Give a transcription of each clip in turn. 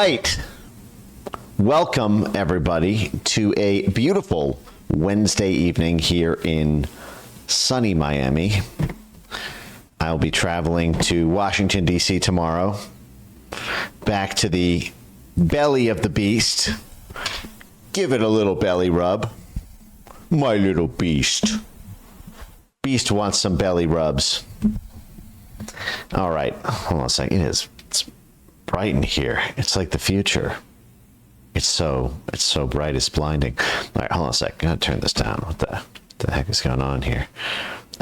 right. Welcome, everybody, to a beautiful Wednesday evening here in sunny Miami. I'll be traveling to Washington, D.C. tomorrow. Back to the belly of the beast. Give it a little belly rub. My little beast. Beast wants some belly rubs. All right. Hold on a second. It's bright in here. It's like the future. It's so bright, it's blinding. All right, hold on a sec. I'm gonna turn this down. What the heck is going on here?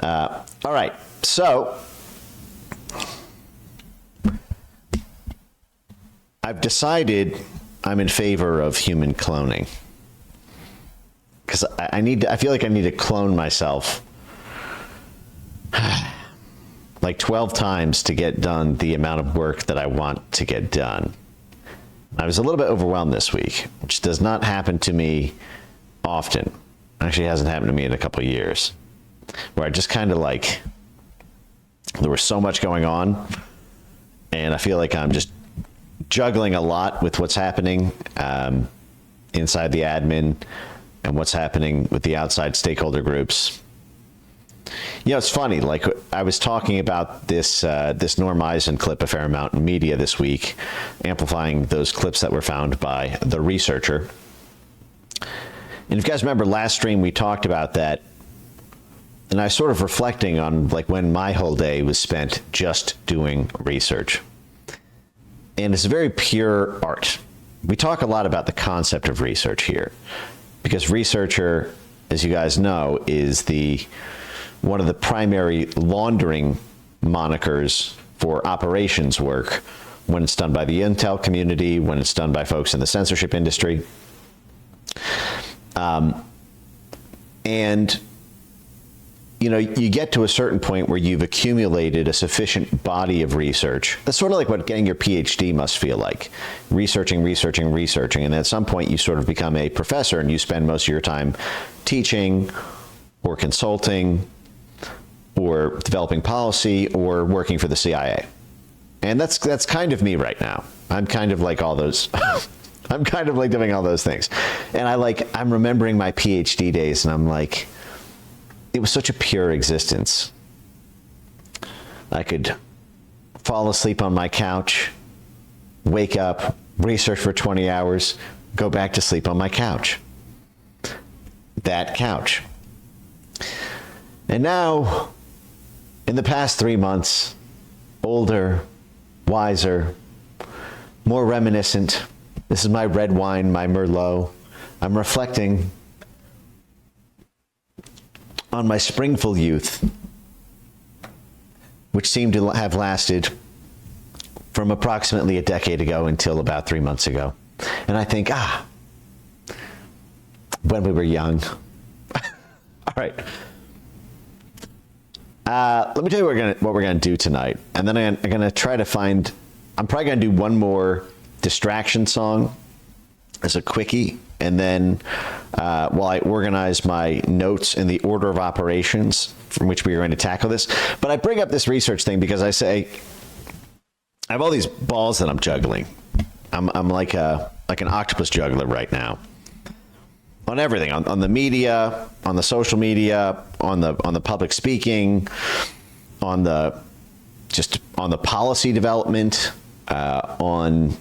All right, so I've decided I'm in favor of human cloning because I feel like I need to clone myself like 12 times to get done the amount of work that I want to get done. I was a little bit overwhelmed this week, which does not happen to me often. Actually, hasn't happened to me in a couple of years, where I just kind of like, there was so much going on, and I feel like I'm just juggling a lot with what's happening inside the admin and what's happening with the outside stakeholder groups. You know, it's funny, like I was talking about this Norm Eisen clip a fair amount in media this week, amplifying those clips that were found by the researcher. And if you guys remember last stream, we talked about that, and I was sort of reflecting on like when my whole day was spent just doing research. And it's a very pure art. We talk a lot about the concept of research here, because researcher, as you guys know, is one of the primary laundering monikers for operations work when it's done by the intel community, when it's done by folks in the censorship industry. And, you know, you get to a certain point where you've accumulated a sufficient body of research. That's sort of like what getting your PhD must feel like. Researching. And at some point you sort of become a professor and you spend most of your time teaching or consulting or developing policy, or working for the CIA. And that's kind of me right now. I'm kind of like all those, I'm kind of like doing all those things. And I'm remembering my PhD days, and I'm like, it was such a pure existence. I could fall asleep on my couch, wake up, research for 20 hours, go back to sleep on my couch. That couch. And now, in the past 3 months, older, wiser, more reminiscent. This is my red wine, my Merlot. I'm reflecting on my springful youth, which seemed to have lasted from approximately a decade ago until about 3 months ago. And I think, when we were young. All right. Let me tell you what we're gonna do tonight, and then I'm gonna try to find. I'm probably gonna do one more distraction song as a quickie, and then while I organize my notes in the order of operations from which we are going to tackle this. But I bring up this research thing because I say I have all these balls that I'm juggling. I'm like an octopus juggler right now. On everything, on the media, on the social media, on the public speaking, on the policy development, on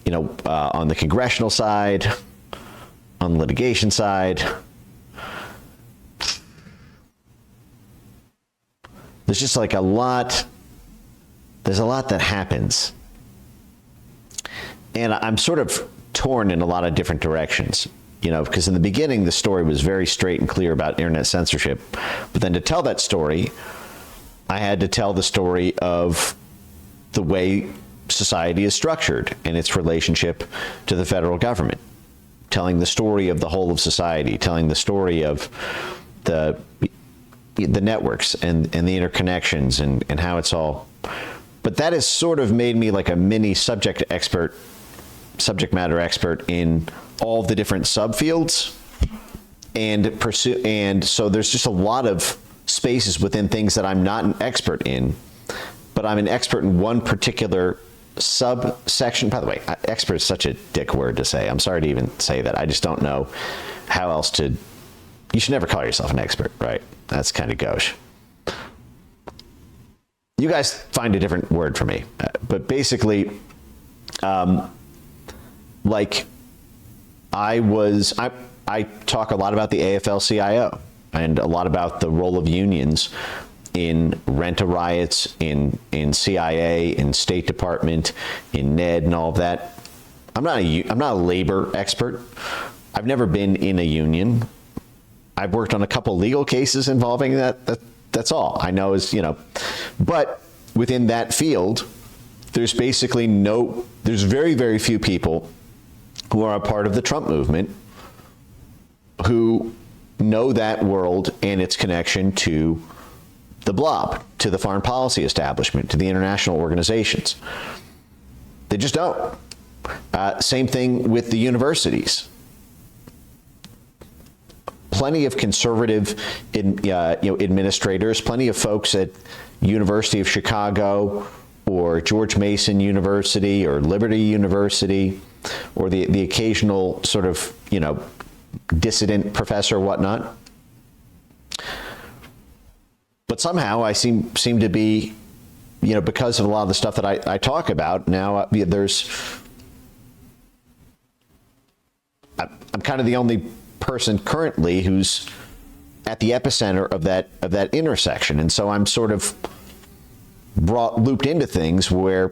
the congressional side, on the litigation side. There's just like a lot. There's a lot that happens, and I'm sort of torn in a lot of different directions. You know, because in the beginning, the story was very straight and clear about internet censorship. But then to tell that story, I had to tell the story of the way society is structured and its relationship to the federal government. Telling the story of the whole of society, telling the story of the networks and the interconnections and how it's all. But that has sort of made me like a mini subject matter expert in all the different subfields and so there's just a lot of spaces within things that I'm not an expert in, but I'm an expert in one particular subsection. By the way, expert is such a dick word to say. I'm sorry to even say that. I just don't know how else to. You should never call yourself an expert, right? That's kind of gauche. You guys find a different word for me. But basically, like I talk a lot about the AFL-CIO and a lot about the role of unions in rent-a-riots, in CIA, in State Department, in NED, and all of that. I'm not a labor expert. I've never been in a union. I've worked on a couple legal cases involving that. That's all I know is, but within that field, there's basically there's very, very few people who are a part of the Trump movement who know that world and its connection to the blob, to the foreign policy establishment, to the international organizations. They just don't. Same thing with the universities. Plenty of conservative administrators, plenty of folks at University of Chicago or George Mason University or Liberty University or the occasional sort of, dissident professor, whatnot. But somehow I seem to be, because of a lot of the stuff that I talk about now, I'm kind of the only person currently who's at the epicenter of that intersection, and so I'm sort of looped into things where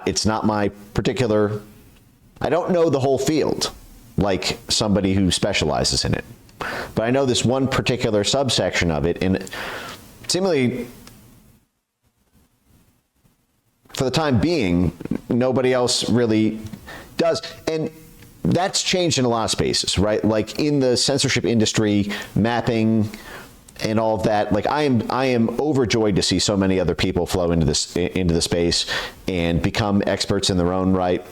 it's not my particular. I don't know the whole field like somebody who specializes in it, but I know this one particular subsection of it, and seemingly, for the time being, nobody else really does. And that's changed in a lot of spaces, right? Like in the censorship industry, mapping and all of that. Like I am overjoyed to see so many other people flow into the space and become experts in their own right.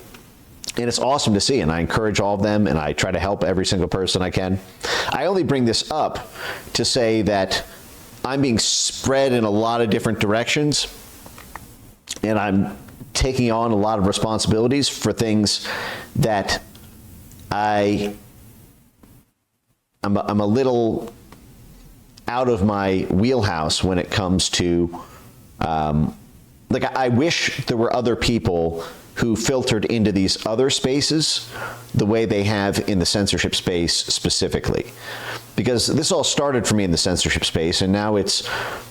And it's awesome to see, and I encourage all of them, and I try to help every single person I can. I only bring this up to say that I'm being spread in a lot of different directions, and I'm taking on a lot of responsibilities for things that I'm a little out of my wheelhouse when it comes to, I wish there were other people who filtered into these other spaces the way they have in the censorship space specifically. Because this all started for me in the censorship space, and now we're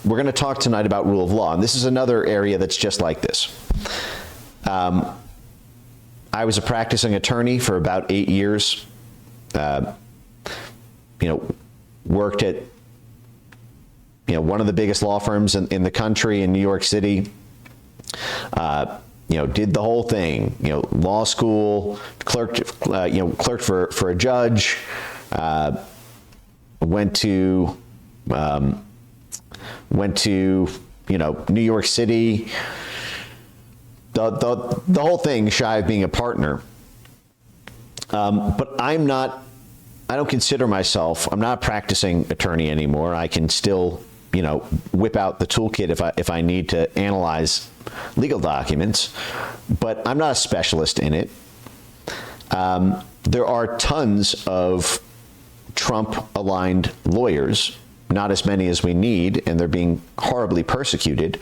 going to talk tonight about rule of law, and this is another area that's just like this. I was a practicing attorney for about 8 years, worked at, one of the biggest law firms in the country in New York City, did the whole thing, law school, clerked for a judge, went to New York City, the whole thing shy of being a partner. But I don't consider myself, I'm not a practicing attorney anymore. I can still, whip out the toolkit if I need to analyze legal documents, but I'm not a specialist in it. There are tons of Trump-aligned lawyers, not as many as we need, and they're being horribly persecuted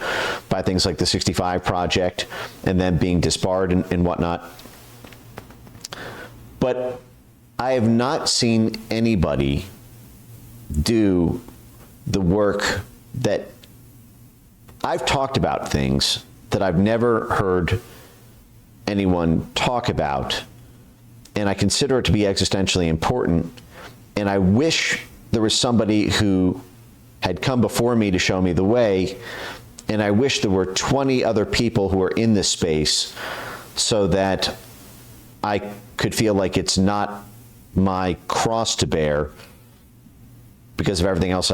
by things like the 65 Project and then being disbarred and whatnot. But I have not seen anybody do the work that I've talked about, things that I've never heard anyone talk about, and I consider it to be existentially important. And I wish there was somebody who had come before me to show me the way, and I wish there were 20 other people who are in this space so that I could feel like it's not my cross to bear because of everything else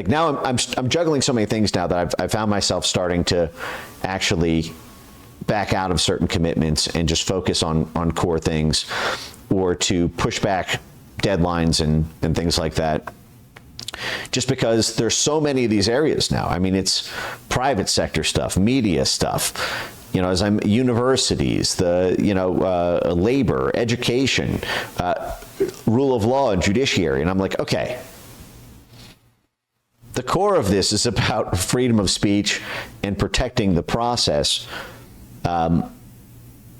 now I'm juggling so many things now that I've found myself starting to actually back out of certain commitments and just focus on core things, or to push back deadlines and things like that. Just because there's so many of these areas now. I mean, it's private sector stuff, media stuff, as I'm universities, labor, education, rule of law and judiciary. And I'm like, okay, the core of this is about freedom of speech and protecting the process.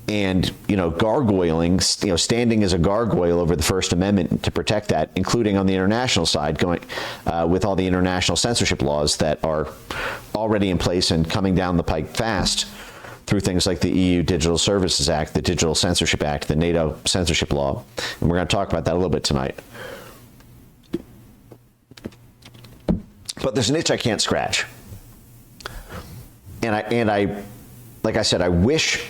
Gargoyling, standing as a gargoyle over the First Amendment to protect that, including on the international side, going with all the international censorship laws that are already in place and coming down the pike fast through things like the EU Digital Services Act, the Digital Censorship Act, the NATO censorship law. And we're going to talk about that a little bit tonight. But there's an itch I can't scratch. And I like I said, I wish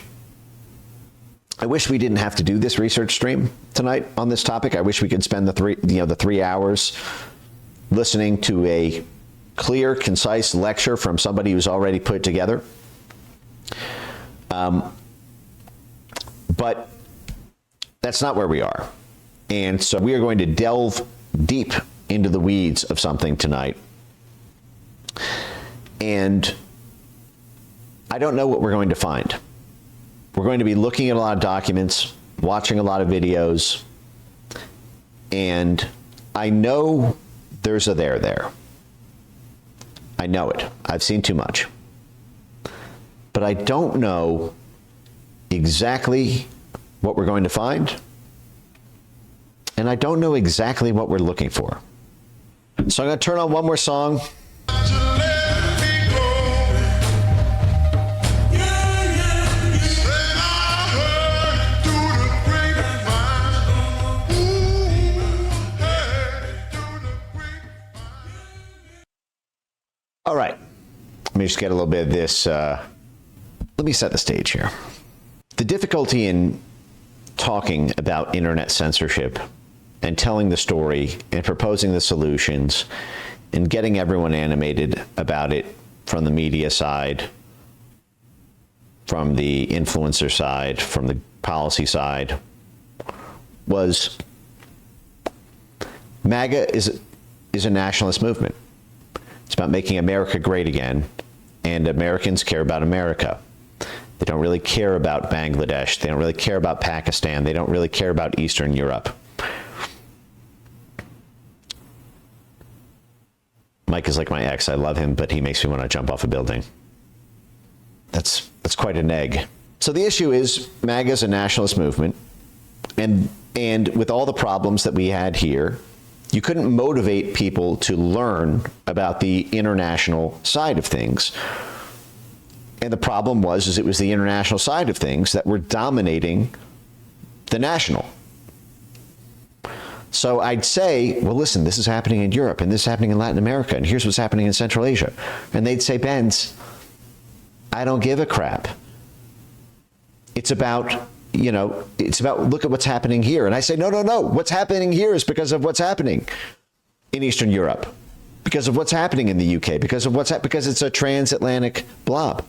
we didn't have to do this research stream tonight on this topic. I wish we could spend the 3 hours listening to a clear, concise lecture from somebody who's already put together. But that's not where we are. And so we are going to delve deep into the weeds of something tonight. And I don't know what we're going to find. We're going to be looking at a lot of documents, watching a lot of videos, and I know there's a there. I know it. I've seen too much. But I don't know exactly what we're going to find, and I don't know exactly what we're looking for. So I'm going to turn on one more song. All right, let me just get a little bit of this. Let me set the stage here. The difficulty in talking about internet censorship and telling the story and proposing the solutions and getting everyone animated about it from the media side, from the influencer side, from the policy side, was MAGA is a nationalist movement. It's about making America great again, and Americans care about America. They don't really care about Bangladesh. They don't really care about Pakistan. They don't really care about Eastern Europe. Mike is like my ex. I love him, but he makes me want to jump off a building. That's quite an egg. So the issue is MAGA is a nationalist movement, and with all the problems that we had here, you couldn't motivate people to learn about the international side of things. And the problem was it was the international side of things that were dominating the national. So I'd say, well, listen, this is happening in Europe, and this is happening in Latin America, and here's what's happening in Central Asia. And they'd say, Benz, I don't give a crap. It's about, look at what's happening here. And I say, no. What's happening here is because of what's happening in Eastern Europe, because of what's happening in the UK, because it's a transatlantic blob.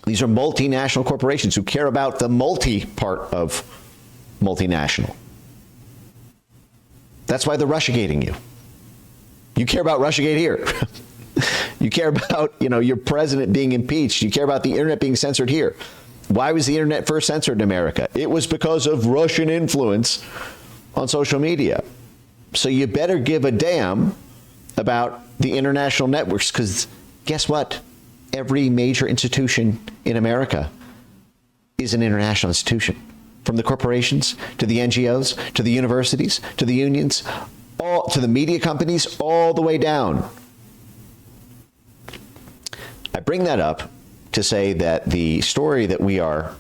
These are multinational corporations who care about the multi part of multinational. That's why they're Russiagating you. You care about Russiagate here. You care about, your president being impeached. You care about the internet being censored here. Why was the internet first censored in America? It was because of Russian influence on social media. So you better give a damn about the international networks, because guess what? Every major institution in America is an international institution. From the corporations, to the NGOs, to the universities, to the unions, to the media companies, all the way down. I bring that up to say that the story that we are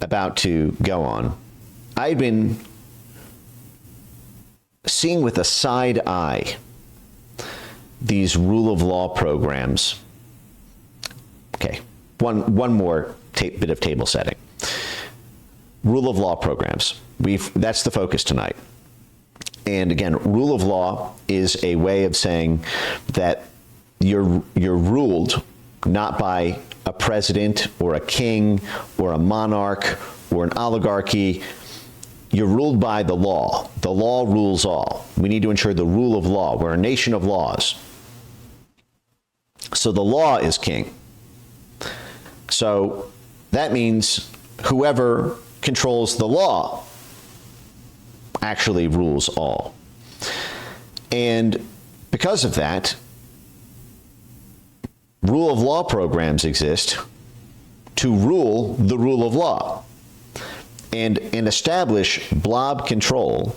about to go on, I've been seeing with a side eye these rule of law programs. Okay, one more bit of table setting. Rule of law programs. That's the focus tonight. And again, rule of law is a way of saying that you're ruled not by a president or a king or a monarch or an oligarchy. You're ruled by the law. The law rules all. We need to ensure the rule of law. We're a nation of laws. So the law is king. So that means whoever controls the law actually rules all. And because of that, rule of law programs exist to rule the rule of law and establish blob control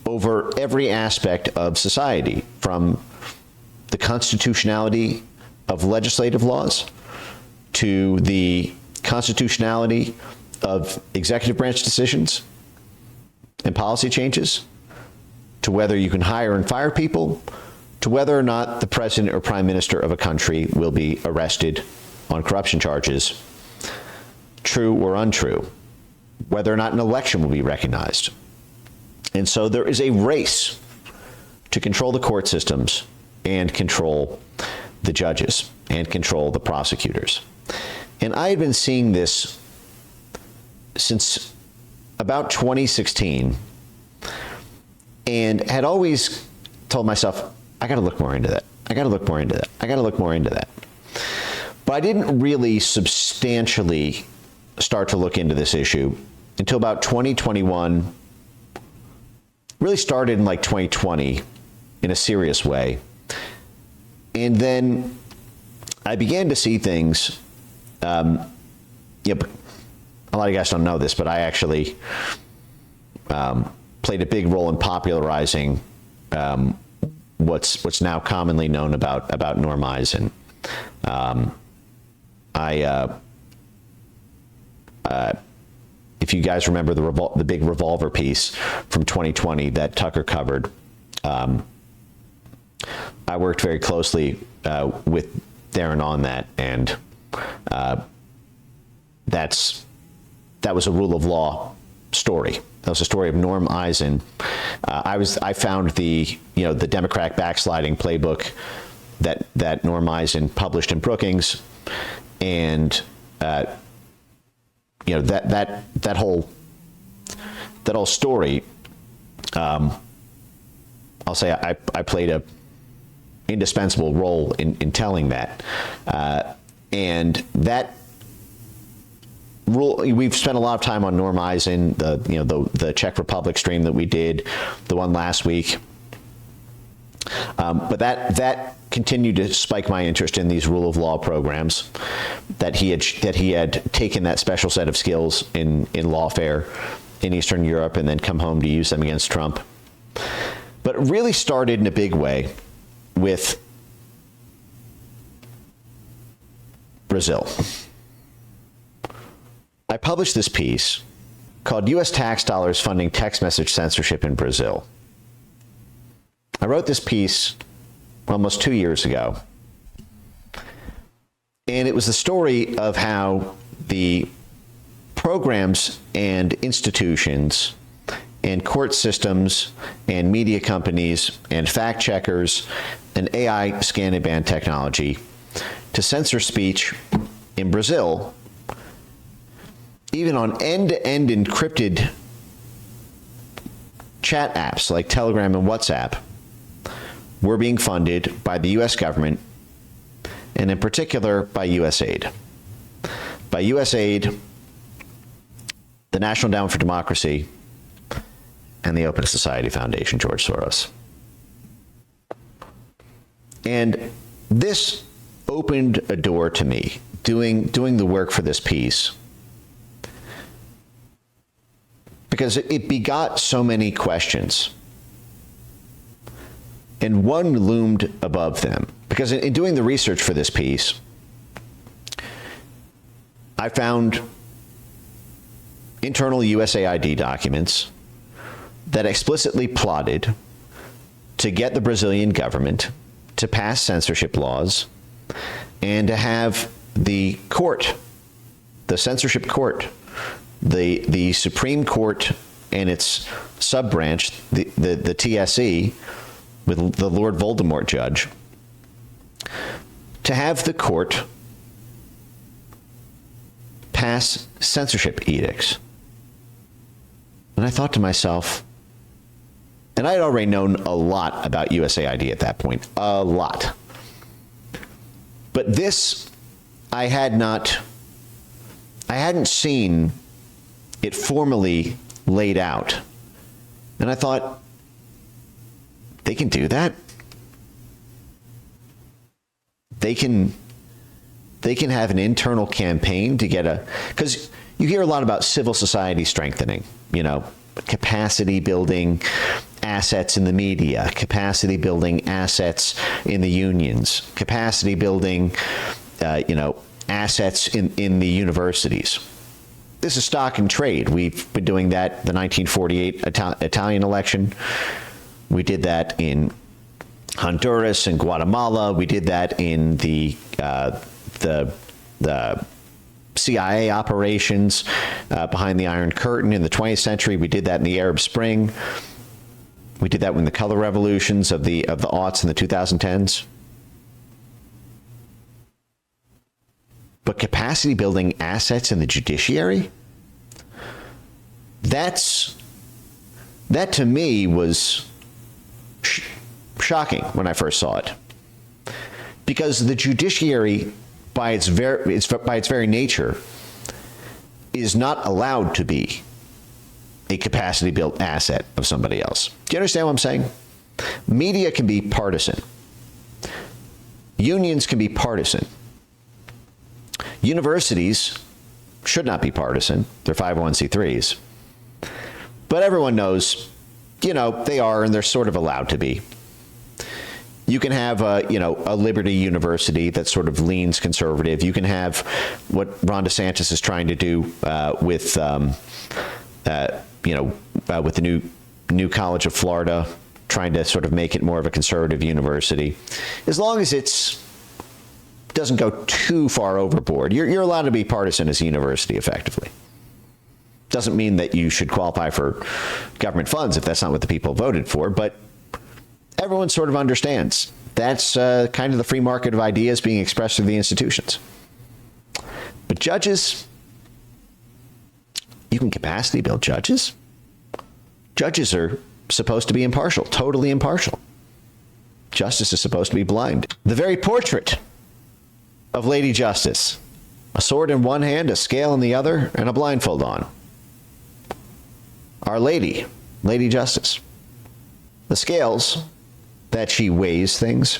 over every aspect of society, from the constitutionality of legislative laws to the constitutionality of executive branch decisions and policy changes, to whether you can hire and fire people, to whether or not the president or prime minister of a country will be arrested on corruption charges, true or untrue, whether or not an election will be recognized. And so there is a race to control the court systems and control the judges and control the prosecutors. And I had been seeing this since about 2016 and had always told myself, I got to look more into that. I got to look more into that. I got to look more into that. But I didn't really substantially start to look into this issue until about 2021. Really started in like 2020 in a serious way. And then I began to see things. A lot of you guys don't know this, but I actually played a big role in popularizing what's now commonly known about Norm Eisen. If you guys remember the big revolver piece from 2020 that Tucker covered, I worked very closely with Darren on that, and that was a rule of law story. That was a story of Norm Eisen. I found the Democratic backsliding playbook that Norm Eisen published in Brookings, and that whole story. I'll say I played a indispensable role in telling that, and that rule. We've spent a lot of time on Norm Eisen, the Czech Republic stream that we did, the one last week. But that continued to spike my interest in these rule of law programs, that he had taken that special set of skills in lawfare in Eastern Europe and then come home to use them against Trump. But it really started in a big way with Brazil. I published this piece called U.S. Tax Dollars Funding Text Message Censorship in Brazil. I wrote this piece almost 2 years ago, and it was the story of how the programs and institutions and court systems and media companies and fact checkers and AI scan and ban technology to censor speech in Brazil, even on end-to-end encrypted chat apps like Telegram and WhatsApp, were being funded by the U.S. government, and in particular by USAID. By USAID, the National Endowment for Democracy, and the Open Society Foundation, George Soros. And this opened a door to me doing the work for this piece, because it begot so many questions. And one loomed above them. Because in doing the research for this piece, I found internal USAID documents that explicitly plotted to get the Brazilian government to pass censorship laws and to have the court, the censorship court, the Supreme Court and its sub-branch, the TSE, with the Lord Voldemort judge, to have the court pass censorship edicts. And I thought to myself, and I had already known a lot about USAID at that point, a lot. But this I hadn't seen it formally laid out. And I thought, they can do that? They can have an internal campaign to get because you hear a lot about civil society strengthening, capacity building assets in the media, capacity building assets in the unions, capacity building, assets in the universities. This is stock and trade. We've been doing that the 1948 Italian election. We did that in Honduras and Guatemala. We did that in the CIA operations behind the Iron Curtain in the 20th century. We did that in the Arab Spring. We did that in the color revolutions of the aughts and the 2010s. But capacity building assets in the judiciary? That to me was shocking when I first saw it. Because the judiciary, by its very nature, is not allowed to be a capacity built asset of somebody else. Do you understand what I'm saying? Media can be partisan. Unions can be partisan. Universities should not be partisan. They're 501c3s. But everyone knows, they are, and they're sort of allowed to be. You can have a Liberty University that sort of leans conservative. You can have what Ron DeSantis is trying to do with the new College of Florida, trying to sort of make it more of a conservative university. As long as it's doesn't go too far overboard. You're allowed to be partisan as a university, effectively. Doesn't mean that you should qualify for government funds if that's not what the people voted for, but everyone sort of understands. That's kind of the free market of ideas being expressed through the institutions. But judges, you can capacity build judges. Judges are supposed to be impartial, totally impartial. Justice is supposed to be blind. The very portrait of Lady Justice, a sword in one hand, a scale in the other, and a blindfold on. Our Lady, Lady Justice. The scales that she weighs things.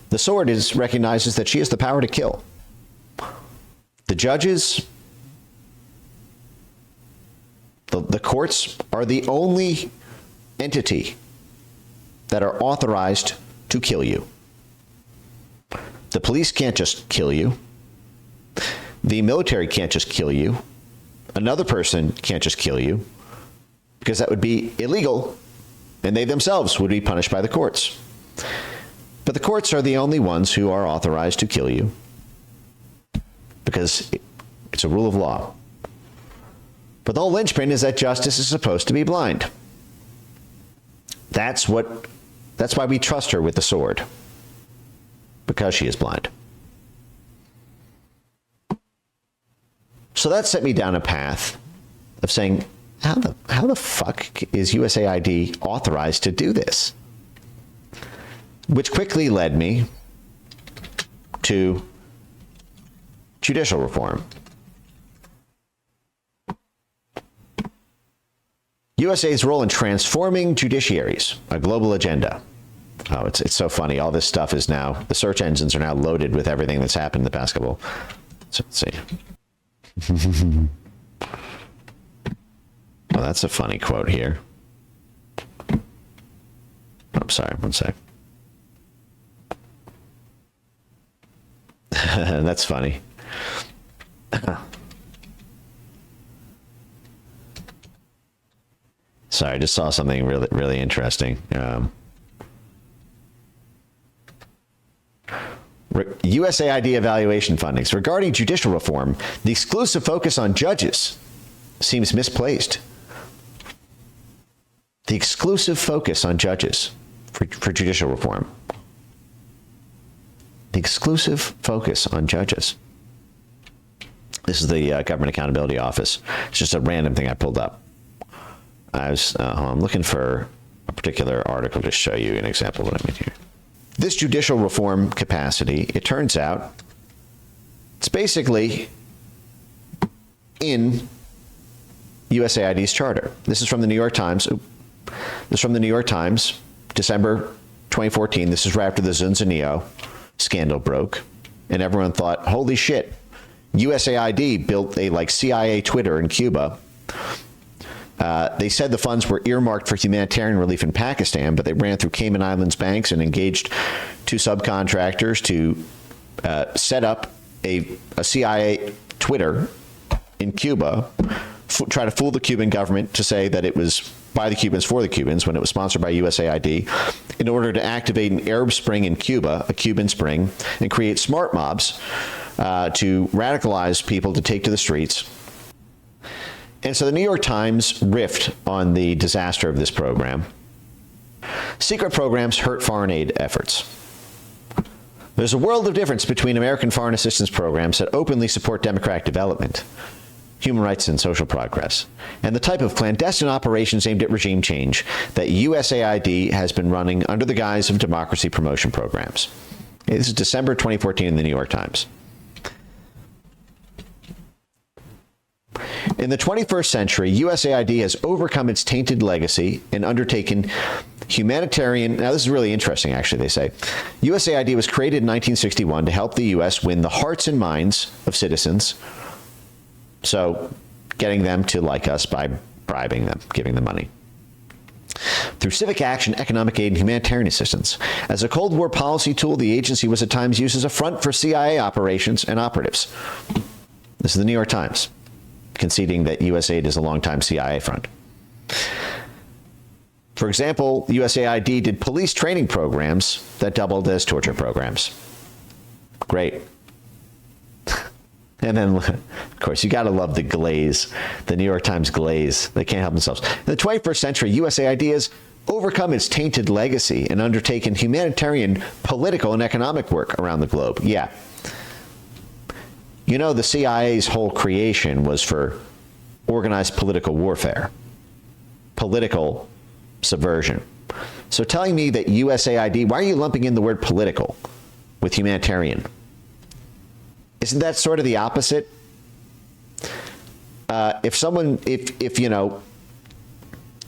The sword recognizes that she has the power to kill. The judges, the courts are the only entity that are authorized to kill you. The police can't just kill you. The military can't just kill you. Another person can't just kill you, because that would be illegal, and they themselves would be punished by the courts. But the courts are the only ones who are authorized to kill you, because it's a rule of law. But the whole linchpin is that justice is supposed to be blind. That's why we trust her with the sword, because she is blind. So that set me down a path of saying, how the fuck is USAID authorized to do this? Which quickly led me to judicial reform. USAID's role in transforming judiciaries, a global agenda. Oh, it's so funny. All this stuff is now, the search engines are now loaded with everything that's happened in the past couple. So let's see. Well, that's a funny quote here. I'm sorry, one sec. That's funny. Sorry, I just saw something really, really interesting. USAID evaluation findings. Regarding judicial reform, the exclusive focus on judges seems misplaced. The exclusive focus on judges for judicial reform. The exclusive focus on judges. This is the Government Accountability Office. It's just a random thing I pulled up. I'm looking for a particular article to show you an example of what I mean here. this judicial reform capacity, it turns out, it's basically in USAID's charter. This is from the New York Times. This is from the New York Times, December 2014. This is right after the Zunzuneo scandal broke, and everyone thought, holy shit, USAID built a CIA Twitter in Cuba. They said the funds were earmarked for humanitarian relief in Pakistan, but they ran through Cayman Islands banks and engaged two subcontractors to set up a CIA Twitter in Cuba, try to fool the Cuban government to say that it was by the Cubans for the Cubans when it was sponsored by USAID, in order to activate an Arab Spring in Cuba, a Cuban Spring, and create smart mobs to radicalize people to take to the streets. And so the New York Times riffed on the disaster of this program. Secret programs hurt foreign aid efforts. There's a world of difference between American foreign assistance programs that openly support democratic development, human rights, and social progress, and the type of clandestine operations aimed at regime change that USAID has been running under the guise of democracy promotion programs. This is December 2014 in the New York Times. In the 21st century, USAID has overcome its tainted legacy and undertaken humanitarian. Now, this is really interesting, actually, they say. USAID was created in 1961 to help the U.S. win the hearts and minds of citizens. So, getting them to like us by bribing them, giving them money. Through civic action, economic aid, and humanitarian assistance. As a Cold War policy tool, the agency was at times used as a front for CIA operations and operatives. This is the New York Times, conceding that USAID is a longtime CIA front. For example, USAID did police training programs that doubled as torture programs. Great. And then, of course, you got to love the glaze, the New York Times glaze. They can't help themselves. In the 21st century, USAID has overcome its tainted legacy and undertaken humanitarian, political, and economic work around the globe. Yeah. You know, the CIA's whole creation was for organized political warfare, political subversion. So telling me that USAID, why are you lumping in the word political with humanitarian? Isn't that sort of the opposite? If you know,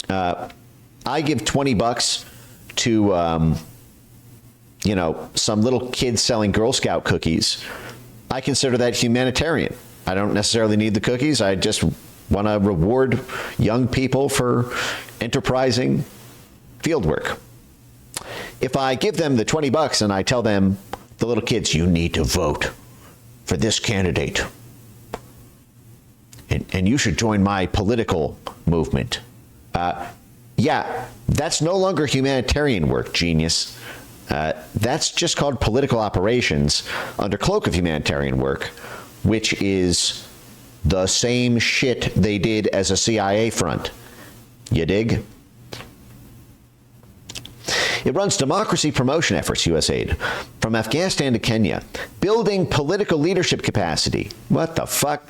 I give $20 to, you know, some little kid selling Girl Scout cookies, I consider that humanitarian. I don't necessarily need the cookies. I just want to reward young people for enterprising field work. If I give them the $20 and I tell them, the little kids, you need to vote for this candidate, and you should join my political movement. Yeah, that's no longer humanitarian work, genius. That's just called political operations under cloak of humanitarian work, which is the same shit they did as a CIA front. You dig? It runs democracy promotion efforts, USAID, from Afghanistan to Kenya, building political leadership capacity. What the fuck?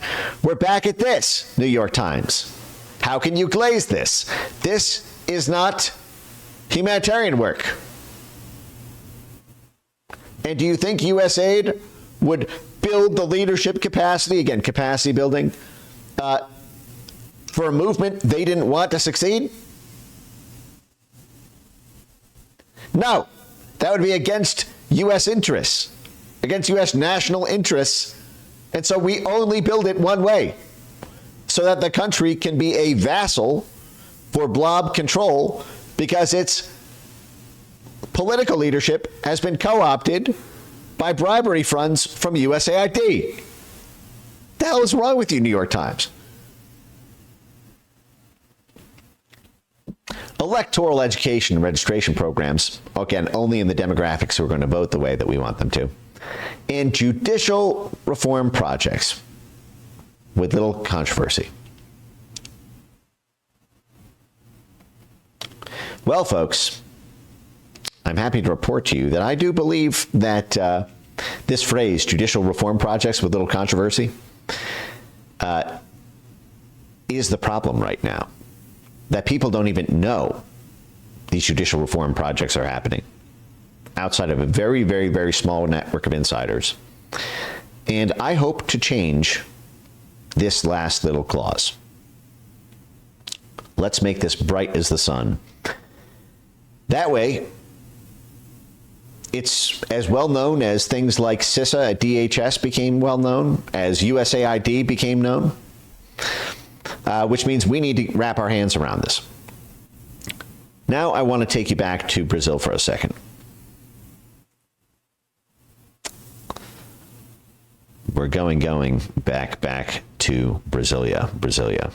We're back at this, New York Times. How can you glaze this? This is not humanitarian work. And do you think USAID would build the leadership capacity, again, capacity building, for a movement they didn't want to succeed? No, that would be against U.S. interests, against U.S. national interests. And so we only build it one way, so that the country can be a vassal for blob control, because its political leadership has been co-opted by bribery funds from USAID. The hell is wrong with you, New York Times? Electoral education and registration programs, again, only in the demographics who are going to vote the way that we want them to. And judicial reform projects with little controversy. Well, folks, I'm happy to report to you that I do believe that this phrase, judicial reform projects with little controversy, is the problem right now. That people don't even know these judicial reform projects are happening. outside of a very, very, very small network of insiders. And I hope to change this last little clause. Let's make this bright as the sun. That way, it's as well known as things like CISA at DHS became well known, as USAID became known, which means we need to wrap our hands around this. Now I want to take you back to Brazil for a second. We're going back to Brasilia.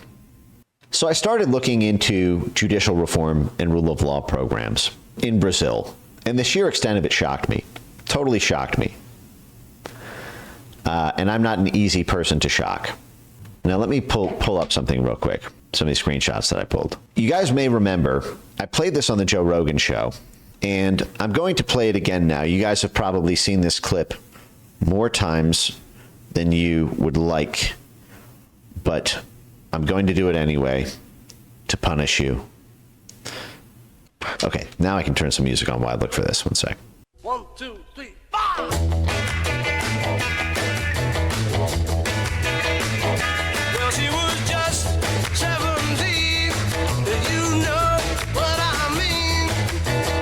So I started looking into judicial reform and rule of law programs in Brazil, and the sheer extent of it shocked me, totally shocked me. And I'm not an easy person to shock. Now let me pull up something real quick, some of these screenshots that I pulled. You guys may remember, I played this on the Joe Rogan show, and I'm going to play it again now. You guys have probably seen this clip more times than you would like, but I'm going to do it anyway to punish you. Okay, now I can turn some music on while I look for this. One sec. 1, 2, 3, 4. Well, she was just 17. You know what I mean.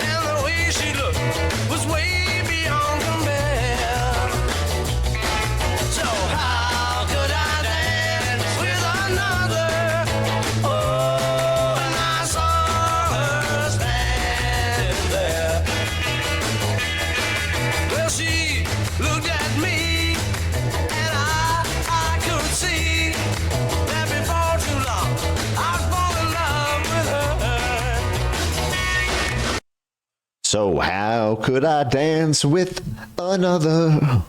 And the way she looked was way beyond compare. So how could I dance with another? Oh, and I saw her standing there. Well, she looked at me, and I could see that before too long I'd fall in love with her. So how could I dance with another?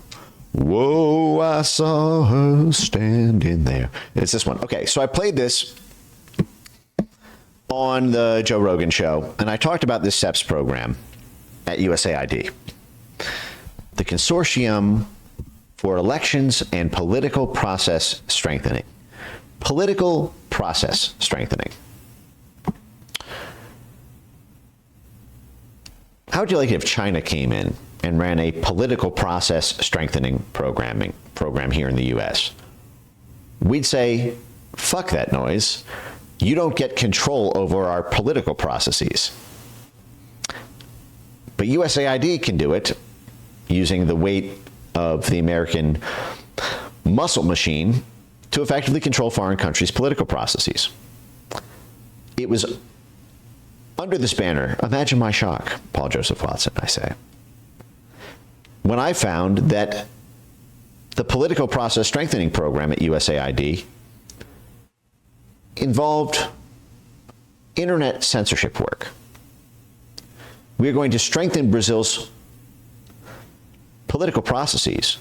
Whoa, I saw her standing there. It's this one. Okay, so I played this on the Joe Rogan show, and I talked about this CEPPS program at USAID. The Consortium for Elections and Political Process Strengthening. Political process strengthening. How would you like it if China came in and ran a political process strengthening program here in the U.S.? We'd say, fuck that noise. You don't get control over our political processes. But USAID can do it using the weight of the American muscle machine to effectively control foreign countries' political processes. It was under this banner, imagine my shock, Paul Joseph Watson, I say, when I found that the political process strengthening program at USAID involved internet censorship work. We are going to strengthen Brazil's political processes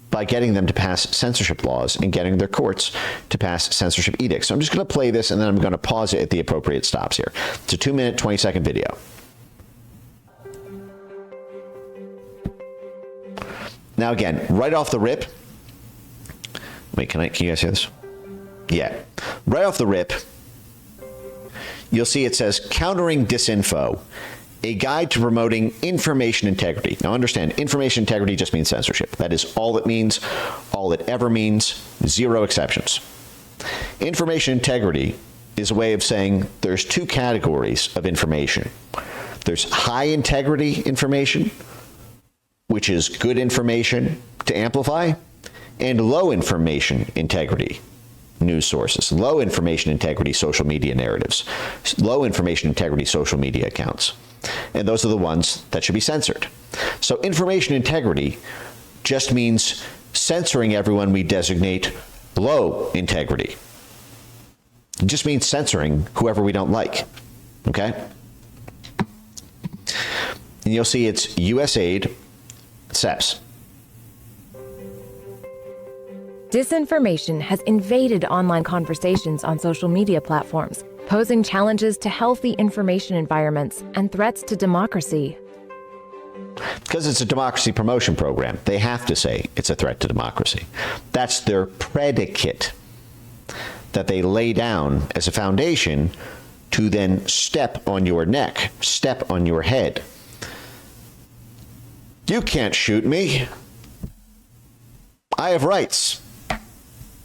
by getting them to pass censorship laws and getting their courts to pass censorship edicts. So I'm just going to play this, and then I'm going to pause it at the appropriate stops here. It's a 2-minute, 20-second video. Now again, right off the rip, wait, can you guys hear this? Yeah. Right off the rip, you'll see it says Countering Disinfo, a guide to promoting information integrity. Now understand, information integrity just means censorship. That is all it means, all it ever means, zero exceptions. Information integrity is a way of saying there's two categories of information. There's high integrity information, which is good information to amplify, and low information integrity news sources, low information integrity social media narratives, low information integrity social media accounts. And those are the ones that should be censored. So information integrity just means censoring everyone we designate low integrity. It just means censoring whoever we don't like. Okay? And you'll see it's USAID, CEPPS. Disinformation has invaded online conversations on social media platforms, posing challenges to healthy information environments and threats to democracy. Because it's a democracy promotion program, they have to say it's a threat to democracy. That's their predicate that they lay down as a foundation to then step on your neck, step on your head, You can't shoot me. I have rights.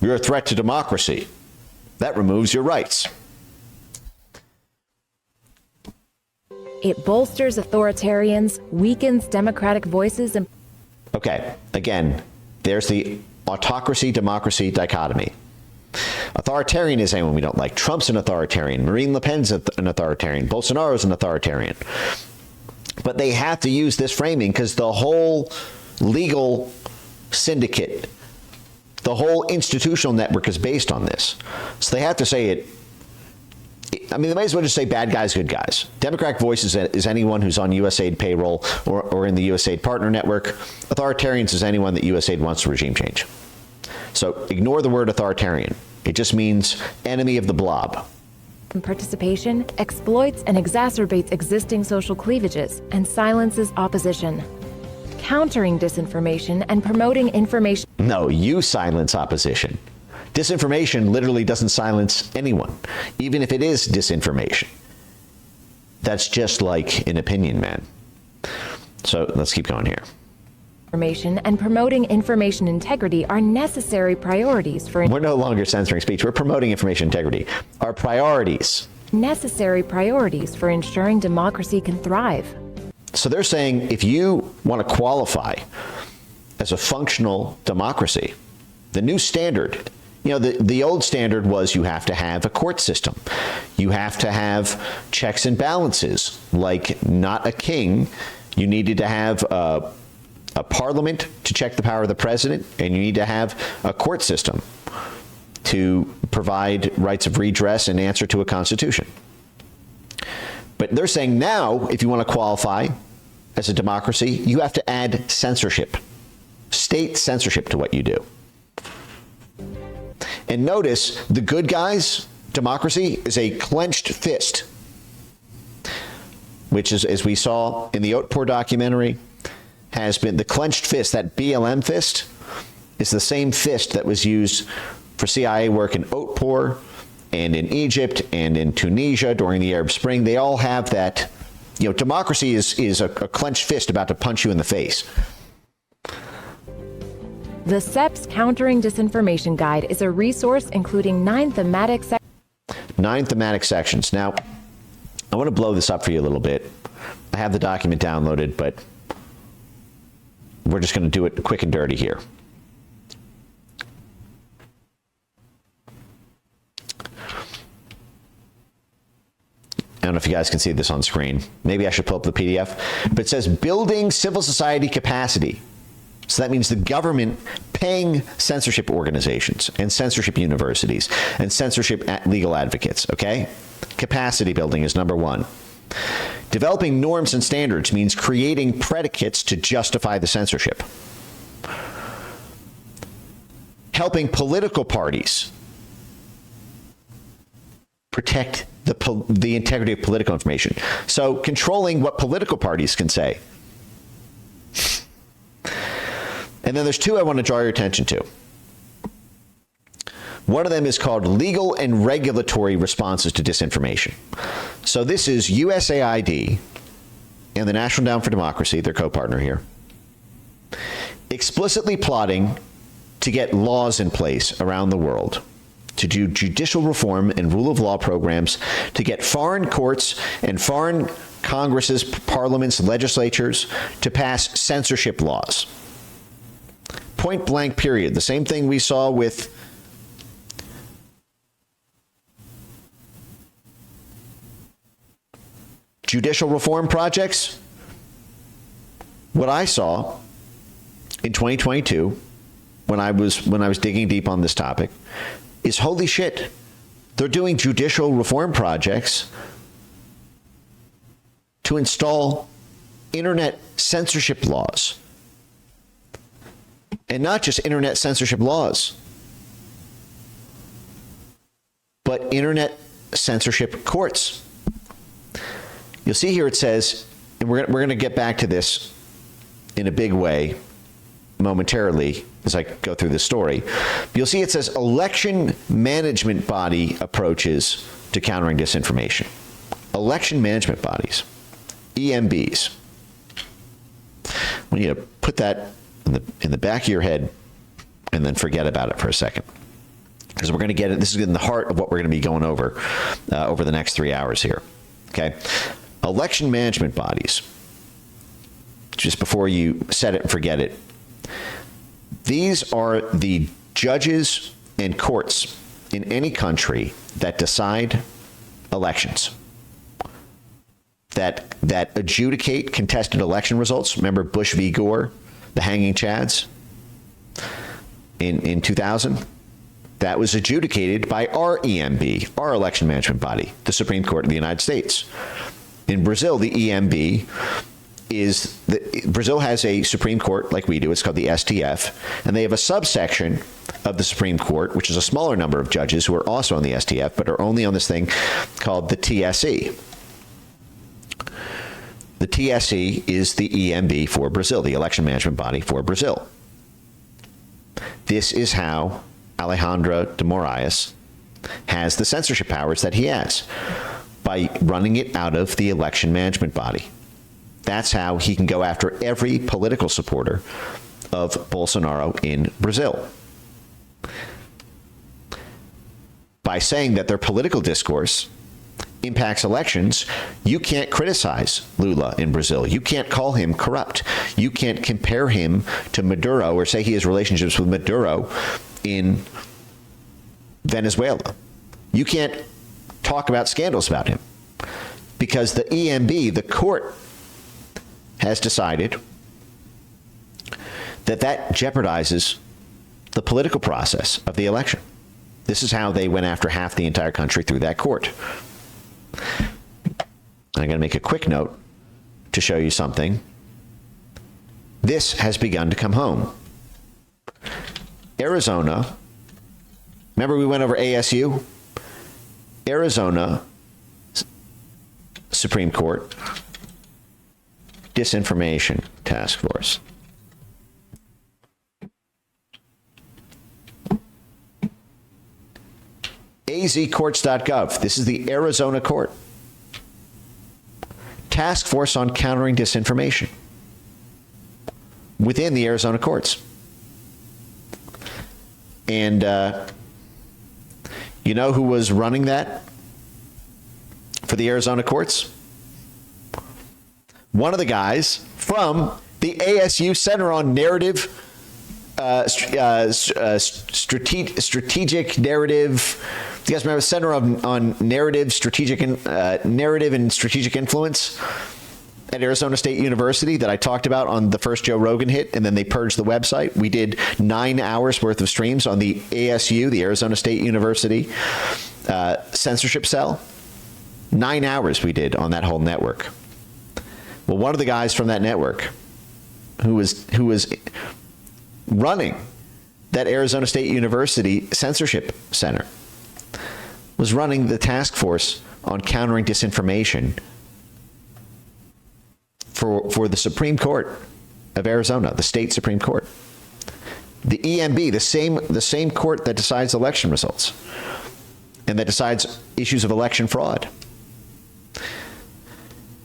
You're a threat to democracy. That removes your rights. It bolsters authoritarians, weakens democratic voices, and Okay, again, there's the autocracy-democracy dichotomy. Authoritarian is anyone we don't like. Trump's an authoritarian. Marine Le Pen's an authoritarian. Bolsonaro's an authoritarian. But they have to use this framing because the whole legal syndicate, the whole institutional network is based on this. So they have to say it. I mean, they might as well just say bad guys, good guys. Democratic Voice is anyone who's on USAID payroll or in the USAID partner network. Authoritarians is anyone that USAID wants to regime change. So ignore the word authoritarian. It just means enemy of the blob. participation exploits and exacerbates existing social cleavages and silences opposition. Countering disinformation and promoting information. No, you silence opposition. Disinformation literally doesn't silence anyone, even if it is disinformation. That's just like an opinion, man. So let's keep going here. Information and promoting information integrity are necessary priorities for We're no longer censoring speech. We're promoting information integrity. Our priorities. necessary priorities for ensuring democracy can thrive. So they're saying if you want to qualify as a functional democracy, the new standard, the old standard was you have to have a court system. You have to have checks and balances, like not a king. You needed to have a parliament to check the power of the president, and you need to have a court system to provide rights of redress and answer to a constitution. But they're saying now, if you want to qualify as a democracy, you have to add censorship, state censorship to what you do. And notice, the good guys' democracy is a clenched fist, which is, as we saw in the Otpour documentary, has been the clenched fist. That BLM fist is the same fist that was used for CIA work in Otpour and in Egypt and in Tunisia during the Arab Spring. They all have that. Democracy is a clenched fist about to punch you in the face. The CEPPS Countering Disinformation Guide is a resource including 9 thematic sections. Now, I want to blow this up for you a little bit. I have the document downloaded, but we're just going to do it quick and dirty here. I don't know if you guys can see this on screen. Maybe I should pull up the PDF. But it says building civil society capacity. So that means the government paying censorship organizations and censorship universities and censorship legal advocates, okay? Capacity building is number one. Developing norms and standards means creating predicates to justify the censorship. Helping political parties protect the integrity of political information. So controlling what political parties can say. And then there's two I want to draw your attention to. One of them is called legal and regulatory responses to disinformation. So this is USAID and the National Endowment for Democracy, their co-partner here, explicitly plotting to get laws in place around the world to do judicial reform and rule of law programs to get foreign courts and foreign Congresses, parliaments, legislatures to pass censorship laws. Point blank, period. The same thing we saw with judicial reform projects. What I saw in 2022, when I was digging deep on this topic, is holy shit. They're doing judicial reform projects to install internet censorship laws. And not just internet censorship laws, but internet censorship courts. You'll see here it says, and we're going to get back to this in a big way momentarily as I go through the story. But you'll see it says election management body approaches to countering disinformation. Election management bodies, EMBs. want you to put that in the back of your head and then forget about it for a second. Because we're going to get it. This is in the heart of what we're going to be going over over the next 3 hours here. Okay. Election management bodies. Just before you set it and forget it, these are the judges and courts in any country that decide elections, that adjudicate contested election results. Remember Bush v. Gore, the hanging chads in 2000? That was adjudicated by our EMB, our election management body, the Supreme Court of the United States. In Brazil, the EMB Brazil has a Supreme Court like we do. It's called the STF, and they have a subsection of the Supreme Court, which is a smaller number of judges who are also on the STF, but are only on this thing called the TSE. The TSE is the EMB for Brazil, the election management body for Brazil. This is how Alejandro de Moraes has the censorship powers that he has, by running it out of the election management body. That's how he can go after every political supporter of Bolsonaro in Brazil. By saying that their political discourse impacts elections, you can't criticize Lula in Brazil. You can't call him corrupt. You can't compare him to Maduro or say he has relationships with Maduro in Venezuela. You can't talk about scandals about him because the EMB, the court, has decided that jeopardizes the political process of the election. This is how they went after half the entire country through that court. I'm going to make a quick note to show you something. This has begun to come home. Arizona, remember we went over ASU? Arizona Supreme Court Disinformation Task Force. azcourts.gov. This is the Arizona court. Task Force on Countering Disinformation within the Arizona courts. And you know who was running that for the Arizona courts? One of the guys from the ASU Center on Narrative, Strategic Narrative. You guys remember Center on Narrative, Narrative and Strategic Influence at Arizona State University that I talked about on the first Joe Rogan hit, and then they purged the website. We did 9 hours worth of streams on the ASU, the Arizona State University censorship cell. 9 hours we did on that whole network. Well, one of the guys from that network who was running that Arizona State University censorship center was running the task force on countering disinformation for the Supreme Court of Arizona, the state Supreme Court. The EMB, the same court that decides election results and that decides issues of election fraud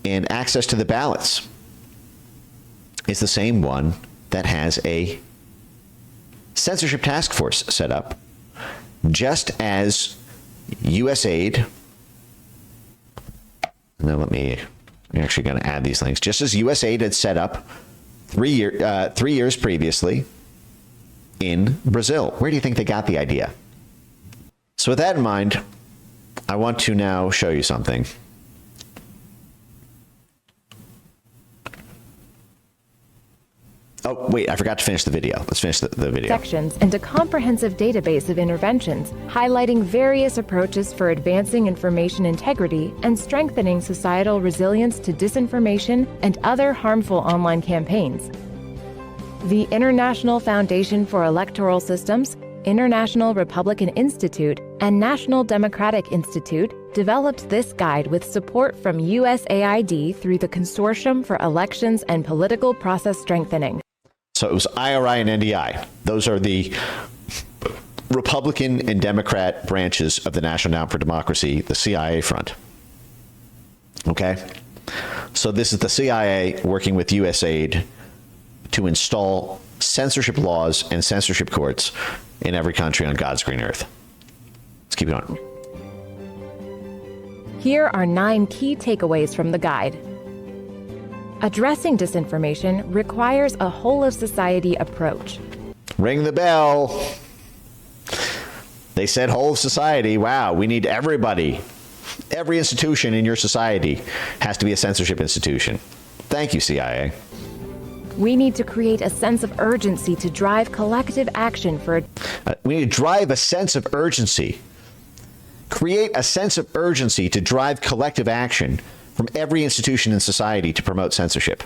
and access to the ballots, is the same one that has a censorship task force set up, just as USAID. Now I'm actually going to add these links. Just as USAID had set up 3 years previously in Brazil. Where do you think they got the idea? So with that in mind, I want to now show you something. Oh, wait, I forgot to finish the video. Let's finish the video. Sections and a comprehensive database of interventions highlighting various approaches for advancing information integrity and strengthening societal resilience to disinformation and other harmful online campaigns. The International Foundation for Electoral Systems, International Republican Institute, and National Democratic Institute developed this guide with support from USAID through the Consortium for Elections and Political Process Strengthening. So it was IRI and NDI. Those are the Republican and Democrat branches of the National Endowment for Democracy, the CIA front. Okay? So this is the CIA working with USAID to install censorship laws and censorship courts in every country on God's green earth. Let's keep going. Here are 9 key takeaways from the guide. Addressing disinformation requires a whole-of-society approach. Ring the bell. They said whole of society. Wow, we need everybody. Every institution in your society has to be a censorship institution. Thank you, CIA. We need to create a sense of urgency to drive collective action for... We need to drive a sense of urgency. Create a sense of urgency to drive collective action from every institution in society to promote censorship.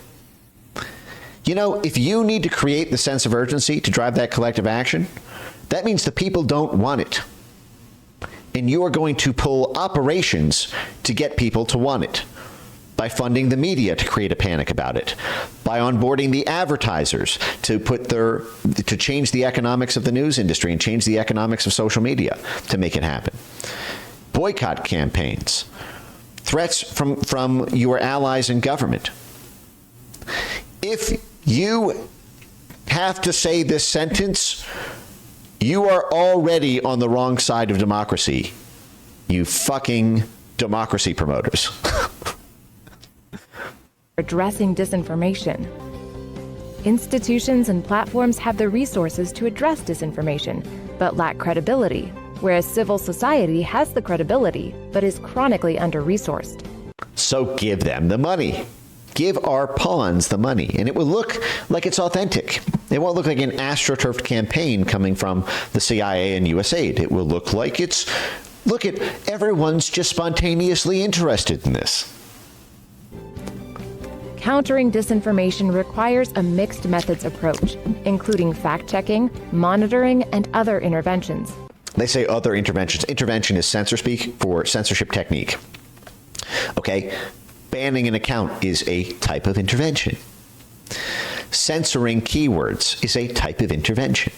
You know, if you need to create the sense of urgency to drive that collective action, that means the people don't want it. And you are going to pull operations to get people to want it. By funding the media to create a panic about it. By onboarding the advertisers to change the economics of the news industry and change the economics of social media to make it happen. Boycott campaigns. Threats from your allies in government. If you have to say this sentence, you are already on the wrong side of democracy. You fucking democracy promoters. Addressing disinformation. Institutions and platforms have the resources to address disinformation, but lack credibility, whereas civil society has the credibility, but is chronically under-resourced. So give them the money. Give our pawns the money, and it will look like it's authentic. It won't look like an astroturfed campaign coming from the CIA and USAID. It will look like look at everyone's just spontaneously interested in this. Countering disinformation requires a mixed methods approach, including fact-checking, monitoring, and other interventions. They say other interventions. Intervention is censor speak for censorship technique. Okay? Banning an account is a type of intervention. Censoring keywords is a type of intervention.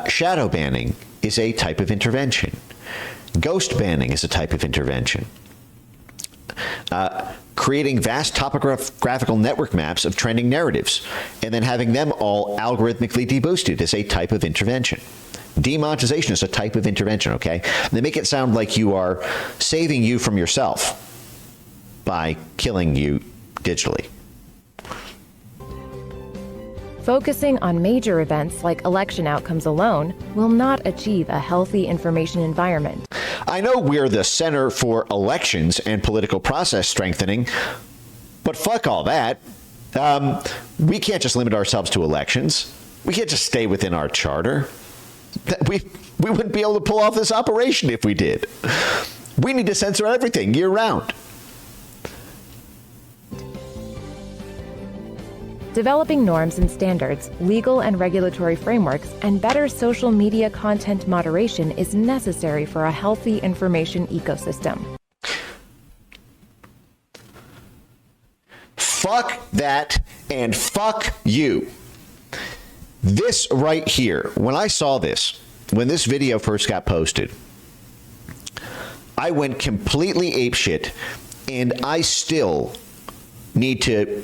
Shadow banning is a type of intervention. Ghost banning is a type of intervention. Creating vast topographical network maps of trending narratives and then having them all algorithmically deboosted is a type of intervention. Demonetization is a type of intervention, okay? They make it sound like you are saving you from yourself by killing you digitally. Focusing on major events like election outcomes alone will not achieve a healthy information environment. I know we're the Center for Elections and Political Process Strengthening, but fuck all that. We can't just limit ourselves to elections. We can't just stay within our charter. We wouldn't be able to pull off this operation if we did. We need to censor everything year round. Developing norms and standards, legal and regulatory frameworks, and better social media content moderation is necessary for a healthy information ecosystem. Fuck that and fuck you. This right here, when I saw this, when this video first got posted, I went completely apeshit, and I still need to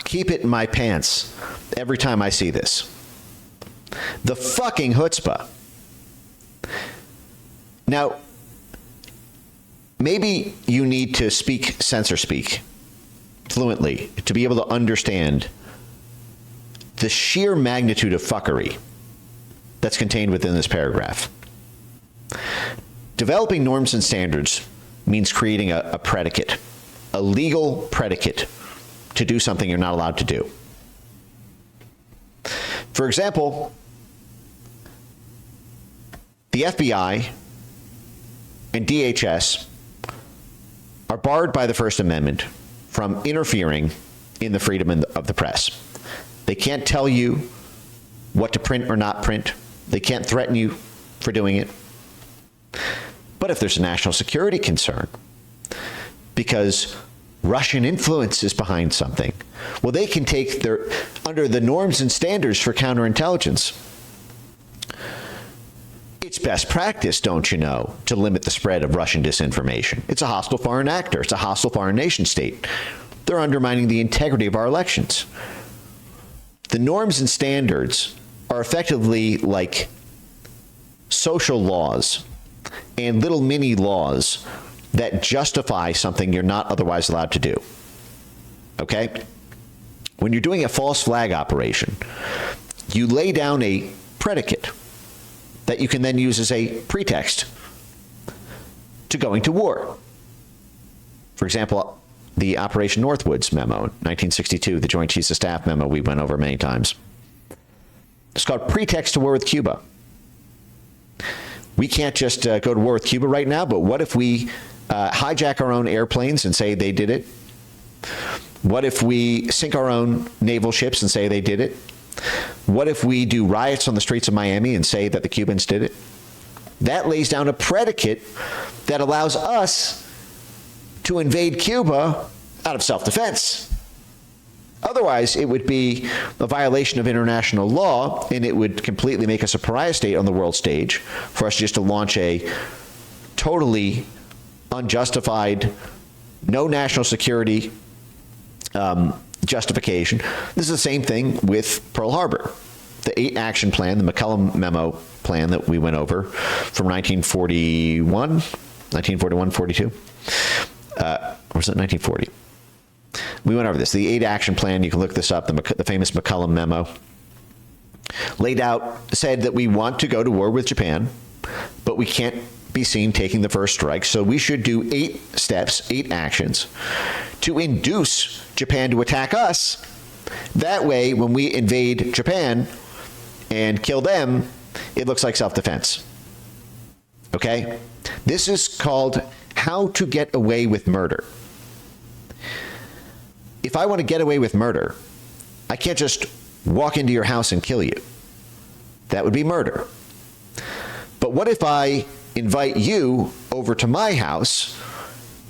keep it in my pants every time I see this. The fucking chutzpah. Now, maybe you need to speak censor speak fluently to be able to understand the sheer magnitude of fuckery that's contained within this paragraph. Developing norms and standards means creating a predicate, a legal predicate to do something you're not allowed to do. For example, the FBI and DHS are barred by the First Amendment from interfering in the freedom of the press. They can't tell you what to print or not print. They can't threaten you for doing it. But if there's a national security concern, because Russian influence is behind something, well, they can take under the norms and standards for counterintelligence. It's best practice, don't you know, to limit the spread of Russian disinformation. It's a hostile foreign actor. It's a hostile foreign nation state. They're undermining the integrity of our elections. The norms and standards are effectively like social laws and little mini laws that justify something you're not otherwise allowed to do. Okay? When you're doing a false flag operation, you lay down a predicate that you can then use as a pretext to going to war. For example, the Operation Northwoods memo, 1962, the Joint Chiefs of Staff memo we went over many times. It's called Pretext to War with Cuba. We can't just go to war with Cuba right now, but what if we hijack our own airplanes and say they did it? What if we sink our own naval ships and say they did it? What if we do riots on the streets of Miami and say that the Cubans did it? That lays down a predicate that allows us to invade Cuba out of self-defense. Otherwise, it would be a violation of international law, and it would completely make us a pariah state on the world stage for us just to launch a totally unjustified, no national security justification. This is the same thing with Pearl Harbor. The 8-action plan, the McCollum memo plan that we went over from 1941, 42. Or was it 1940? We went over this. The 8-action plan, you can look this up, the famous McCollum memo, laid out, said that we want to go to war with Japan, but we can't be seen taking the first strike, so we should do 8 steps, 8 actions, to induce Japan to attack us. That way, when we invade Japan and kill them, it looks like self-defense. Okay? This is called how to get away with murder. If I want to get away with murder, I can't just walk into your house and kill you. That would be murder. But what if I invite you over to my house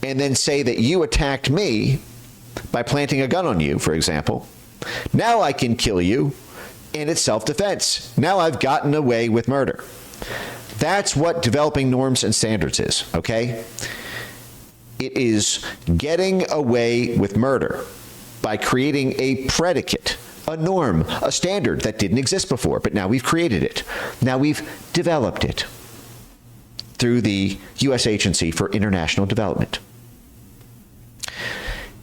and then say that you attacked me by planting a gun on you, for example? Now I can kill you, and it's self-defense. Now I've gotten away with murder. That's what developing norms and standards is, okay? It is getting away with murder by creating a predicate, a norm, a standard that didn't exist before, but now we've created it. Now we've developed it through the U.S. Agency for International Development.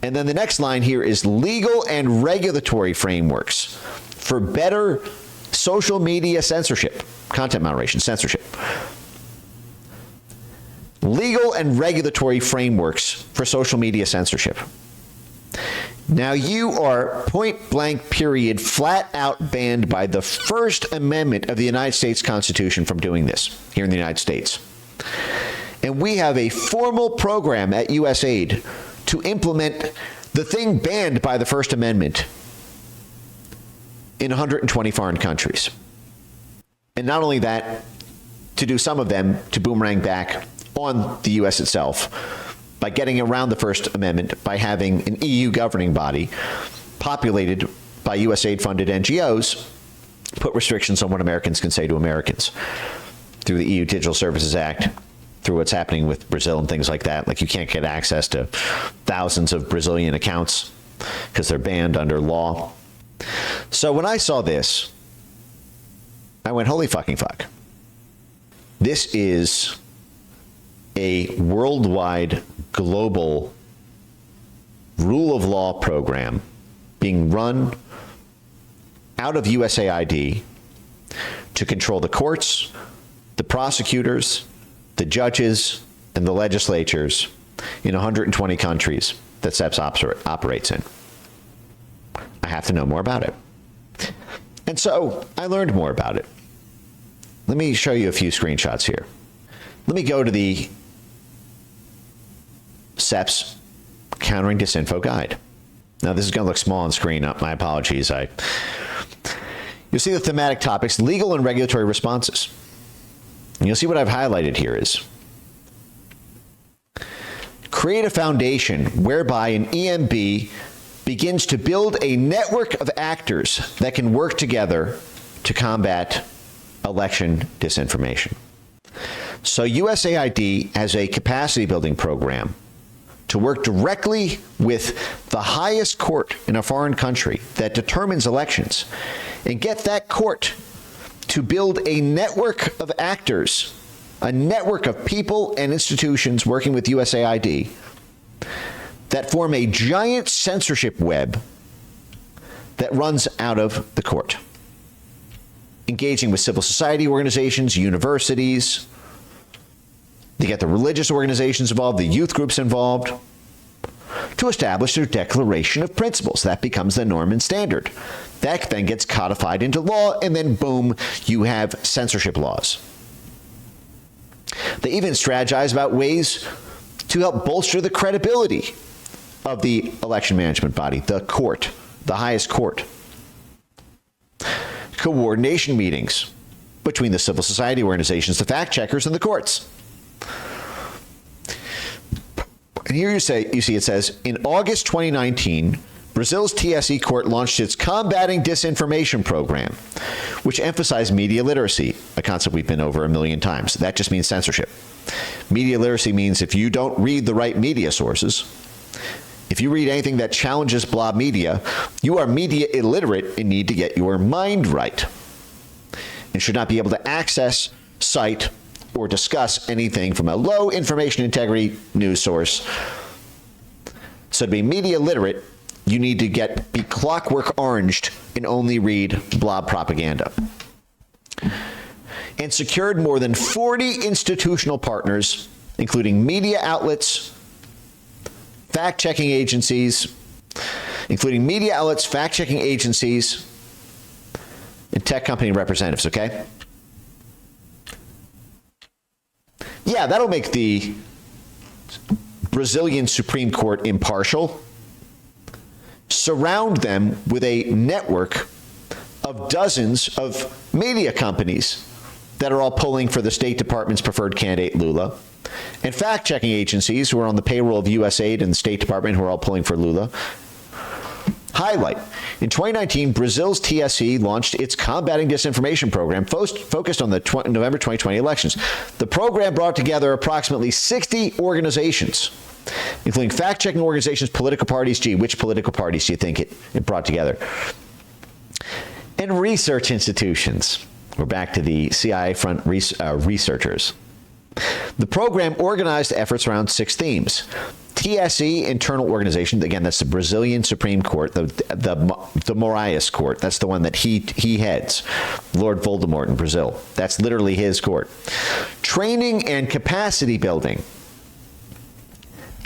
And then the next line here is legal and regulatory frameworks for better social media censorship, content moderation, censorship. Legal and regulatory frameworks for social media censorship. Now you are point blank period flat out banned by the First Amendment of the United States Constitution from doing this here in the United States. And we have a formal program at USAID to implement the thing banned by the First Amendment in 120 foreign countries. And not only that, to do some of them to boomerang back on the U.S. itself by getting around the First Amendment by having an EU governing body populated by USAID-funded NGOs put restrictions on what Americans can say to Americans through the EU Digital Services Act, through what's happening with Brazil and things like that. Like you can't get access to thousands of Brazilian accounts because they're banned under law. So when I saw this, I went, holy fucking fuck. This is a worldwide, global rule of law program being run out of USAID to control the courts, the prosecutors, the judges, and the legislatures in 120 countries that CEPPS operates in. I have to know more about it. And so I learned more about it. Let me show you a few screenshots here. Let me go to the CEPPS Countering Disinfo Guide. Now, this is going to look small on screen. My apologies. You'll see the thematic topics, legal and regulatory responses. And you'll see what I've highlighted here is create a foundation whereby an EMB begins to build a network of actors that can work together to combat election disinformation. So USAID has a capacity building program to work directly with the highest court in a foreign country that determines elections and get that court to build a network of actors, a network of people and institutions working with USAID that form a giant censorship web that runs out of the court, engaging with civil society organizations, universities. They get the religious organizations involved, the youth groups involved, to establish their declaration of principles. That becomes the norm and standard. That then gets codified into law, and then boom, you have censorship laws. They even strategize about ways to help bolster the credibility of the election management body, the court, the highest court. Coordination meetings between the civil society organizations, the fact checkers, and the courts. And here you see it says, in August 2019, Brazil's TSE court launched its Combating Disinformation program, which emphasized media literacy, a concept we've been over a million times. That just means censorship. Media literacy means if you don't read the right media sources, if you read anything that challenges blob media, you are media illiterate and need to get your mind right, and should not be able to access, cite, or discuss anything from a low information integrity news source. So to be media literate, you need to be clockwork oranged and only read blob propaganda. And secured more than 40 institutional partners, including media outlets, fact-checking agencies, and tech company representatives, okay? Yeah, that'll make the Brazilian Supreme Court impartial. Surround them with a network of dozens of media companies that are all pulling for the State Department's preferred candidate, Lula, and fact-checking agencies who are on the payroll of USAID and the State Department who are all pulling for Lula. Highlight. In 2019, Brazil's TSE launched its Combating Disinformation program focused on the November 2020 elections. The program brought together approximately 60 organizations, including fact-checking organizations, political parties. Gee, which political parties do you think it brought together? And research institutions. We're back to the CIA front researchers. The program organized efforts around 6 themes. TSE internal organization, again, that's the Brazilian Supreme Court, the Moraes Court. That's the one that he heads, Lord Voldemort in Brazil. That's literally his court. Training and capacity building,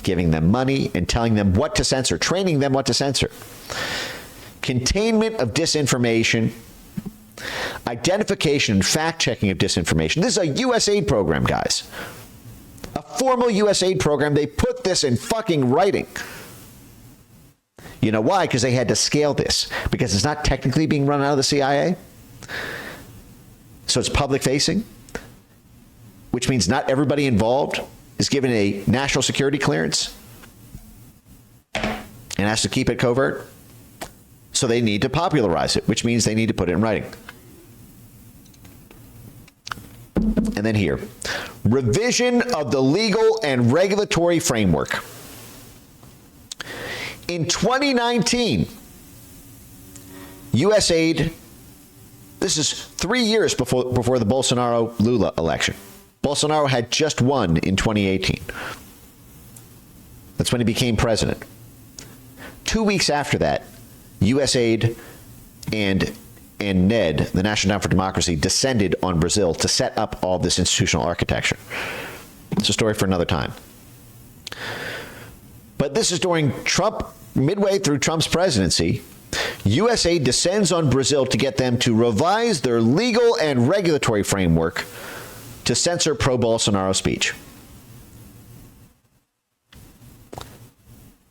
giving them money and telling them what to censor, training them what to censor. Containment of disinformation, identification and fact-checking of disinformation. This is a USAID program, guys. A formal USAID program. They put this in fucking writing. You know why? Because they had to scale this. Because it's not technically being run out of the CIA. So it's public-facing, which means not everybody involved is given a national security clearance and has to keep it covert. So they need to popularize it, which means they need to put it in writing. And then here, revision of the legal and regulatory framework. In 2019, USAID, this is 3 years before the Bolsonaro-Lula election. Bolsonaro had just won in 2018. That's when he became president. 2 weeks after that, USAID and NED, the National Endowment for Democracy, descended on Brazil to set up all this institutional architecture. It's a story for another time. But this is during Trump, midway through Trump's presidency. USAID descends on Brazil to get them to revise their legal and regulatory framework to censor pro-Bolsonaro speech.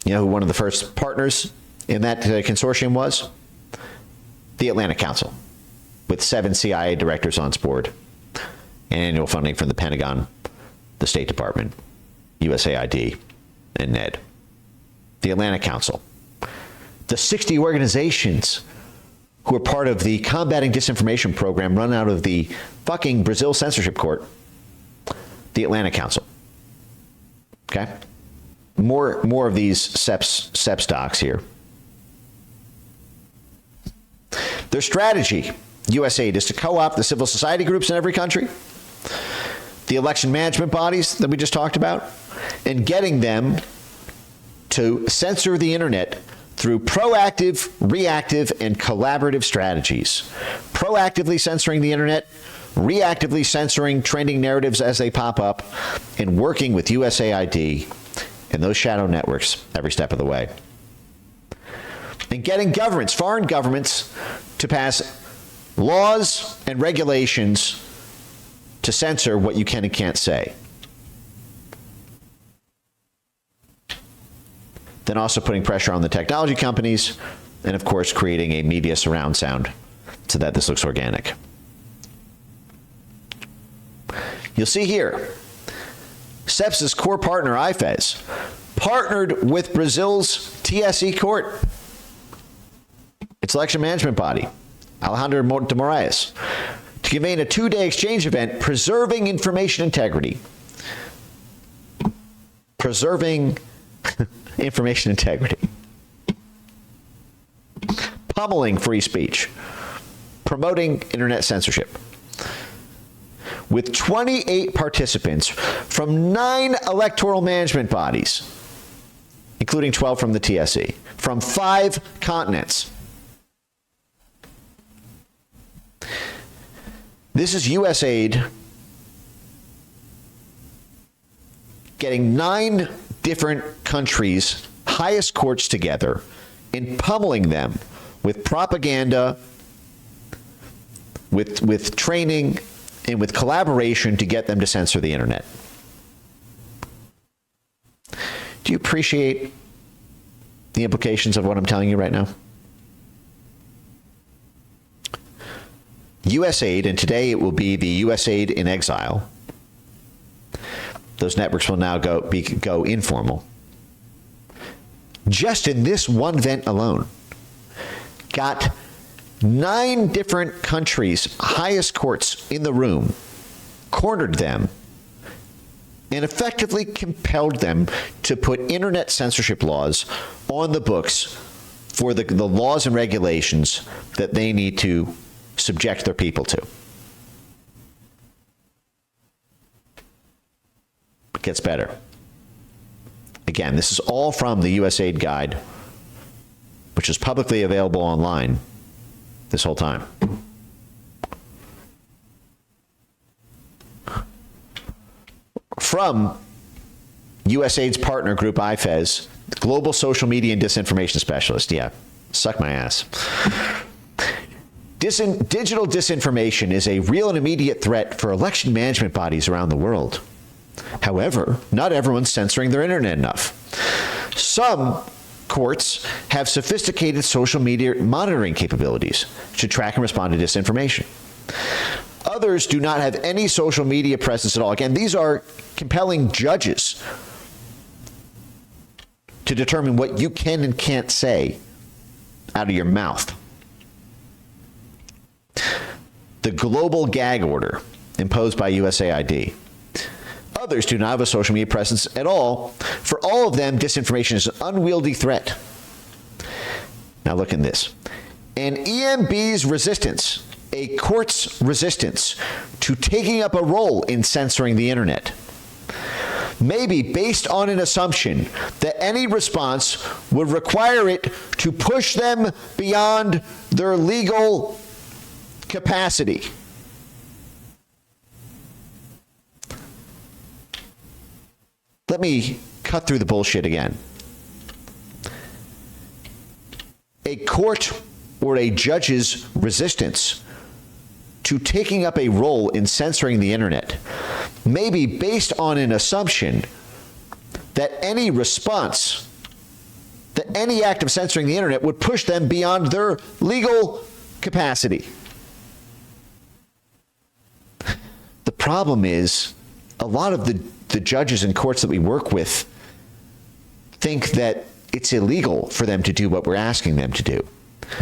You know who one of the first partners in that consortium was? The Atlantic Council, with 7 CIA directors on board, and annual funding from the Pentagon, the State Department, USAID, and NED. The Atlantic Council. The 60 organizations who are part of the Combating Disinformation program run out of the fucking Brazil censorship court. The Atlantic Council. Okay? more of these CEPPS docs here. Their strategy, USAID, is to co-opt the civil society groups in every country, the election management bodies that we just talked about, and getting them to censor the internet through proactive, reactive, and collaborative strategies. Proactively censoring the internet, reactively censoring trending narratives as they pop up, and working with USAID and those shadow networks every step of the way. And getting governments, foreign governments, to pass laws and regulations to censor what you can and can't say. Then also putting pressure on the technology companies, and of course creating a media surround sound so that this looks organic. You'll see here, CEPPS' core partner, IFES, partnered with Brazil's TSE court, its election management body, Alejandro de Moraes, to convene a 2-day exchange event preserving information integrity. Preserving information integrity. Pummeling free speech. Promoting internet censorship. With 28 participants from 9 electoral management bodies, including 12 from the TSE, from 5 continents. This is USAID getting 9 different countries' highest courts together and pummeling them with propaganda, with training, and with collaboration to get them to censor the internet. Do you appreciate the implications of what I'm telling you right now? USAID, and today it will be the USAID in exile. Those networks will now go informal. Just in this one event alone, got 9 different countries' highest courts in the room, cornered them, and effectively compelled them to put internet censorship laws on the books for the laws and regulations that they need to subject their people to. It gets better. Again, this is all from the USAID guide, which is publicly available online this whole time. From USAID's partner group, IFES, Global Social Media and Disinformation Specialist. Yeah, suck my ass. Digital disinformation is a real and immediate threat for election management bodies around the world. However, not everyone's censoring their internet enough. Some courts have sophisticated social media monitoring capabilities to track and respond to disinformation. Others do not have any social media presence at all. Again, these are compelling judges to determine what you can and can't say out of your mouth. The global gag order imposed by USAID. Others do not have a social media presence at all. For all of them, disinformation is an unwieldy threat. Now look at this. An EMB's resistance, a court's resistance to taking up a role in censoring the internet, may be based on an assumption that any response would require it to push them beyond their legal capacity. Let me cut through the bullshit again. A court or a judge's resistance to taking up a role in censoring the internet may be based on an assumption that any response, that any act of censoring the internet would push them beyond their legal capacity. The problem is, a lot of the judges and courts that we work with think that it's illegal for them to do what we're asking them to do.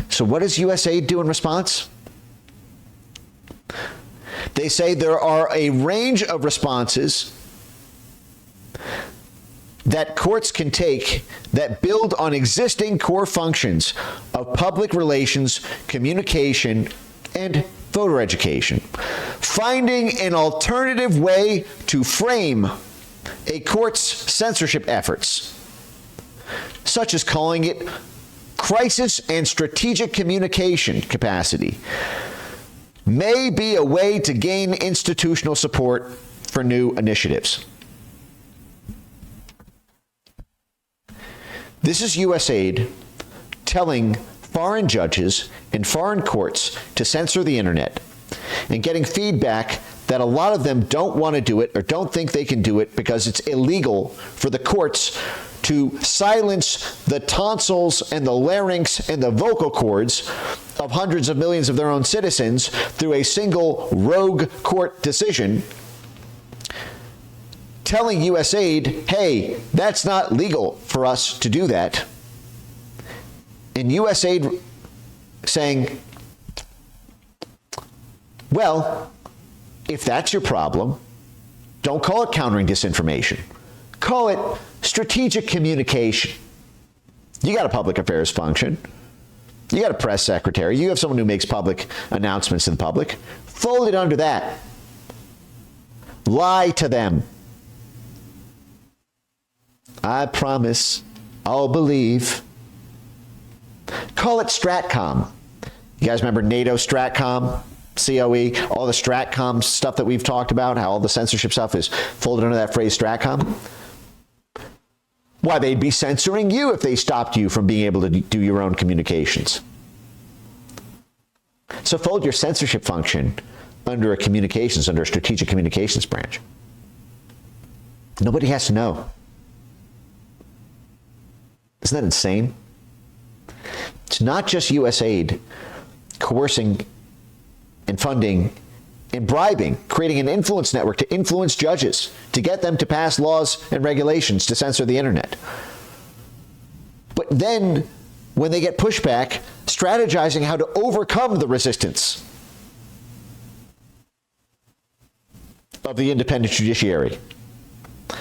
So what does USAID do in response? They say there are a range of responses that courts can take that build on existing core functions of public relations, communication, and voter education. Finding an alternative way to frame a court's censorship efforts, such as calling it crisis and strategic communication capacity, may be a way to gain institutional support for new initiatives. This is USAID telling foreign judges and foreign courts to censor the internet and getting feedback that a lot of them don't want to do it or don't think they can do it because it's illegal for the courts to silence the tonsils and the larynx and the vocal cords of hundreds of millions of their own citizens through a single rogue court decision, telling USAID, hey, that's not legal for us to do that. And USAID saying, well, if that's your problem, don't call it countering disinformation. Call it strategic communication. You got a public affairs function. You got a press secretary. You have someone who makes public announcements to the public. Fold it under that. Lie to them. I promise I'll believe. Call it Stratcom. You guys remember NATO Stratcom, COE, all the Stratcom stuff that we've talked about, how all the censorship stuff is folded under that phrase Stratcom? Why, they'd be censoring you if they stopped you from being able to do your own communications. So fold your censorship function under a strategic communications branch. Nobody has to know. Isn't that insane? It's not just USAID coercing and funding and bribing, creating an influence network to influence judges, to get them to pass laws and regulations to censor the internet. But then, when they get pushback, strategizing how to overcome the resistance of the independent judiciary.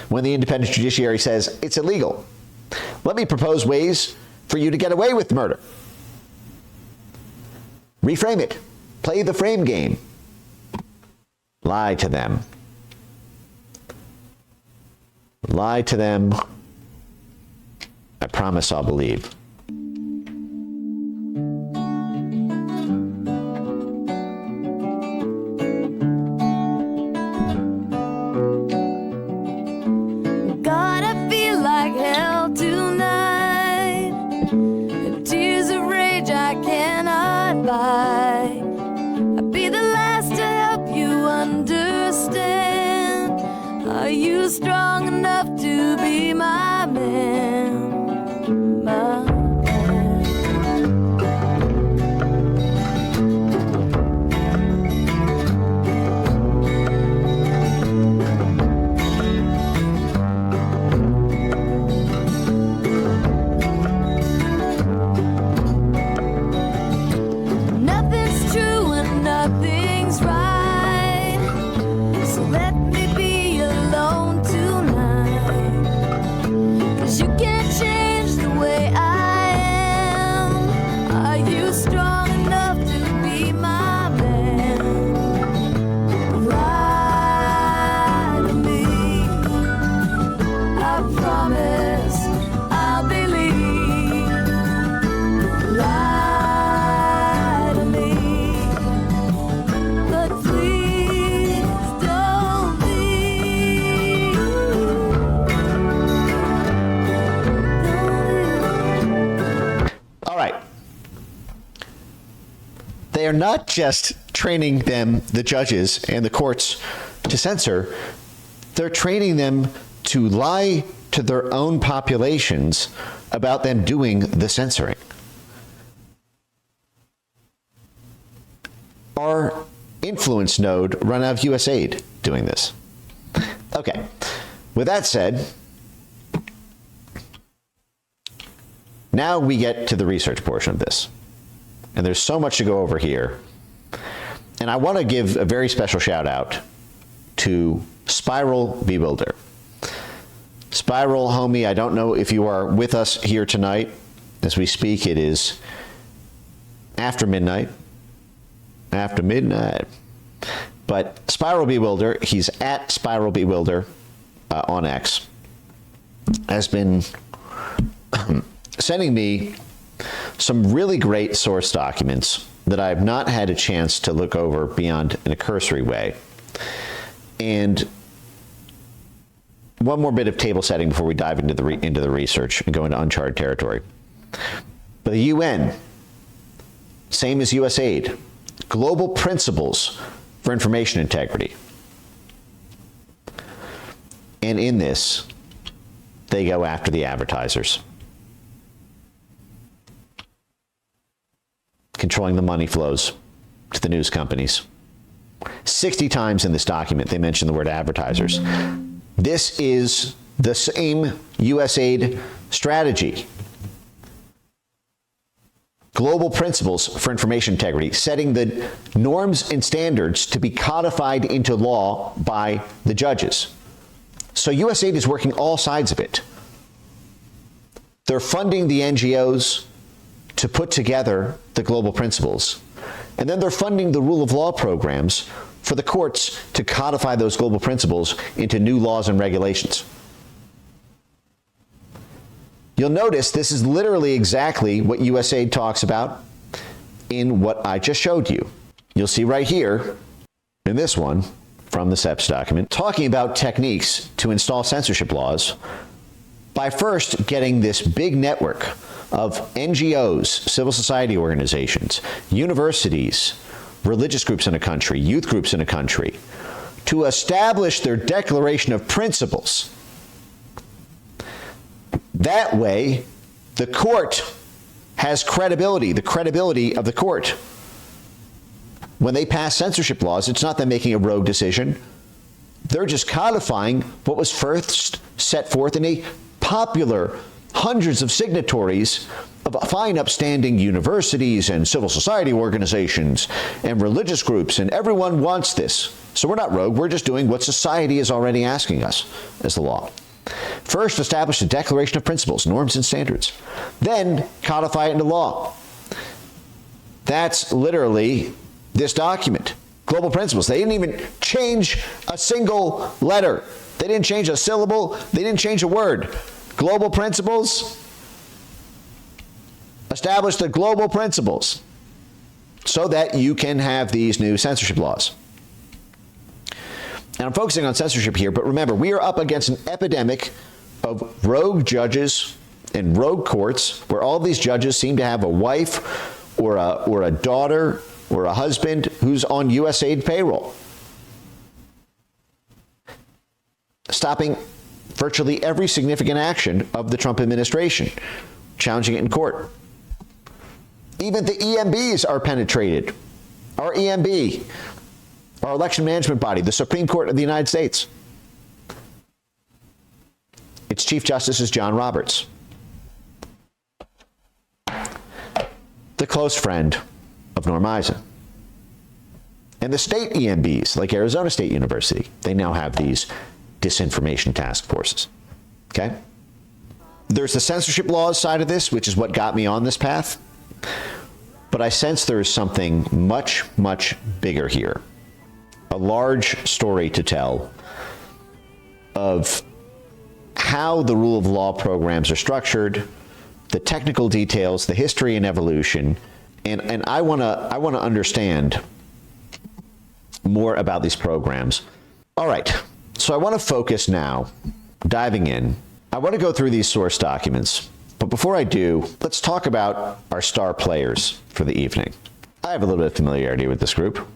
When the independent judiciary says it's illegal, let me propose ways for you to get away with murder. Reframe it. Play the frame game. Lie to them. Lie to them. I promise I'll believe. God, I feel like hell tonight. And tears of rage I cannot fight. I'd be the last to help you understand. Are you strong enough to be my man? My man. Nothing's true and nothing's right. So let me be alone tonight. 'Cause you can't change the way I am. Are you strong enough to be my man? Lie to me. I promise I'll believe. Lie to me. But please don't leave. All right. They are not just training them, the judges and the courts, to censor. They're training them to lie to their own populations about them doing the censoring. Our influence node run out of USAID doing this. Okay. With that said, now we get to the research portion of this. And there's so much to go over here. And I want to give a very special shout out to Spiral Bewilder. Spiral, homie, I don't know if you are with us here tonight. As we speak, it is after midnight. After midnight. But Spiral Bewilder, he's at Spiral Bewilder on X, has been sending me some really great source documents that I've not had a chance to look over beyond in a cursory way. And one more bit of table setting before we dive into the research and go into uncharted territory. But the UN, same as USAID, global principles for information integrity. And in this, they go after the advertisers, controlling the money flows to the news companies. 60 times in this document, they mention the word advertisers. This is the same USAID strategy. Global principles for information integrity, setting the norms and standards to be codified into law by the judges. So USAID is working all sides of it. They're funding the NGOs to put together the global principles. And then they're funding the rule of law programs for the courts to codify those global principles into new laws and regulations. You'll notice this is literally exactly what USAID talks about in what I just showed you. You'll see right here in this one from the CEPPS document, talking about techniques to install censorship laws by first getting this big network of NGOs, civil society organizations, universities, religious groups in a country, youth groups in a country, to establish their declaration of principles. That way, the court has credibility, the credibility of the court. When they pass censorship laws, it's not them making a rogue decision. They're just codifying what was first set forth in a popular, hundreds of signatories of fine upstanding universities and civil society organizations and religious groups, and everyone wants this. So we're not rogue, we're just doing what society is already asking us as the law. First, establish a declaration of principles, norms, and standards. Then, codify it into law. That's literally this document. Global principles. They didn't even change a single letter. They didn't change a syllable. They didn't change a word. Global principles. Establish the global principles so that you can have these new censorship laws. And I'm focusing on censorship here, but remember, we are up against an epidemic of rogue judges and rogue courts where all these judges seem to have a wife or a daughter or a husband who's on USAID payroll, stopping virtually every significant action of the Trump administration, challenging it in court. Even the EMBs are penetrated. Our EMB, our election management body, the Supreme Court of the United States. Its Chief Justice is John Roberts, the close friend of Norm Eisen. And the state EMBs, like Arizona State University, they now have these disinformation task forces. Okay? There's the censorship laws side of this, which is what got me on this path. But I sense there's something much, much bigger here. A large story to tell of how the rule of law programs are structured, the technical details, the history and evolution, and I want to understand more about these programs. All right, so I want to focus now, diving in. I want to go through these source documents, but before I do, let's talk about our star players for the evening. I have a little bit of familiarity with this group.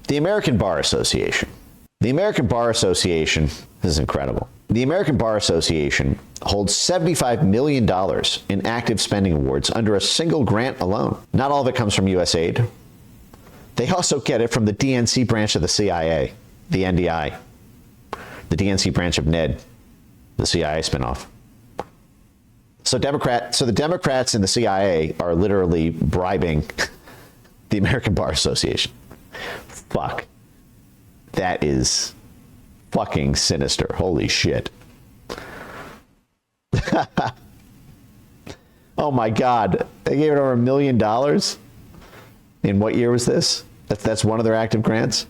The American Bar Association. The American Bar Association, this is incredible. The American Bar Association holds $75 million in active spending awards under a single grant alone. Not all of it comes from USAID. They also get it from the DNC branch of the CIA, the NDI, the DNC branch of NED, the CIA spinoff. So the Democrats in the CIA are literally bribing the American Bar Association. Fuck. That is fucking sinister. Holy shit. Oh my God. They gave it over $1 million. In what year was this? That's one of their active grants.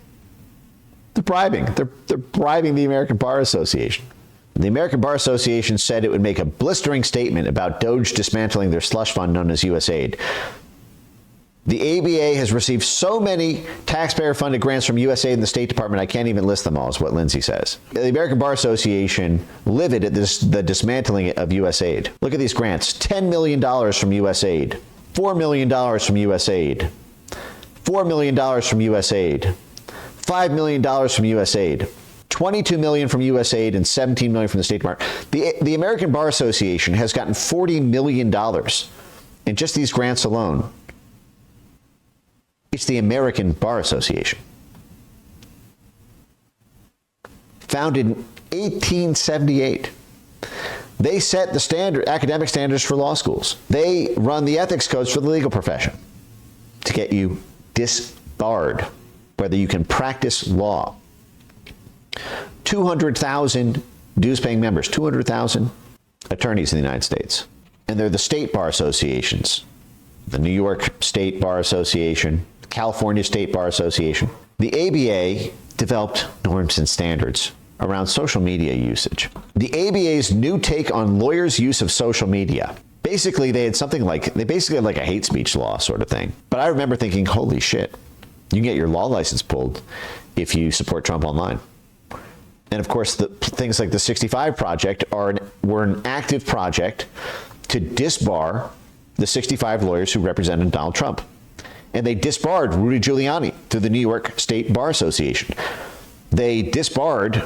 They're bribing. They're bribing the American Bar Association. The American Bar Association said it would make a blistering statement about Doge dismantling their slush fund known as USAID. The ABA has received so many taxpayer-funded grants from USAID and the State Department, I can't even list them all, is what Lindsay says. The American Bar Association livid at the dismantling of USAID. Look at these grants. $10 million from USAID. $4 million from USAID. $4 million from USAID. $5 million from USAID. $22 million from USAID and $17 million from the State Department. The American Bar Association has gotten $40 million in just these grants alone. It's the American Bar Association. Founded in 1878. They set the academic standards for law schools. They run the ethics codes for the legal profession to get you disbarred, whether you can practice law. 200,000 dues-paying members, 200,000 attorneys in the United States. And they're the state bar associations. The New York State Bar Association, California State Bar Association. The ABA developed norms and standards around social media usage. The ABA's new take on lawyers' use of social media. Basically, they had like a hate speech law sort of thing. But I remember thinking, holy shit, you can get your law license pulled if you support Trump online. And of course, things like the 65 Project were an active project to disbar the 65 lawyers who represented Donald Trump. And they disbarred Rudy Giuliani through the New York State Bar Association. They disbarred,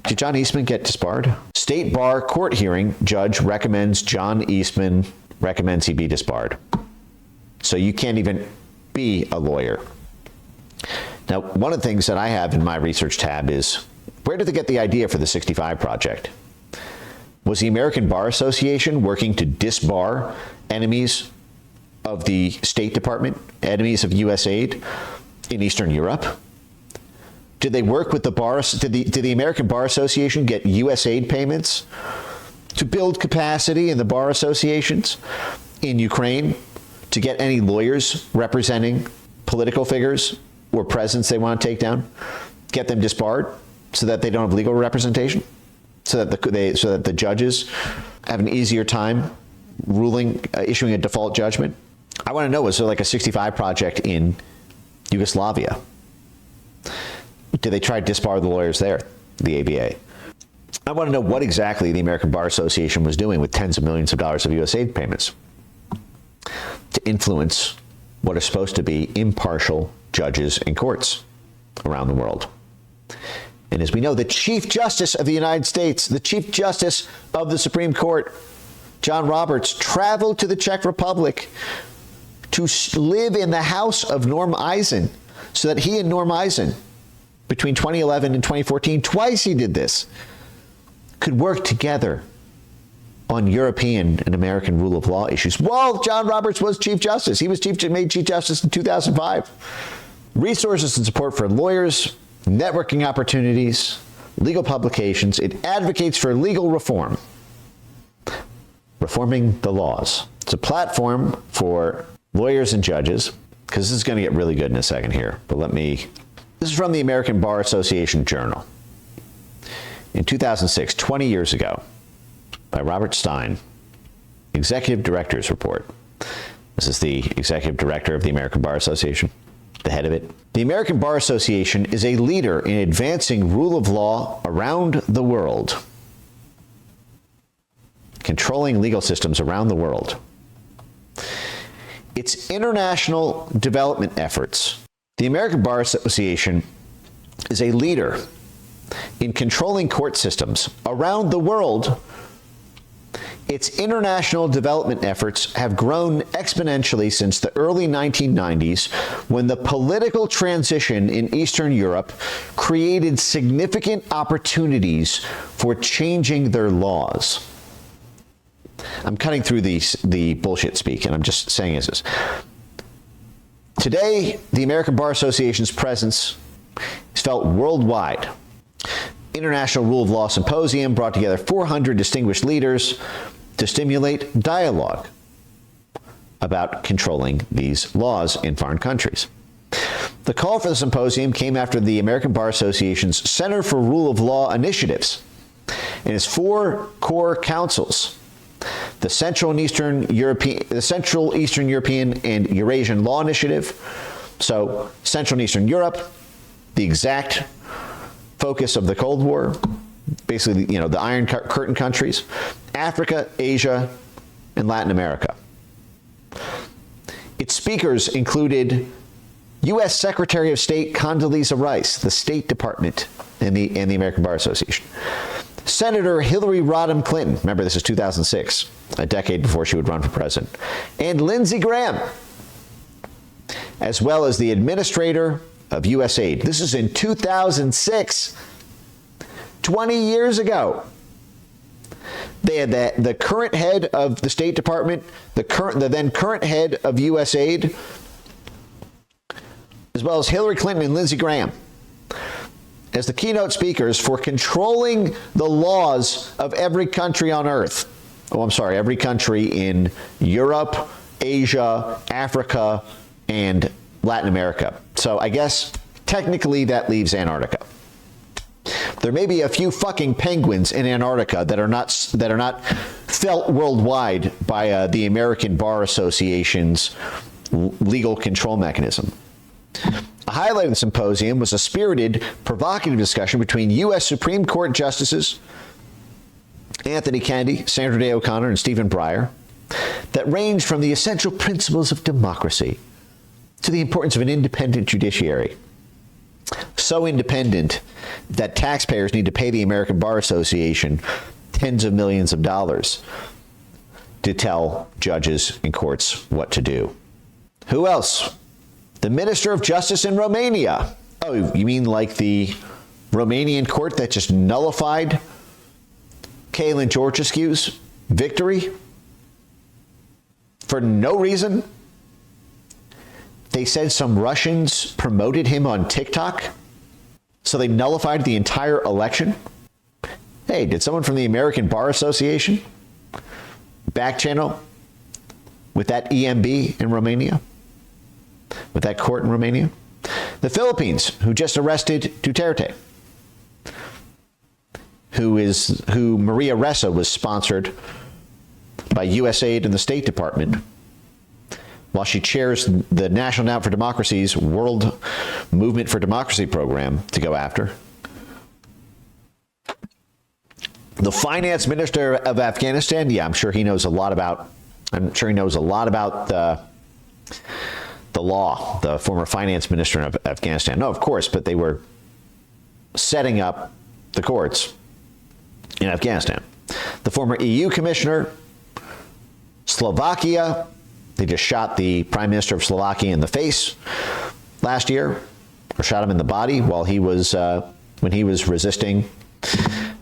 did John Eastman get disbarred? State Bar court hearing judge recommends John Eastman recommends he be disbarred. So you can't even be a lawyer. Now, one of the things that I have in my research tab is, where did they get the idea for the 65 Project? Was the American Bar Association working to disbar enemies of the State Department, enemies of USAID in Eastern Europe? Did they work with the bar? Did the American Bar Association get USAID payments to build capacity in the bar associations in Ukraine to get any lawyers representing political figures or presidents they want to take down, get them disbarred so that they don't have legal representation, so that the judges have an easier time issuing a default judgment? I want to know, was there like a 65 Project in Yugoslavia? Did they try to disbar the lawyers there, the ABA? I want to know what exactly the American Bar Association was doing with tens of millions of dollars of USAID payments to influence what are supposed to be impartial judges and courts around the world. And as we know, the Chief Justice of the United States, the Chief Justice of the Supreme Court, John Roberts, traveled to the Czech Republic to live in the house of Norm Eisen so that he and Norm Eisen, between 2011 and 2014, twice he did this, could work together on European and American rule of law issues. Well, John Roberts was Chief Justice. He was made Chief Justice in 2005. Resources and support for lawyers, networking opportunities, legal publications. It advocates for legal reform, reforming the laws. It's a platform for lawyers and judges, because this is going to get really good in a second here. But this is from the American Bar Association Journal. In 2006, 20 years ago, by Robert Stein, Executive Director's Report. This is the Executive Director of the American Bar Association, the head of it. The American Bar Association is a leader in advancing rule of law around the world, controlling legal systems around the world. Its international development efforts. The American Bar Association is a leader in controlling court systems around the world. Its international development efforts have grown exponentially since the early 1990s, when the political transition in Eastern Europe created significant opportunities for changing their laws. I'm cutting through the bullshit speak, and I'm just saying this. Today, the American Bar Association's presence is felt worldwide. International Rule of Law Symposium brought together 400 distinguished leaders to stimulate dialogue about controlling these laws in foreign countries. The call for the symposium came after the American Bar Association's Center for Rule of Law initiatives and its 4 core councils: the Central and Eastern European and Eurasian Law Initiative. So Central and Eastern Europe, the exact focus of the Cold War, basically, the Iron Curtain countries, Africa, Asia, and Latin America. Its speakers included U.S. Secretary of State Condoleezza Rice, the State Department, and the American Bar Association. Senator Hillary Rodham Clinton, remember this is 2006, a decade before she would run for president, and Lindsey Graham, as well as the administrator of USAID. This is in 2006, 20 years ago. They had the current head of the State Department, the then current head of USAID, as well as Hillary Clinton and Lindsey Graham as the keynote speakers for controlling the laws of every country on earth. Every country in Europe, Asia, Africa, and Latin America. So I guess technically that leaves Antarctica. There may be a few fucking penguins in Antarctica that are not felt worldwide by the American Bar Association's legal control mechanism. A highlight of the symposium was a spirited, provocative discussion between U.S. Supreme Court Justices Anthony Kennedy, Sandra Day O'Connor, and Stephen Breyer that ranged from the essential principles of democracy to the importance of an independent judiciary. So independent that taxpayers need to pay the American Bar Association tens of millions of dollars to tell judges and courts what to do. Who else? The Minister of Justice in Romania. Oh, you mean like the Romanian court that just nullified Călin Georgescu's victory for no reason? They said some Russians promoted him on TikTok, so they nullified the entire election. Hey, did someone from the American Bar Association back channel with that EMB in Romania? With that court in Romania? The Philippines, who just arrested Duterte, who Maria Ressa was sponsored by USAID and the State Department, while she chairs the National Endowment for Democracy's World Movement for Democracy program to go after. The finance minister of Afghanistan, I'm sure he knows a lot about the law, the former finance minister of Afghanistan. No, of course, but they were setting up the courts in Afghanistan. The former EU commissioner, Slovakia, they just shot the prime minister of Slovakia in the face last year, or shot him in the body while he was when he was resisting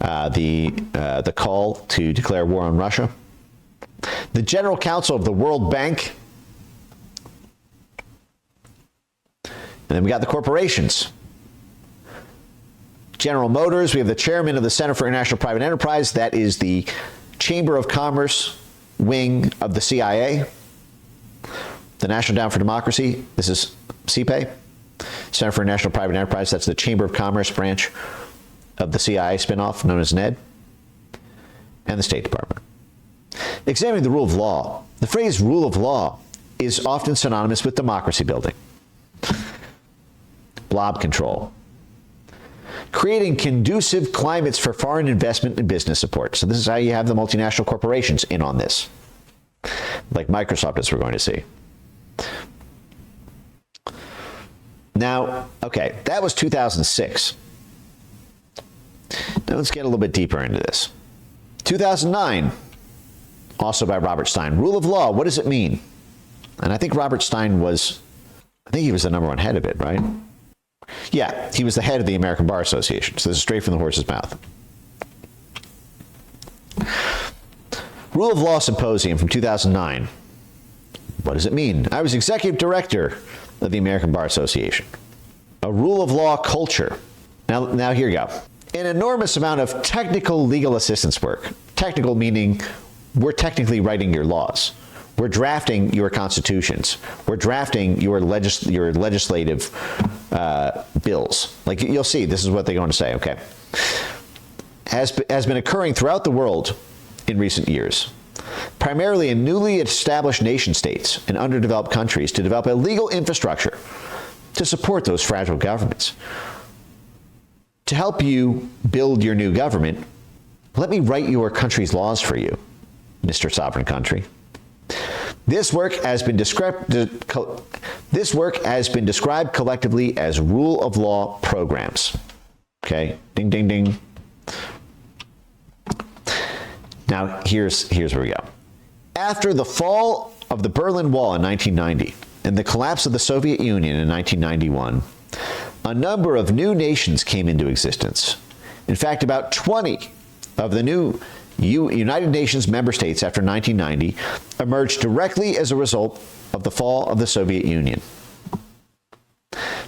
the call to declare war on Russia. The General Counsel of the World Bank. And then we got the corporations. General Motors, we have the chairman of the Center for International Private Enterprise. That is the Chamber of Commerce wing of the CIA. The National Endowment for Democracy, this is CEPPS, Center for International Private Enterprise. That's the Chamber of Commerce branch of the CIA spinoff known as NED. And the State Department. Examining the rule of law. The phrase rule of law is often synonymous with democracy building. Blob control. Creating conducive climates for foreign investment and business support. So this is how you have the multinational corporations in on this. Like Microsoft, as we're going to see. Now, okay, that was 2006. Now let's get a little bit deeper into this. 2009, also by Robert Stein. Rule of law, what does it mean? And I think Robert Stein was, he was the number one head of it, right? Yeah, he was the head of the American Bar Association. So this is straight from the horse's mouth. Rule of Law Symposium from 2009. What does it mean? I was executive director of the American Bar Association. A rule of law culture. Now here you go. an enormous amount of technical legal assistance work. Technical meaning we're technically writing your laws. We're drafting your constitutions. We're drafting your legislative bills. Like you'll see, this is what they're going to say, okay? Has been occurring throughout the world in recent years, primarily in newly established nation states and underdeveloped countries, to develop a legal infrastructure to support those fragile governments. To help you build your new government, let me write your country's laws for you, Mr. Sovereign Country. This work has been described collectively as rule of law programs. Okay, ding, ding, ding. Now, here's where we go. After the fall of the Berlin Wall in 1990 and the collapse of the Soviet Union in 1991, a number of new nations came into existence. In fact, about 20 of the new United Nations member states after 1990 emerged directly as a result of the fall of the Soviet Union.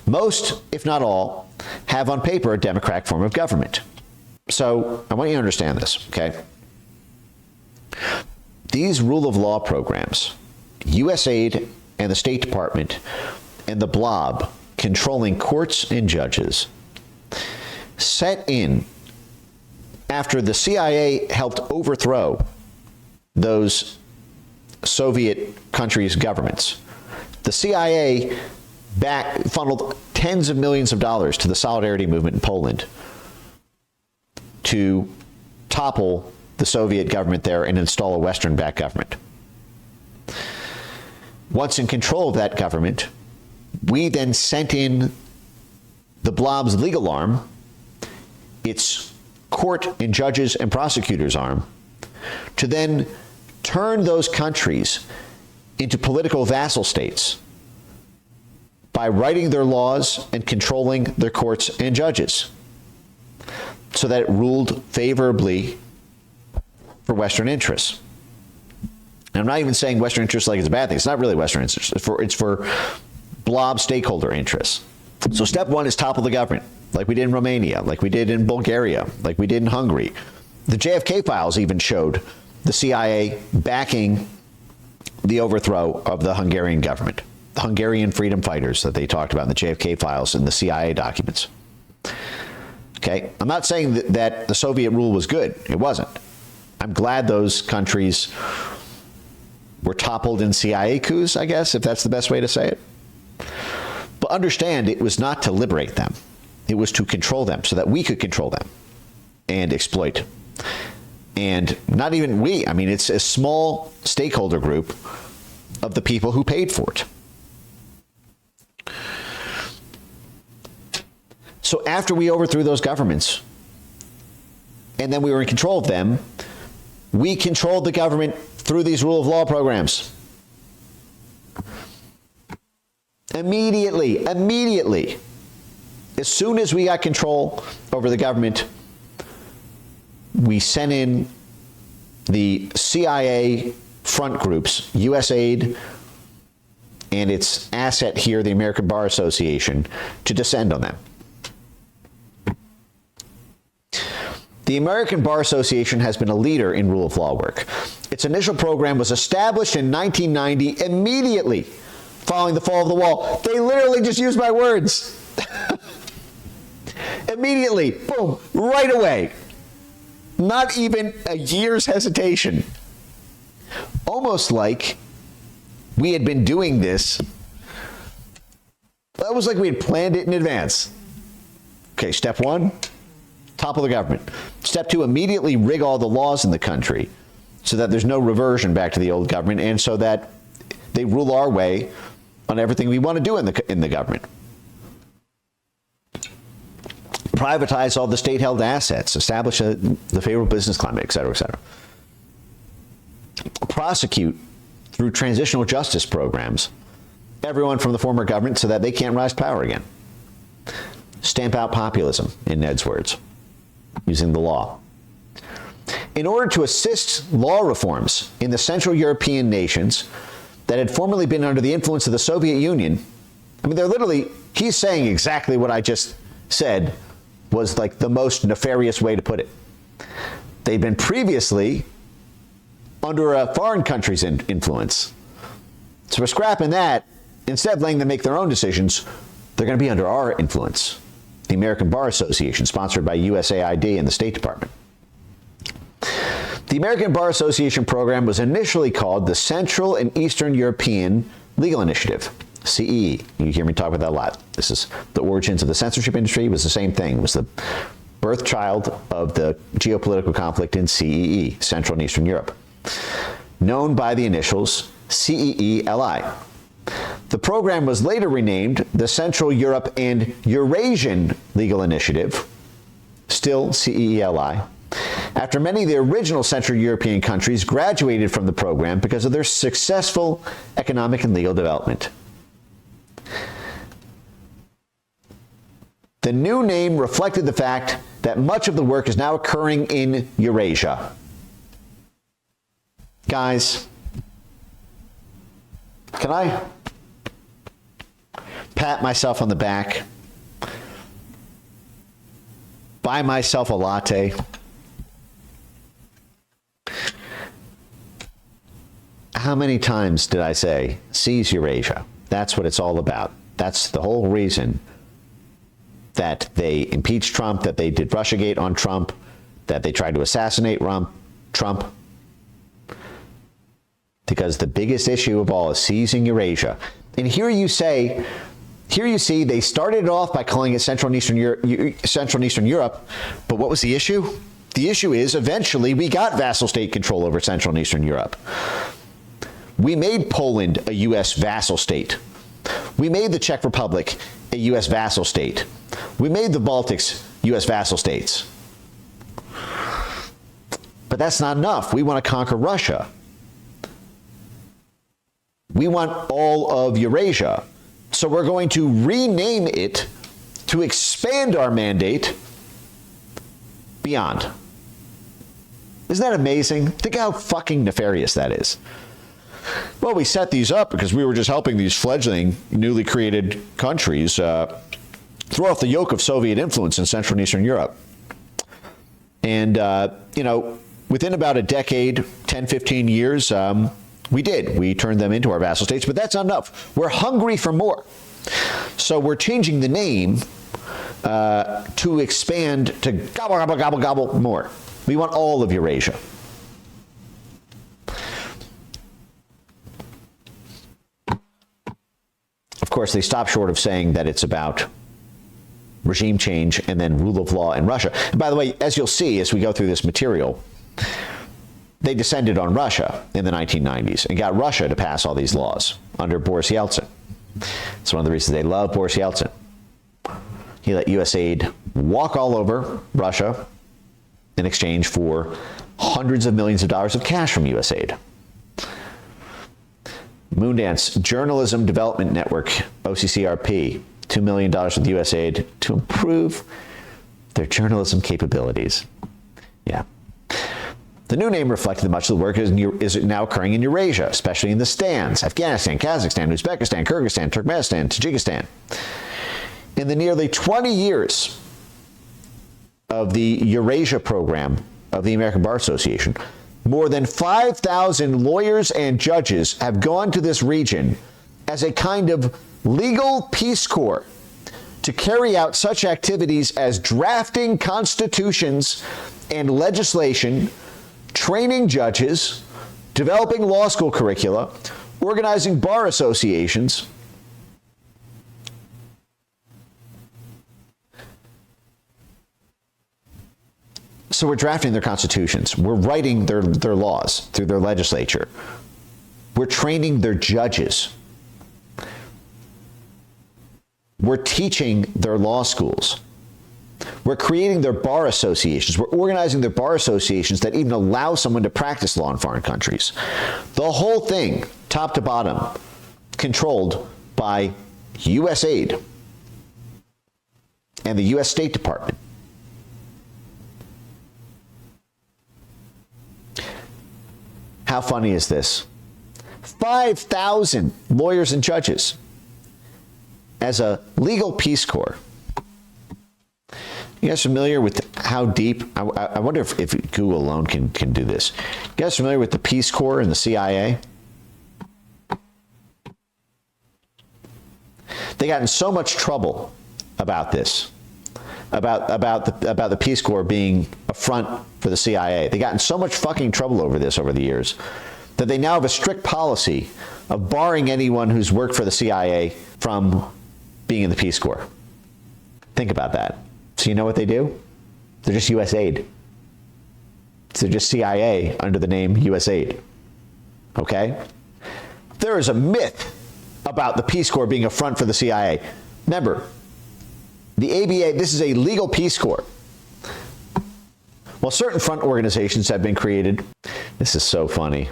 Most, if not all, have on paper a democratic form of government. So I want you to understand this, okay? These rule of law programs, USAID and the State Department and the blob controlling courts and judges, set in after the CIA helped overthrow those Soviet countries' governments. The CIA funneled tens of millions of dollars to the Solidarity movement in Poland to topple the Soviet government there and install a Western-backed government. Once in control of that government, we then sent in the blob's legal arm, its court and judges and prosecutors arm, to then turn those countries into political vassal states by writing their laws and controlling their courts and judges so that it ruled favorably for Western interests. And I'm not even saying Western interests like it's a bad thing. It's not really Western interests. It's for blob stakeholder interests. So step one is topple the government, like we did in Romania, like we did in Bulgaria, like we did in Hungary. The JFK files even showed the CIA backing the overthrow of the Hungarian government, the Hungarian freedom fighters that they talked about in the JFK files and the CIA documents. Okay, I'm not saying that the Soviet rule was good. It wasn't. I'm glad those countries were toppled in CIA coups, I guess, if that's the best way to say it. But understand, it was not to liberate them. It was to control them so that we could control them and exploit. And not even we, I mean, it's a small stakeholder group of the people who paid for it. So after we overthrew those governments, and then we were in control of them, we controlled the government through these rule of law programs. Immediately, as soon as we got control over the government, we sent in the CIA front groups, USAID and its asset here, the American Bar Association, to descend on them. The American Bar Association has been a leader in rule of law work. Its initial program was established in 1990, immediately following the fall of the wall. They literally just used my words. Immediately, boom, right away. Not even a year's hesitation. Almost like we had been doing this. That was like we had planned it in advance. Okay, step one, topple the government. Step two, immediately rig all the laws in the country so that there's no reversion back to the old government and so that they rule our way on everything we want to do in the government. Privatize all the state-held assets, establish the favorable business climate, et cetera, et cetera. Prosecute through transitional justice programs everyone from the former government so that they can't rise to power again. Stamp out populism, in Ned's words, using the law. In order to assist law reforms in the Central European nations that had formerly been under the influence of the Soviet Union, I mean, he's saying exactly what I just said was like the most nefarious way to put it. They'd been previously under a foreign country's influence. So we're scrapping that. Instead of letting them make their own decisions, they're going to be under our influence. The American Bar Association, sponsored by USAID and the State Department. The American Bar Association program was initially called the Central and Eastern European Legal Initiative, CEE. You hear me talk about that a lot. This is the origins of the censorship industry. It was the same thing. It was the birth child of the geopolitical conflict in CEE, Central and Eastern Europe, known by the initials CEELI. The program was later renamed the Central Europe and Eurasian Legal Initiative, still CEELI, after many of the original Central European countries graduated from the program because of their successful economic and legal development. The new name reflected the fact that much of the work is now occurring in Eurasia. Guys, can I pat myself on the back, buy myself a latte? How many times did I say, seize Eurasia? That's what it's all about. That's the whole reason that they impeached Trump, that they did Russiagate on Trump, that they tried to assassinate Trump. Because the biggest issue of all is seizing Eurasia. And here you see they started it off by calling it Central and Eastern Europe, but what was the issue? The issue is eventually we got vassal state control over Central and Eastern Europe. We made Poland a U.S. vassal state. We made the Czech Republic a U.S. vassal state. We made the Baltics U.S. vassal states. But that's not enough. We want to conquer Russia. We want all of Eurasia. So we're going to rename it to expand our mandate beyond. Isn't that amazing? Think how fucking nefarious that is. Well, we set these up because we were just helping these fledgling, newly created countries throw off the yoke of Soviet influence in Central and Eastern Europe. And, within about a decade, 10, 15 years, we did. We turned them into our vassal states, but that's not enough. We're hungry for more. So we're changing the name to expand to gobble, gobble, gobble, gobble more. We want all of Eurasia. Of course, they stop short of saying that it's about regime change and then rule of law in Russia. And by the way, as you'll see as we go through this material, they descended on Russia in the 1990s and got Russia to pass all these laws under Boris Yeltsin. It's one of the reasons they love Boris Yeltsin. He let USAID walk all over Russia in exchange for hundreds of millions of dollars of cash from USAID. Moondance Journalism Development Network, OCCRP, $2 million with USAID to improve their journalism capabilities. Yeah. The new name reflected that much of the work is now occurring in Eurasia, especially in the stands: Afghanistan, Kazakhstan, Uzbekistan, Kyrgyzstan, Turkmenistan, Tajikistan. In the nearly 20 years of the Eurasia program of the American Bar Association, more than 5,000 lawyers and judges have gone to this region as a kind of legal Peace Corps to carry out such activities as drafting constitutions and legislation, training judges, developing law school curricula, organizing bar associations. So we're drafting their constitutions. We're writing their laws through their legislature. We're training their judges. We're teaching their law schools. We're creating their bar associations. We're organizing their bar associations that even allow someone to practice law in foreign countries. The whole thing, top to bottom, controlled by USAID and the U.S. State Department. How funny is this? 5,000 lawyers and judges as a legal Peace Corps. You guys familiar with how deep? I wonder if Google alone can do this. You guys familiar with the Peace Corps and the CIA? They got in so much trouble about this, about the Peace Corps being a front for the CIA. They got in so much fucking trouble over this over the years that they now have a strict policy of barring anyone who's worked for the CIA from being in the Peace Corps. Think about that. So you know what they do? They're just USAID. So they're just CIA under the name USAID. Okay? There is a myth about the Peace Corps being a front for the CIA. Remember, the ABA, this is a legal Peace Corps. While certain front organizations have been created, this is so funny.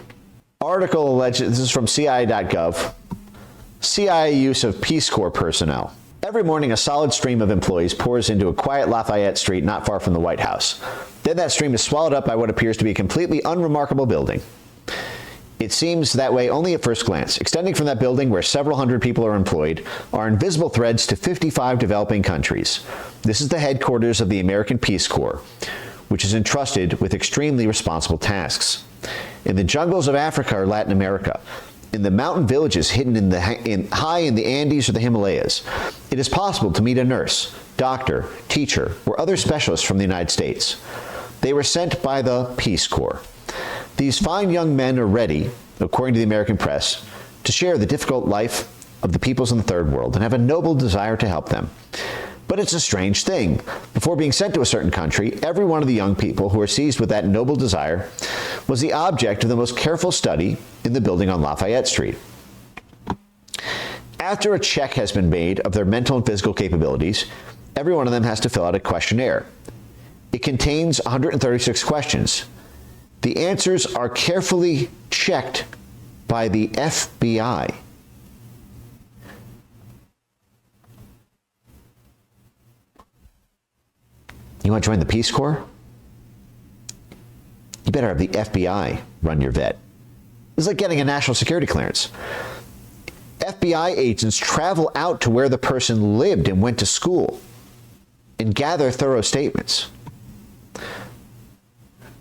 Article alleges, this is from CIA.gov, CIA use of Peace Corps personnel. Every morning, a solid stream of employees pours into a quiet Lafayette Street not far from the White House. Then that stream is swallowed up by what appears to be a completely unremarkable building. It seems that way only at first glance. Extending from that building, where several hundred people are employed, are invisible threads to 55 developing countries. This is the headquarters of the American Peace Corps, which is entrusted with extremely responsible tasks. In the jungles of Africa or Latin America, in the mountain villages hidden high in the Andes or the Himalayas, it is possible to meet a nurse, doctor, teacher, or other specialists from the United States. They were sent by the Peace Corps. These fine young men are ready, according to the American press, to share the difficult life of the peoples in the Third World and have a noble desire to help them. But it's a strange thing. Before being sent to a certain country, every one of the young people who are seized with that noble desire was the object of the most careful study in the building on Lafayette Street. After a check has been made of their mental and physical capabilities, every one of them has to fill out a questionnaire. It contains 136 questions. The answers are carefully checked by the FBI. You want to join the Peace Corps? You better have the FBI run your vet. It's like getting a national security clearance. FBI agents travel out to where the person lived and went to school and gather thorough statements.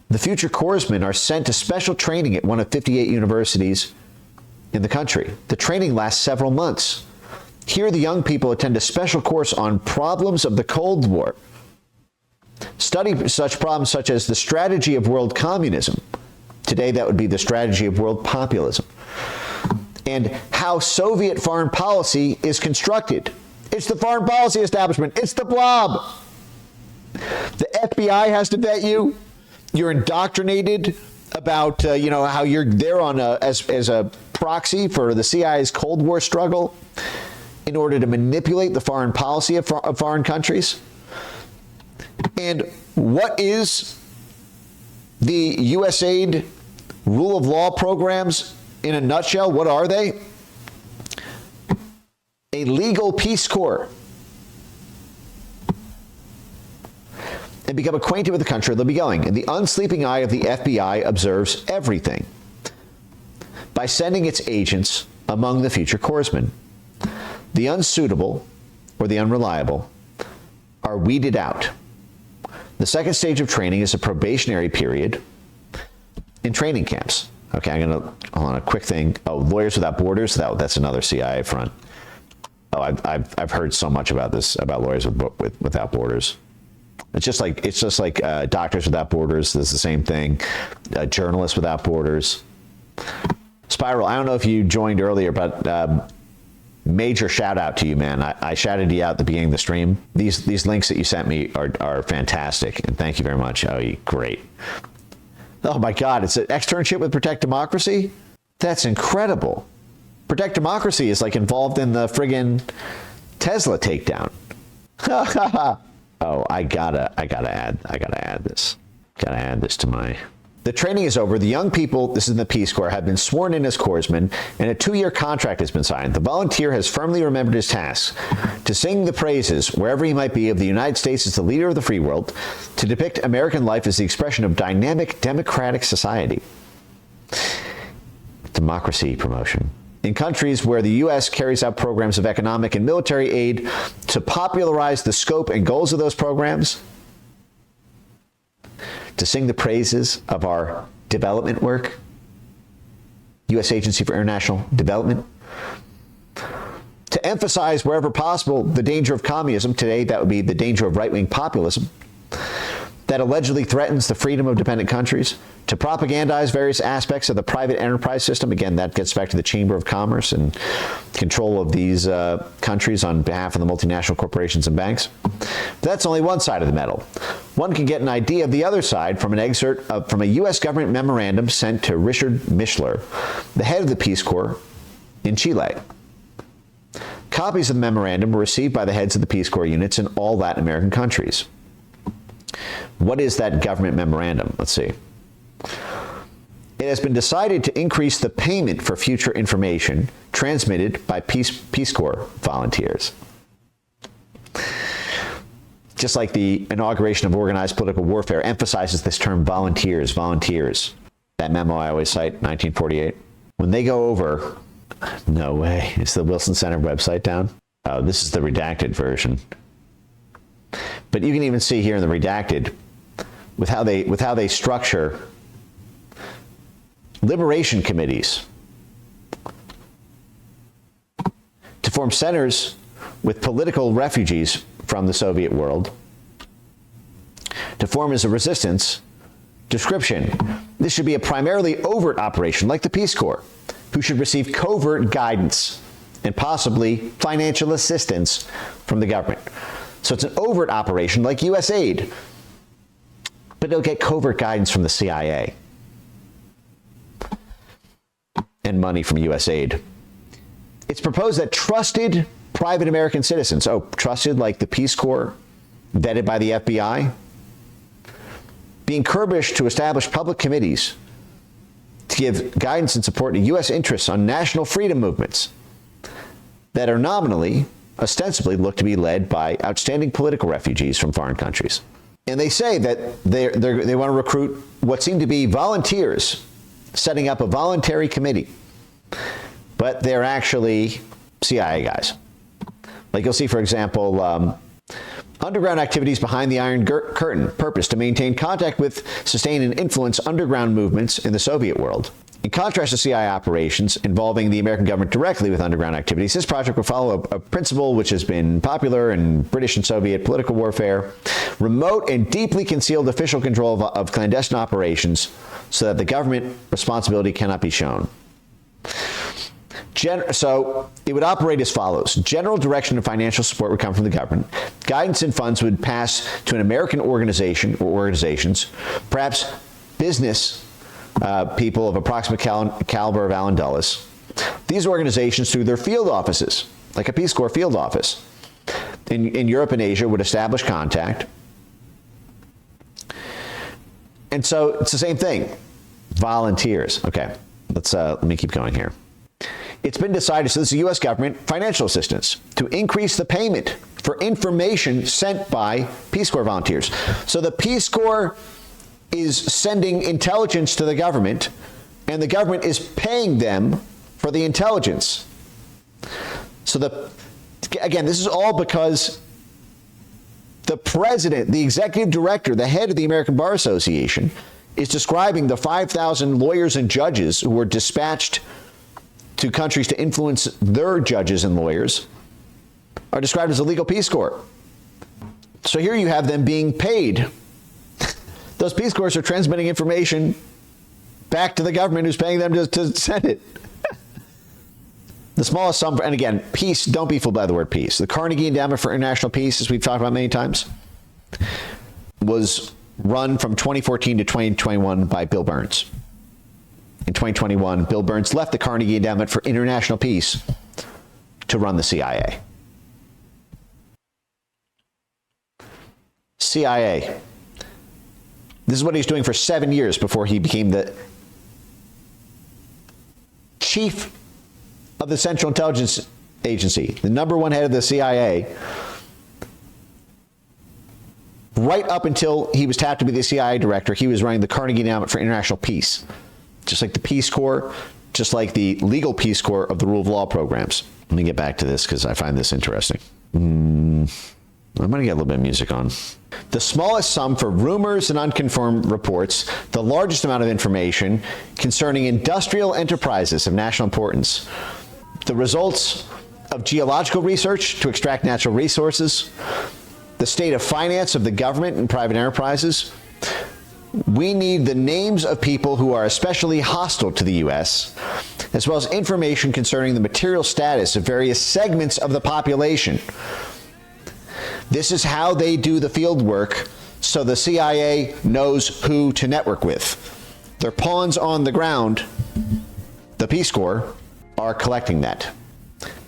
The future corpsmen are sent to special training at one of 58 universities in the country. The training lasts several months. Here, the young people attend a special course on problems of the Cold War. Study such problems such as the strategy of world communism. Today, that would be the strategy of world populism. And how Soviet foreign policy is constructed. It's the foreign policy establishment. It's the blob. The FBI has to vet you. You're indoctrinated about, how you're there on as a proxy for the CIA's Cold War struggle in order to manipulate the foreign policy of foreign countries. And what is the USAID rule of law programs in a nutshell? What are they? A legal Peace Corps. And become acquainted with the country they'll be going. And the unsleeping eye of the FBI observes everything by sending its agents among the future corpsmen. The unsuitable or the unreliable are weeded out. The second stage of training is a probationary period in training camps. Okay, I'm going to, hold on, a quick thing. Oh, Lawyers Without Borders, that's another CIA front. Oh, I've heard so much about this, about Lawyers Without Borders. It's just like Doctors Without Borders. There's the same thing. Journalists Without Borders. Spiral, I don't know if you joined earlier, but major shout out to you, man. I shouted you out at the beginning of the stream. These links that you sent me are fantastic, and thank you very much. Oh, great. Oh my God, it's an externship with Protect Democracy? That's incredible. Protect Democracy is like involved in the friggin' Tesla takedown. Oh, I gotta add this. Gotta add this to my. The training is over. The young people, this is in the Peace Corps, have been sworn in as corpsmen, and a 2-year contract has been signed. The volunteer has firmly remembered his task to sing the praises, wherever he might be, of the United States as the leader of the free world, to depict American life as the expression of dynamic democratic society. Democracy promotion. In countries where the U.S. carries out programs of economic and military aid to popularize the scope and goals of those programs, to sing the praises of our development work, U.S. Agency for International Development, to emphasize wherever possible the danger of communism. Today, that would be the danger of right-wing populism that allegedly threatens the freedom of dependent countries, to propagandize various aspects of the private enterprise system. Again, that gets back to the Chamber of Commerce and control of these countries on behalf of the multinational corporations and banks. But that's only one side of the medal. One can get an idea of the other side from an excerpt from a U.S. government memorandum sent to Richard Mischler, the head of the Peace Corps in Chile. Copies of the memorandum were received by the heads of the Peace Corps units in all Latin American countries. What is that government memorandum? Let's see. It has been decided to increase the payment for future information transmitted by Peace Corps volunteers. Just like the inauguration of organized political warfare emphasizes this term volunteers. That memo I always cite, 1948. When they go over, no way, is the Wilson Center website down? Oh, this is the redacted version. But you can even see here in the redacted with how they structure liberation committees to form centers with political refugees from the Soviet world to form as a resistance. Description: this should be a primarily overt operation like the Peace Corps, who should receive covert guidance and possibly financial assistance from the government. So it's an overt operation like USAID, but it'll get covert guidance from the CIA and money from USAID. It's proposed that trusted private American citizens, trusted like the Peace Corps, vetted by the FBI, be encouraged to establish public committees to give guidance and support to U.S. interests on national freedom movements that are nominally, ostensibly, look to be led by outstanding political refugees from foreign countries. And they say that they want to recruit what seem to be volunteers, setting up a voluntary committee, but they're actually CIA guys. Like you'll see, for example, underground activities behind the Iron Curtain, purpose to maintain contact with, sustain, and influence underground movements in the Soviet world. In contrast to CIA operations involving the American government directly with underground activities, this project will follow a principle which has been popular in British and Soviet political warfare: remote and deeply concealed official control of clandestine operations so that the government responsibility cannot be shown. So it would operate as follows. General direction and financial support would come from the government. Guidance and funds would pass to an American organization or organizations, perhaps business people of approximate caliber of Allen Dulles. These organizations, through their field offices, like a Peace Corps field office in Europe and Asia, would establish contact. And so it's the same thing. Volunteers. Okay, let me keep going here. It's been decided, so this is the U.S. government financial assistance, to increase the payment for information sent by Peace Corps volunteers. So the Peace Corps is sending intelligence to the government, and the government is paying them for the intelligence. So again, this is all because the president, the executive director, the head of the American Bar Association, is describing the 5,000 lawyers and judges who were dispatched to countries to influence their judges and lawyers, are described as a legal Peace Corps. So here you have them being paid. Those Peace Corps are transmitting information back to the government who's paying them to send it. The smallest sum, and again, peace, don't be fooled by the word peace. The Carnegie Endowment for International Peace, as we've talked about many times, was run from 2014 to 2021 by Bill Burns. In 2021, Bill Burns left the Carnegie Endowment for International Peace to run the CIA. CIA. This is what he's doing for 7 years before he became the chief of the Central Intelligence Agency, the number one head of the CIA, right up until he was tapped to be the CIA director. He was running the Carnegie Endowment for International Peace. Just like the Peace Corps, just like the legal Peace Corps of the rule of law programs. Let me get back to this because I find this interesting. I'm going to get a little bit of music on. the smallest sum for rumors and unconfirmed reports, the largest amount of information concerning industrial enterprises of national importance, the results of geological research to extract natural resources, the state of finance of the government and private enterprises. We need the names of people who are especially hostile to the U.S., as well as information concerning the material status of various segments of the population. This is how they do the field work, so the CIA knows who to network with. Their pawns on the ground, the Peace Corps, are collecting that.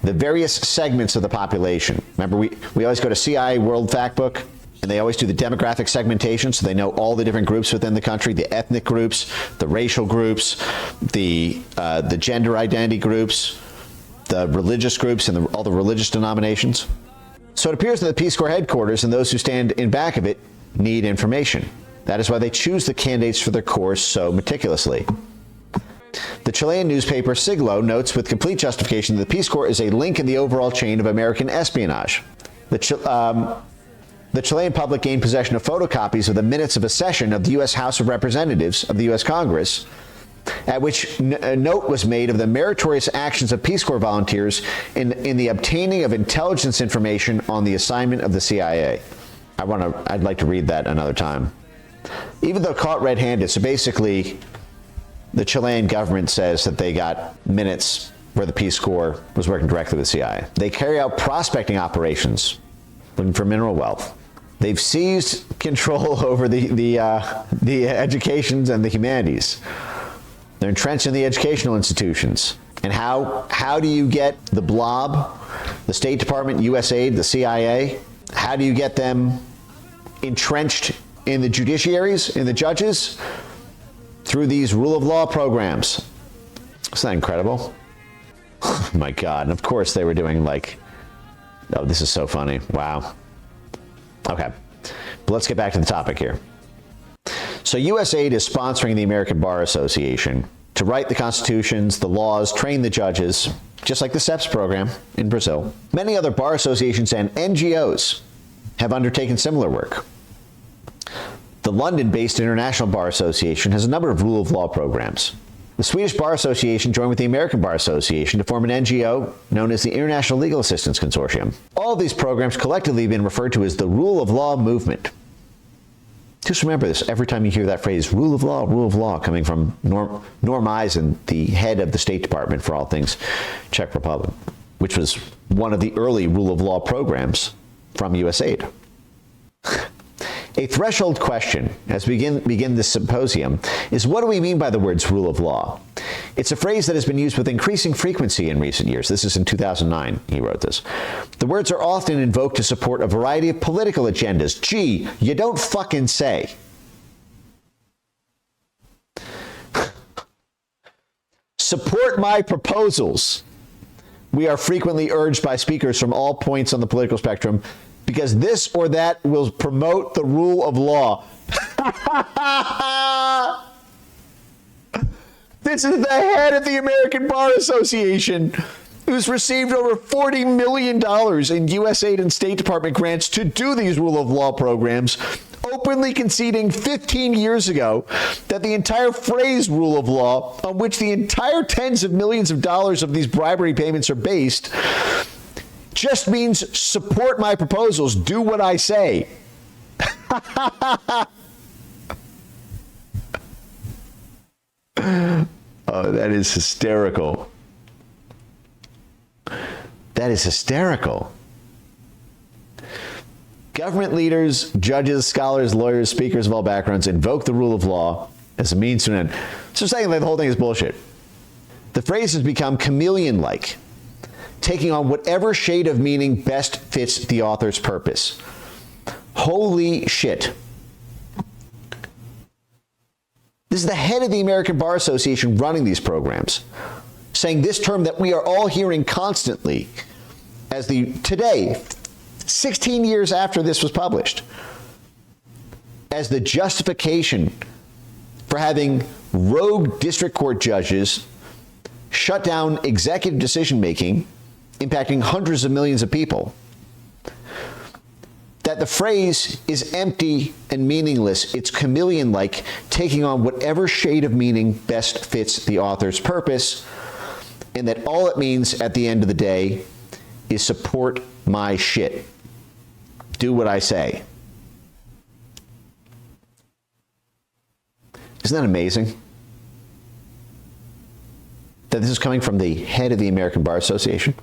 The various segments of the population. Remember, we always go to CIA World Factbook, and they always do the demographic segmentation, so they know all the different groups within the country, the ethnic groups, the racial groups, the gender identity groups, the religious groups, and all the religious denominations. So it appears that the Peace Corps headquarters and those who stand in back of it need information. That is why they choose the candidates for their corps so meticulously. The Chilean newspaper Siglo notes with complete justification that the Peace Corps is a link in the overall chain of American espionage. The Chilean public gained possession of photocopies of the minutes of a session of the U.S. House of Representatives of the U.S. Congress, at which a note was made of the meritorious actions of Peace Corps volunteers in the obtaining of intelligence information on the assignment of the CIA. I'd like to read that another time. Even though caught red-handed, so basically the Chilean government says that they got minutes where the Peace Corps was working directly with the CIA. They carry out prospecting operations looking for mineral wealth. They've seized control over the educations and the humanities. They're entrenched in the educational institutions. And how do you get the blob, the State Department, USAID, the CIA? How do you get them entrenched in the judiciaries, in the judges? Through these rule of law programs. Isn't that incredible? Oh my God. And of course they were doing oh, this is so funny. Wow. Okay. But let's get back to the topic here. So USAID is sponsoring the American Bar Association to write the constitutions, the laws, train the judges, just like the CEPPS program in Brazil. Many other bar associations and NGOs have undertaken similar work. The London-based International Bar Association has a number of rule of law programs. The Swedish Bar Association joined with the American Bar Association to form an NGO known as the International Legal Assistance Consortium. All of these programs collectively have been referred to as the rule of law movement. Just remember this every time you hear that phrase, rule of law, coming from Norm Eisen, the head of the State Department for all things Czech Republic, which was one of the early rule of law programs from USAID. A threshold question, as we begin this symposium, is what do we mean by the words rule of law? It's a phrase that has been used with increasing frequency in recent years. This is in 2009, he wrote this. The words are often invoked to support a variety of political agendas. Gee, you don't fucking say. Support my proposals. We are frequently urged by speakers from all points on the political spectrum because this or that will promote the rule of law. This is the head of the American Bar Association, who's received over $40 million in USAID and State Department grants to do these rule of law programs, openly conceding 15 years ago that the entire phrase rule of law, on which the entire tens of millions of dollars of these bribery payments are based, just means support my proposals, do what I say. Oh, that is hysterical. That is hysterical. Government leaders, judges, scholars, lawyers, speakers of all backgrounds invoke the rule of law as a means to an end. So saying that the whole thing is bullshit. The phrase has become chameleon-like, taking on whatever shade of meaning best fits the author's purpose. Holy shit. This is the head of the American Bar Association running these programs, saying this term that we are all hearing constantly as today, 16 years after this was published, as the justification for having rogue district court judges shut down executive decision-making impacting hundreds of millions of people. that the phrase is empty and meaningless. It's chameleon-like, taking on whatever shade of meaning best fits the author's purpose, and that all it means at the end of the day is support my shit. Do what I say. Isn't that amazing? That this is coming from the head of the American Bar Association?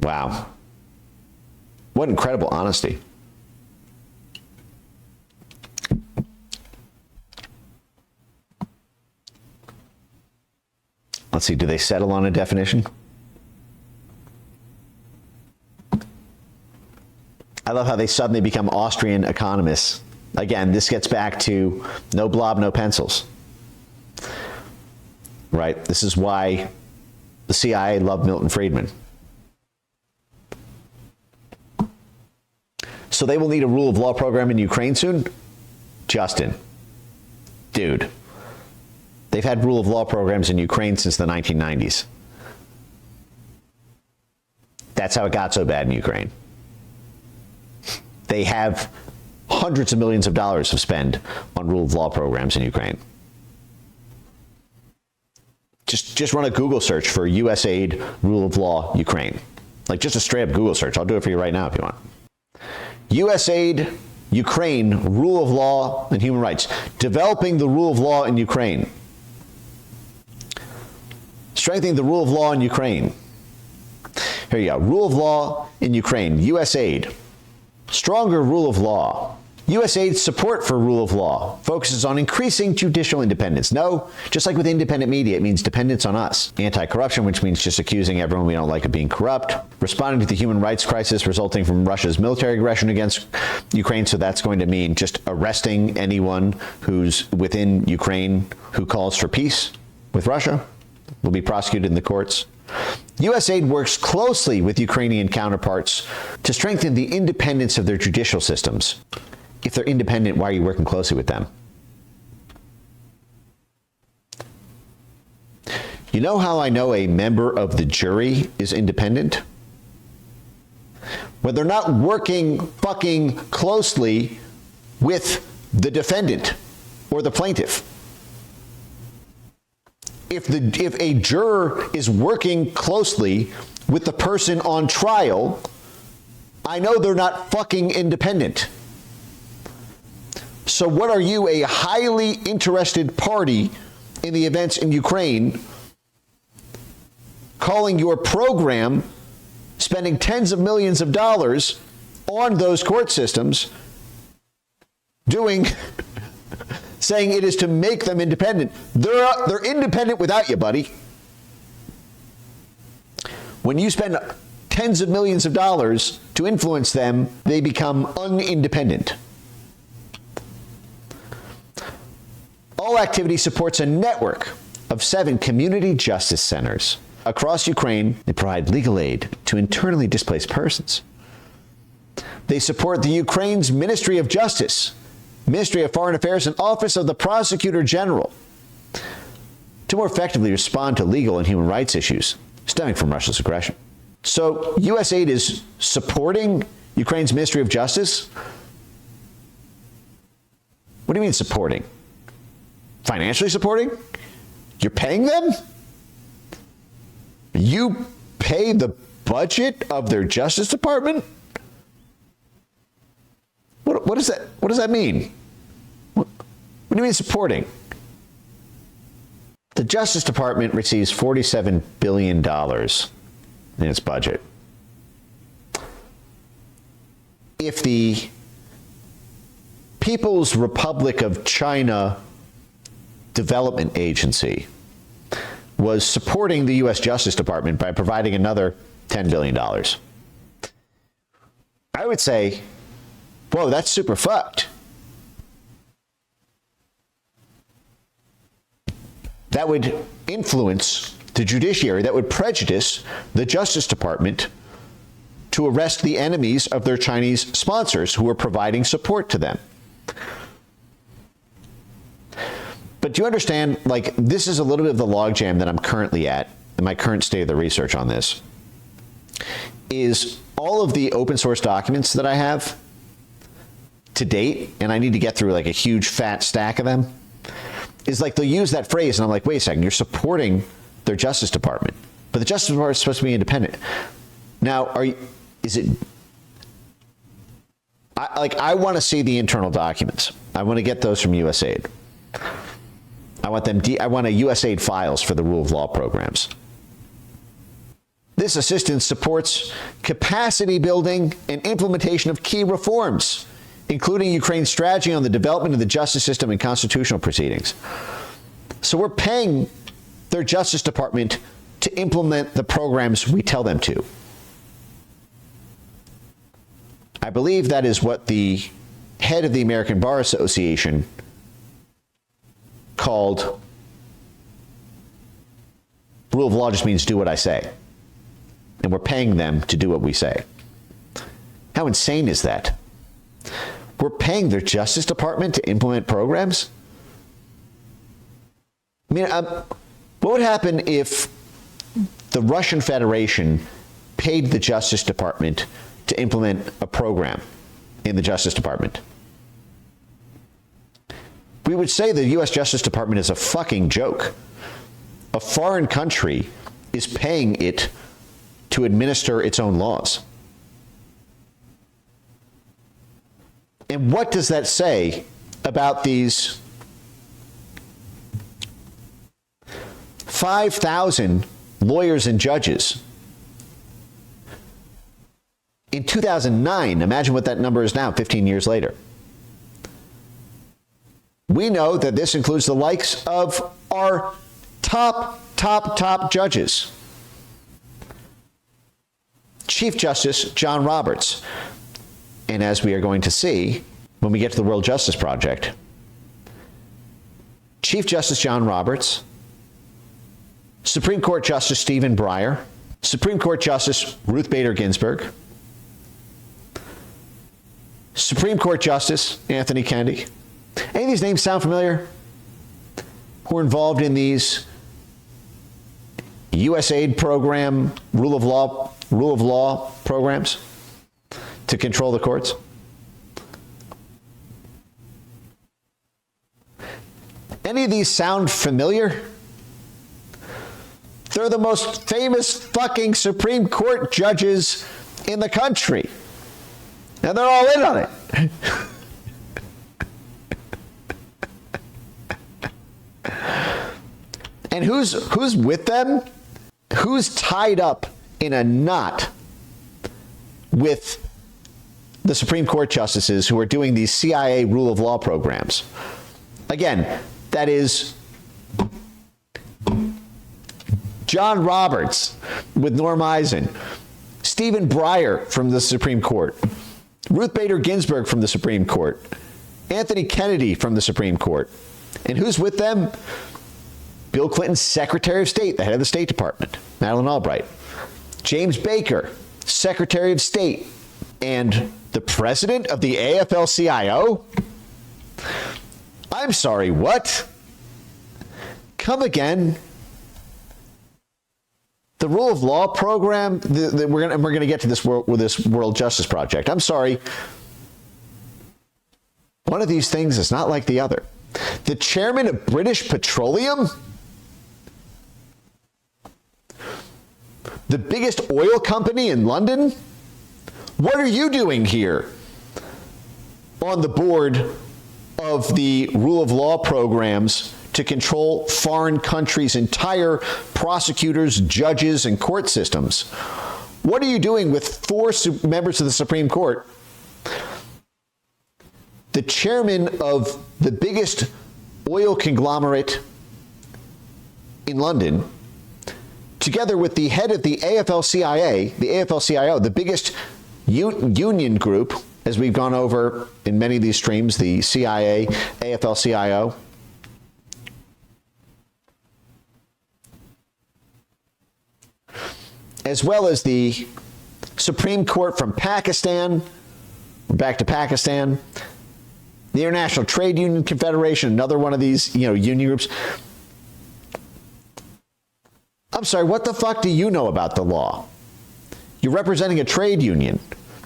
Wow. What incredible honesty. Let's see, do they settle on a definition? I love how they suddenly become Austrian economists. Again, this gets back to no blob, no pencils. Right? This is why the CIA loved Milton Friedman. So they will need a rule of law program in Ukraine soon? Justin, dude, they've had rule of law programs in Ukraine since the 1990s. That's how it got so bad in Ukraine. They have hundreds of millions of dollars to spend on rule of law programs in Ukraine. Just run a Google search for USAID rule of law Ukraine. Like just a straight up Google search. I'll do it for you right now if you want. USAID Ukraine rule of law and human rights. Developing the rule of law in Ukraine. Strengthening the rule of law in Ukraine. Here you go. Rule of law in Ukraine. USAID. Stronger rule of law. USAID's support for rule of law focuses on increasing judicial independence. No, just like with independent media, it means dependence on us. Anti-corruption, which means just accusing everyone we don't like of being corrupt. Responding to the human rights crisis resulting from Russia's military aggression against Ukraine. So that's going to mean just arresting anyone who's within Ukraine who calls for peace with Russia. Will be prosecuted in the courts. USAID works closely with Ukrainian counterparts to strengthen the independence of their judicial systems. If they're independent, why are you working closely with them? You know how I know a member of the jury is independent? When they're not working fucking closely with the defendant or the plaintiff. If a juror is working closely with the person on trial, I know they're not fucking independent. So what are you, a highly interested party in the events in Ukraine, calling your program, spending tens of millions of dollars on those court systems, saying it is to make them independent? They're independent without you, buddy. When you spend tens of millions of dollars to influence them, they become unindependent. All activity supports a network of 7 community justice centers across Ukraine. They provide legal aid to internally displaced persons. They support the Ukraine's Ministry of Justice, Ministry of Foreign Affairs, and Office of the Prosecutor General to more effectively respond to legal and human rights issues stemming from Russia's aggression. So USAID is supporting Ukraine's Ministry of Justice? What do you mean supporting? Financially supporting? You're paying them? You pay the budget of their Justice Department? What does that mean? What do you mean supporting? The Justice Department receives $47 billion in its budget. If the People's Republic of China Development Agency was supporting the U.S. Justice Department by providing another $10 billion, I would say, whoa, that's super fucked. That would influence the judiciary, that would prejudice the Justice Department to arrest the enemies of their Chinese sponsors who are providing support to them. But do you understand, like, this is a little bit of the logjam that I'm currently at in my current state of the research on this, is all of the open source documents that I have to date, and I need to get through like a huge fat stack of them, is like they'll use that phrase, and I'm like, wait a second, you're supporting their Justice Department, but the Justice Department is supposed to be independent. Now, I want to see the internal documents. I want to get those from USAID. I want a USAID files for the rule of law programs. This assistance supports capacity building and implementation of key reforms, including Ukraine's strategy on the development of the justice system and constitutional proceedings. So we're paying their Justice Department to implement the programs we tell them to. I believe that is what the head of the American Bar Association called rule of law just means do what I say. And we're paying them to do what we say. How insane is that? We're paying their Justice Department to implement programs? I mean, what would happen if the Russian Federation paid the Justice Department to implement a program in the Justice Department? We would say the U.S. Justice Department is a fucking joke. A foreign country is paying it to administer its own laws. And what does that say about these 5,000 lawyers and judges? In 2009, imagine what that number is now, 15 years later. We know that this includes the likes of our top judges. Chief Justice John Roberts. And as we are going to see when we get to the World Justice Project, Chief Justice John Roberts, Supreme Court Justice Stephen Breyer, Supreme Court Justice Ruth Bader Ginsburg, Supreme Court Justice Anthony Kennedy. Any of these names sound familiar? Who are involved in these USAID program, rule of law programs to control the courts? Any of these sound familiar? They're the most famous fucking Supreme Court judges in the country. And they're all in on it. And who's with them? Who's tied up in a knot with the Supreme Court justices who are doing these CIA rule of law programs? Again, that is John Roberts with Norm Eisen, Stephen Breyer from the Supreme Court, Ruth Bader Ginsburg from the Supreme Court, Anthony Kennedy from the Supreme Court. And who's with them? Bill Clinton's Secretary of State, the head of the State Department, Madeleine Albright. James Baker, Secretary of State, and the president of the AFL-CIO? I'm sorry, what? Come again. The rule of law program, we're going to get to this World Justice Project. I'm sorry. One of these things is not like the other. The chairman of British Petroleum, the biggest oil company in London, what are you doing here on the board of the rule of law programs to control foreign countries' entire prosecutors, judges, and court systems? What are you doing with 4 members of the Supreme Court? The chairman of the biggest oil conglomerate in London, together with the head of the AFL-CIO, the biggest union group, as we've gone over in many of these streams, the CIA, AFL-CIO. As well as the Supreme Court from Pakistan, back to Pakistan, the International Trade Union Confederation, another one of these, union groups. I'm sorry, what the fuck do you know about the law? You're representing a trade union.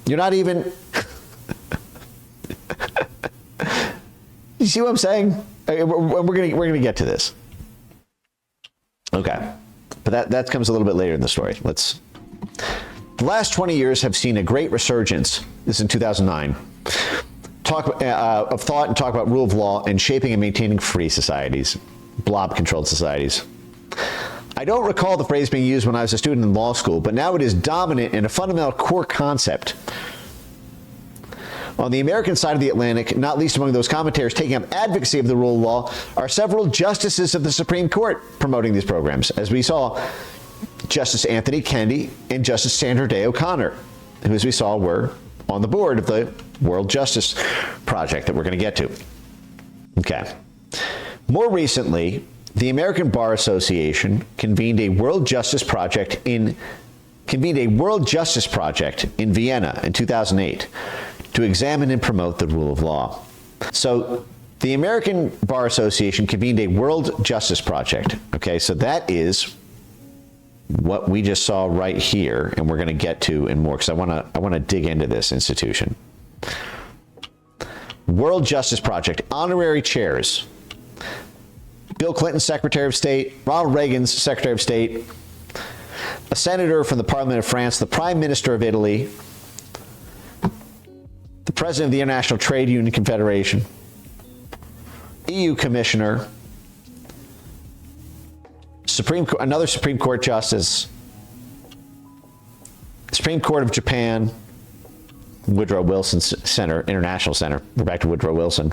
You're not even... You see what I'm saying? We're gonna get to this. Okay, but that comes a little bit later in the story. The last 20 years have seen a great resurgence. This is in 2009. Of thought and talk about rule of law and shaping and maintaining free societies, blob-controlled societies. I don't recall the phrase being used when I was a student in law school, but now it is dominant in a fundamental core concept. On the American side of the Atlantic, not least among those commentators taking up advocacy of the rule of law, are several justices of the Supreme Court promoting these programs. As we saw, Justice Anthony Kennedy and Justice Sandra Day O'Connor, who, as we saw, were on the board of the World Justice Project that we're going to get to. Okay. More recently, the American Bar Association convened a World Justice Project in Vienna in 2008 to examine and promote the rule of law. So the American Bar Association convened a World Justice Project. Okay, so that is what we just saw right here, and we're going to get to in more because I want to dig into this institution. World Justice Project honorary chairs: Bill Clinton, Secretary of State; Ronald Reagan's Secretary of State; a senator from the Parliament of France; the Prime Minister of Italy; the President of the International Trade Union Confederation; EU Commissioner; another Supreme Court Justice; Supreme Court of Japan; Woodrow Wilson Center, International Center. We're back to Woodrow Wilson.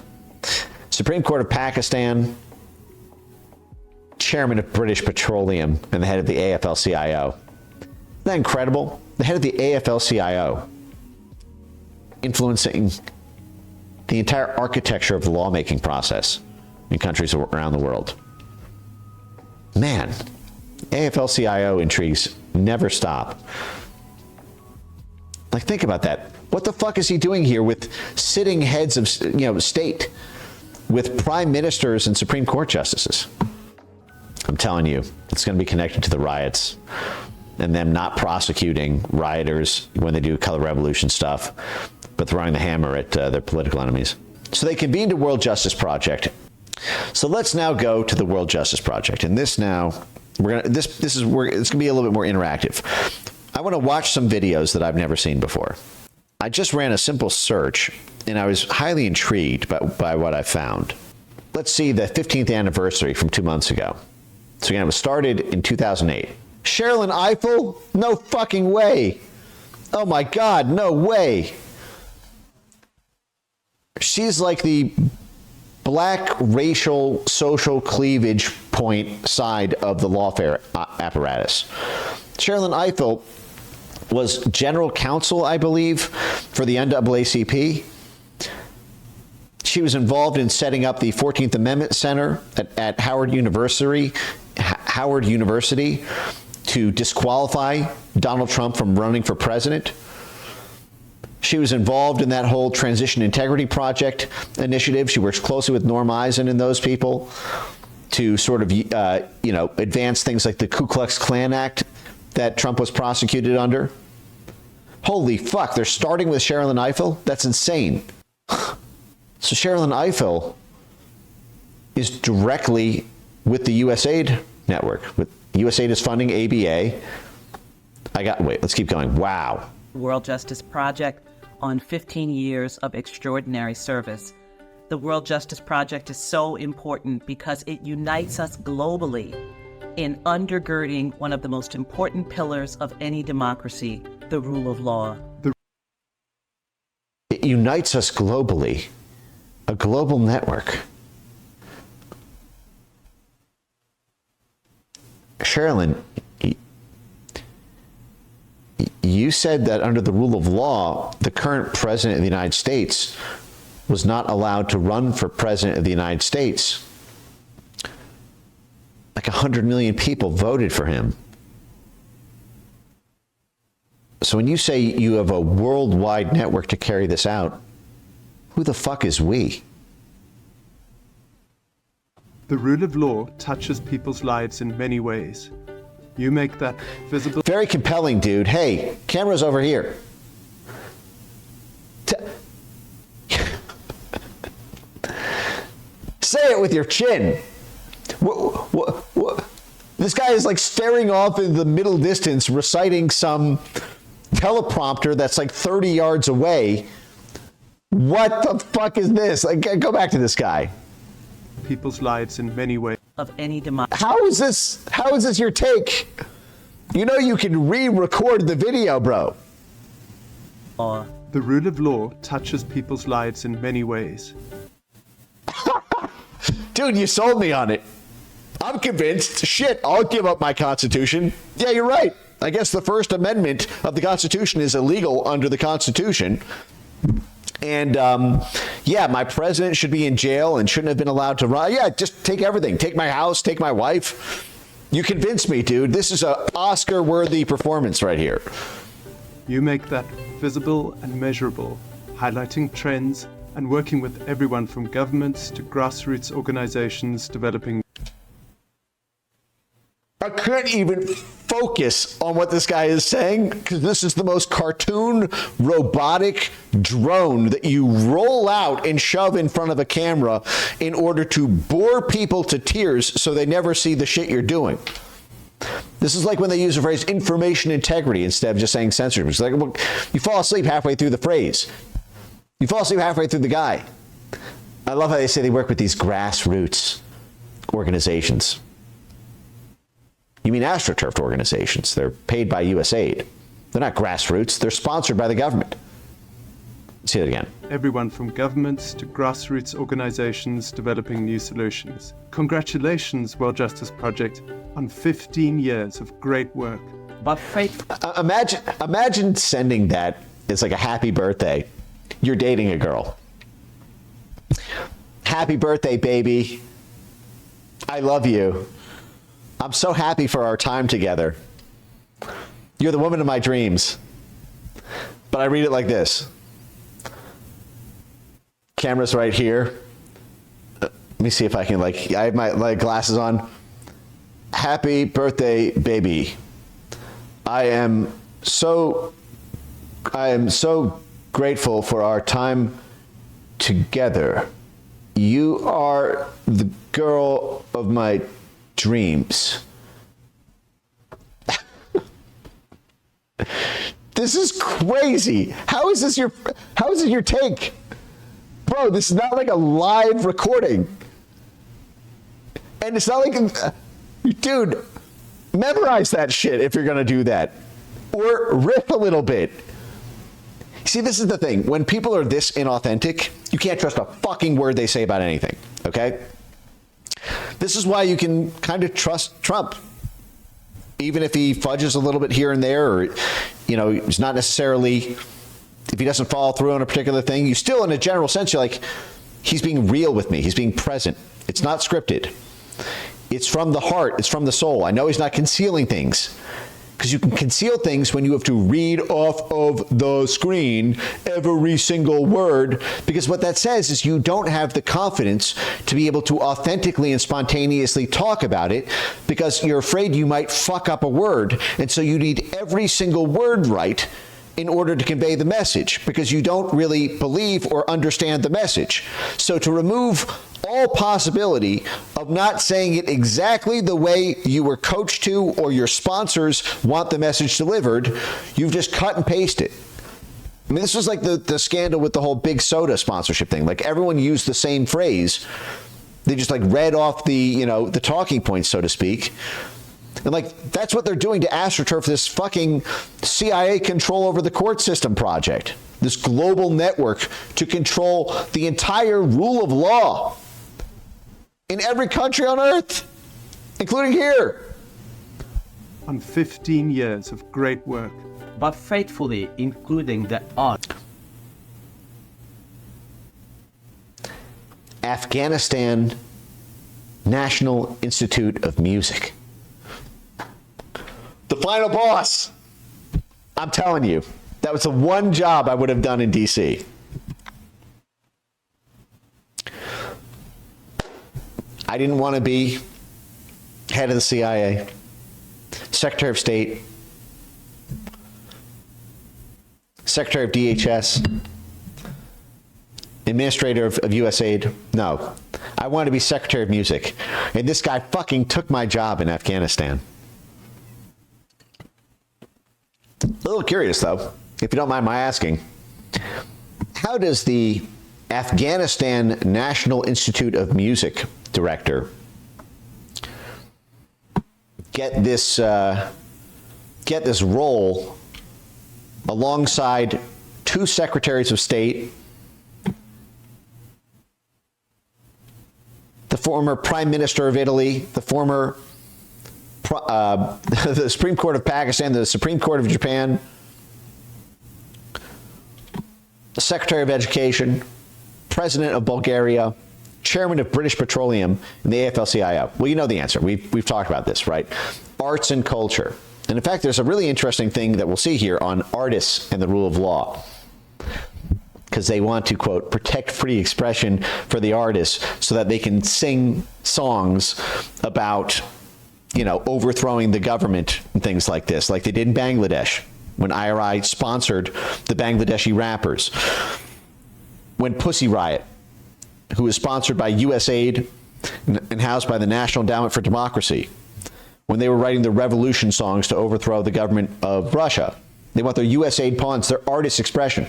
Supreme Court of Pakistan; Chairman of British Petroleum, and the head of the AFL-CIO. Isn't that incredible? The head of the AFL-CIO influencing the entire architecture of the lawmaking process in countries around the world. Man, AFL-CIO intrigues never stop. Like, think about that. What the fuck is he doing here with sitting heads of, state, with prime ministers and Supreme Court justices? I'm telling you, it's going to be connected to the riots and them not prosecuting rioters when they do color revolution stuff, but throwing the hammer at their political enemies. So they convened a World Justice Project. So let's now go to the World Justice Project. And this now, it's going to be a little bit more interactive. I want to watch some videos that I've never seen before. I just ran a simple search, and I was highly intrigued by what I found. Let's see the 15th anniversary from 2 months ago. So again, it was started in 2008. Sherilyn Ifill? No fucking way. Oh my God, no way. She's like the black racial social cleavage point side of the lawfare apparatus. Sherilyn Ifill was general counsel, I believe, for the NAACP. She was involved in setting up the 14th Amendment Center at Howard University to disqualify Donald Trump from running for president. She was involved in that whole Transition Integrity Project initiative. She works closely with Norm Eisen and those people to sort of, advance things like the Ku Klux Klan Act that Trump was prosecuted under. Holy fuck, they're starting with Sherilyn Ifill? That's insane. So Sherilyn Ifill is directly with the USAID network. USAID is funding ABA. Let's keep going. Wow. World Justice Project on 15 years of extraordinary service. The World Justice Project is so important because it unites us globally in undergirding one of the most important pillars of any democracy, the rule of law. It unites us globally, a global network. Sherilyn, you said that under the rule of law, the current president of the United States was not allowed to run for president of the United States. Like 100 million people voted for him. So when you say you have a worldwide network to carry this out, who the fuck is we? The rule of law touches people's lives in many ways. You make that visible. Very compelling, dude. Hey, camera's over here. Say it with your chin. What? This guy is like staring off in the middle distance, reciting some teleprompter that's like 30 yards away. What the fuck is this? Like, go back to this guy. People's lives in many ways. Of any democracy. How is this your take? You know you can re-record the video, bro. The rule of law touches people's lives in many ways. Dude, you sold me on it. I'm convinced. Shit, I'll give up my Constitution. Yeah, you're right. I guess the First Amendment of the Constitution is illegal under the Constitution. And, yeah, my president should be in jail and shouldn't have been allowed to run. Yeah, just take everything. Take my house, take my wife. You convinced me, dude. This is an Oscar-worthy performance right here. You make that visible and measurable, highlighting trends and working with everyone from governments to grassroots organizations developing. I couldn't even focus on what this guy is saying because this is the most cartoon, robotic drone that you roll out and shove in front of a camera in order to bore people to tears so they never see the shit you're doing. This is like when they use the phrase information integrity instead of just saying censorship. It's like, well, you fall asleep halfway through the phrase. You fall asleep halfway through the guy. I love how they say they work with these grassroots organizations. You mean AstroTurf organizations. They're paid by USAID. They're not grassroots. They're sponsored by the government. Say that again. Everyone from governments to grassroots organizations developing new solutions. Congratulations, World Justice Project, on 15 years of great work. But faith. Imagine sending that. It's like a happy birthday. You're dating a girl. Happy birthday, baby. I love you. I'm so happy for our time together. You're the woman of my dreams. But I read it like this. Camera's right here. Let me see if I can, like, I have my glasses on. Happy birthday, baby. I am so grateful for our time together. You are the girl of my dreams. This is crazy. How is this your take? Bro, this is not like a live recording. And it's not like, dude, memorize that shit if you're going to do that. Or riff a little bit. See, this is the thing. When people are this inauthentic, you can't trust a fucking word they say about anything, okay? This is why you can kind of trust Trump. Even if he fudges a little bit here and there, or, you know, he's not necessarily, if he doesn't follow through on a particular thing, you still, in a general sense, you're like, he's being real with me. He's being present. It's not scripted. It's from the heart. It's from the soul. I know he's not concealing things. Because you can conceal things when you have to read off of the screen every single word. Because what that says is you don't have the confidence to be able to authentically and spontaneously talk about it because you're afraid you might fuck up a word. And so you need every single word right in order to convey the message because you don't really believe or understand the message. So to remove all possibility of not saying it exactly the way you were coached to or your sponsors want the message delivered, you've just cut and pasted. I mean, this was like the scandal with the whole big soda sponsorship thing. Like everyone used the same phrase. They just like read off the, you know, the talking points, so to speak. And like, that's what they're doing to AstroTurf, this fucking CIA control over the court system project, this global network to control the entire rule of law in every country on earth, including here. On 15 years of great work. But faithfully, including the art. Afghanistan National Institute of Music. The final boss. I'm telling you, that was the one job I would have done in DC. I didn't want to be head of the CIA. Secretary of State, Secretary of DHS, Administrator of USAID. No, I wanted to be Secretary of Music. And this guy fucking took my job in Afghanistan. A little curious, though, if you don't mind my asking. How does the Afghanistan National Institute of Music director get this role alongside two secretaries of state, the former Prime Minister of Italy, the former the Supreme Court of Pakistan, the Supreme Court of Japan, the Secretary of Education, President of Bulgaria, Chairman of British Petroleum, and the AFL-CIO? Well, you know the answer. We've talked about this, right? Arts and culture. And in fact, there's a really interesting thing that we'll see here on artists and the rule of law, because they want to, quote, protect free expression for the artists so that they can sing songs about, you know, overthrowing the government and things like this, like they did in Bangladesh when IRI sponsored the Bangladeshi rappers. When Pussy Riot, who was sponsored by USAID and housed by the National Endowment for Democracy, when they were writing the revolution songs to overthrow the government of Russia, they want their USAID pawns, their artist expression,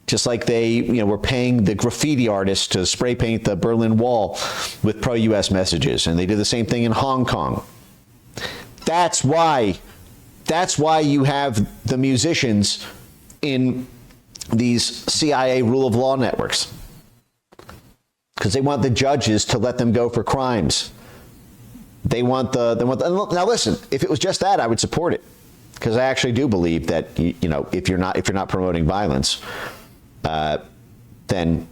just like they, you know, were paying the graffiti artists to spray paint the Berlin Wall with pro-US messages, and they did the same thing in Hong Kong. That's why you have the musicians in these CIA rule of law networks, because they want the judges to let them go for crimes. They want the now listen, if it was just that, I would support it, because I actually do believe that, you know, if you're not promoting violence, then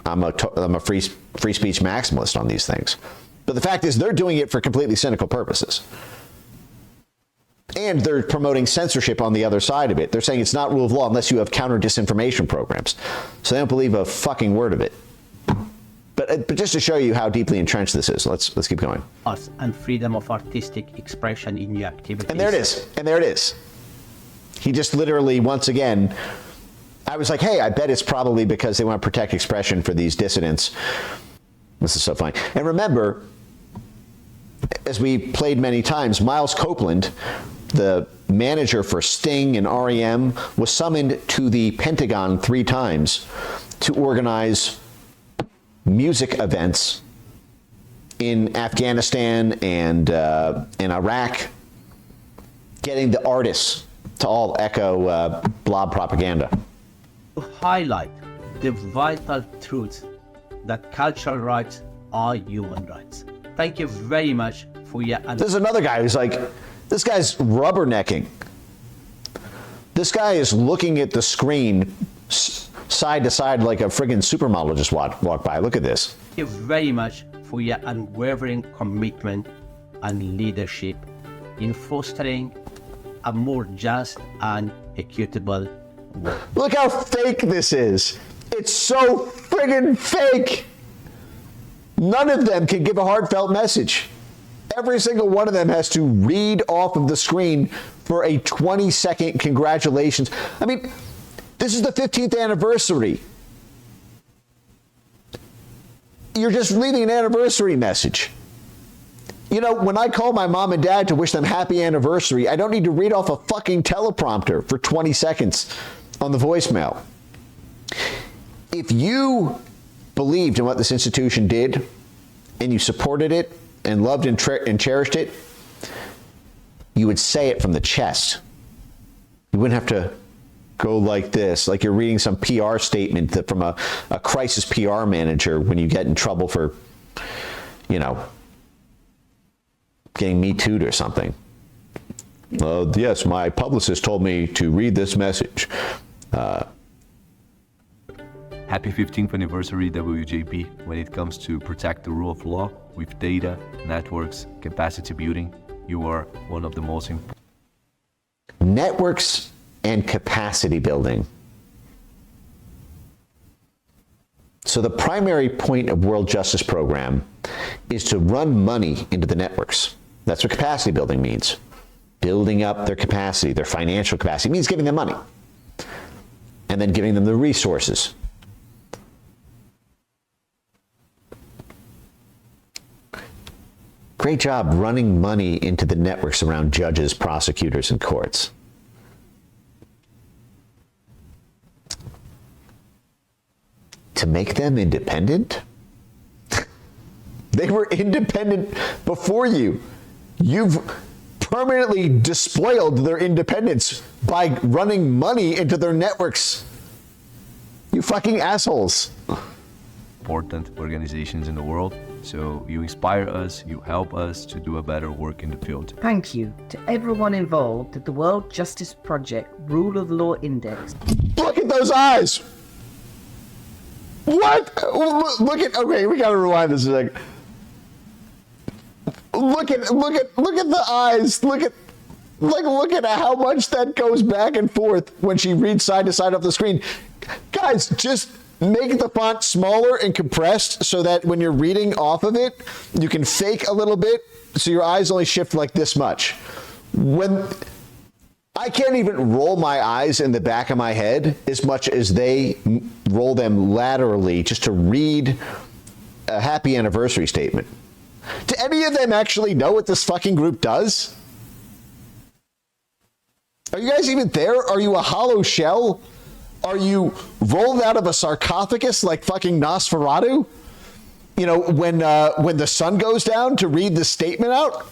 I'm a free speech maximalist on these things. But the fact is, they're doing it for completely cynical purposes. And they're promoting censorship on the other side of it. They're saying it's not rule of law unless you have counter disinformation programs. So they don't believe a fucking word of it. But just to show you how deeply entrenched this is, let's keep going. Us and freedom of artistic expression in your activities. And there it is. He just literally, once again, I was like, hey, I bet it's probably because they want to protect expression for these dissidents. This is so funny. And remember, as we played many times, Miles Copeland, the manager for Sting and REM, was summoned to the Pentagon 3 times to organize music events in Afghanistan and in Iraq, getting the artists to all echo blob propaganda. To highlight the vital truth that cultural rights are human rights. Thank you very much for your... There's another guy who's like, this guy's rubbernecking. This guy is looking at the screen side to side like a friggin' supermodel just walked by. Look at this. Thank you very much for your unwavering commitment and leadership in fostering a more just and equitable world. Look how fake this is. It's so friggin' fake. None of them can give a heartfelt message. Every single one of them has to read off of the screen for a 20-second congratulations. I mean, this is the 15th anniversary. You're just leaving an anniversary message. You know, when I call my mom and dad to wish them happy anniversary, I don't need to read off a fucking teleprompter for 20 seconds on the voicemail. If you believed in what this institution did, and you supported it, and loved and cherished it, you would say it from the chest. You wouldn't have to go like this, like you're reading some PR statement that from a crisis PR manager when you get in trouble for, you know, getting Me Too'd or something. Yes, my publicist told me to read this message. Happy 15th anniversary, WJP. When it comes to protect the rule of law with data, networks, capacity building, you are one of the most important. Networks and capacity building. So the primary point of World Justice Program is to run money into the networks. That's what capacity building means. building up their capacity, their financial capacity. It means giving them money and then giving them the resources. Great job running money into the networks around judges, prosecutors, and courts. To make them independent? They were independent before you. You've permanently despoiled their independence by running money into their networks. You fucking assholes. Important organizations in the world. So you inspire us, you help us to do a better work in the field. Thank you to everyone involved at the World Justice Project Rule of Law Index. Look at those eyes. What? Look at, okay, we gotta rewind this a second. Look at the eyes. Look at how much that goes back and forth when she reads side to side off the screen. Guys, just make the font smaller and compressed so that when you're reading off of it, you can fake a little bit so your eyes only shift like this much. When I can't even roll my eyes in the back of my head as much as they roll them laterally just to read a happy anniversary statement. Do any of them actually know what this fucking group does? Are you guys even there? Are you a hollow shell? Are you rolled out of a sarcophagus like fucking Nosferatu? You know, when the sun goes down to read the statement out?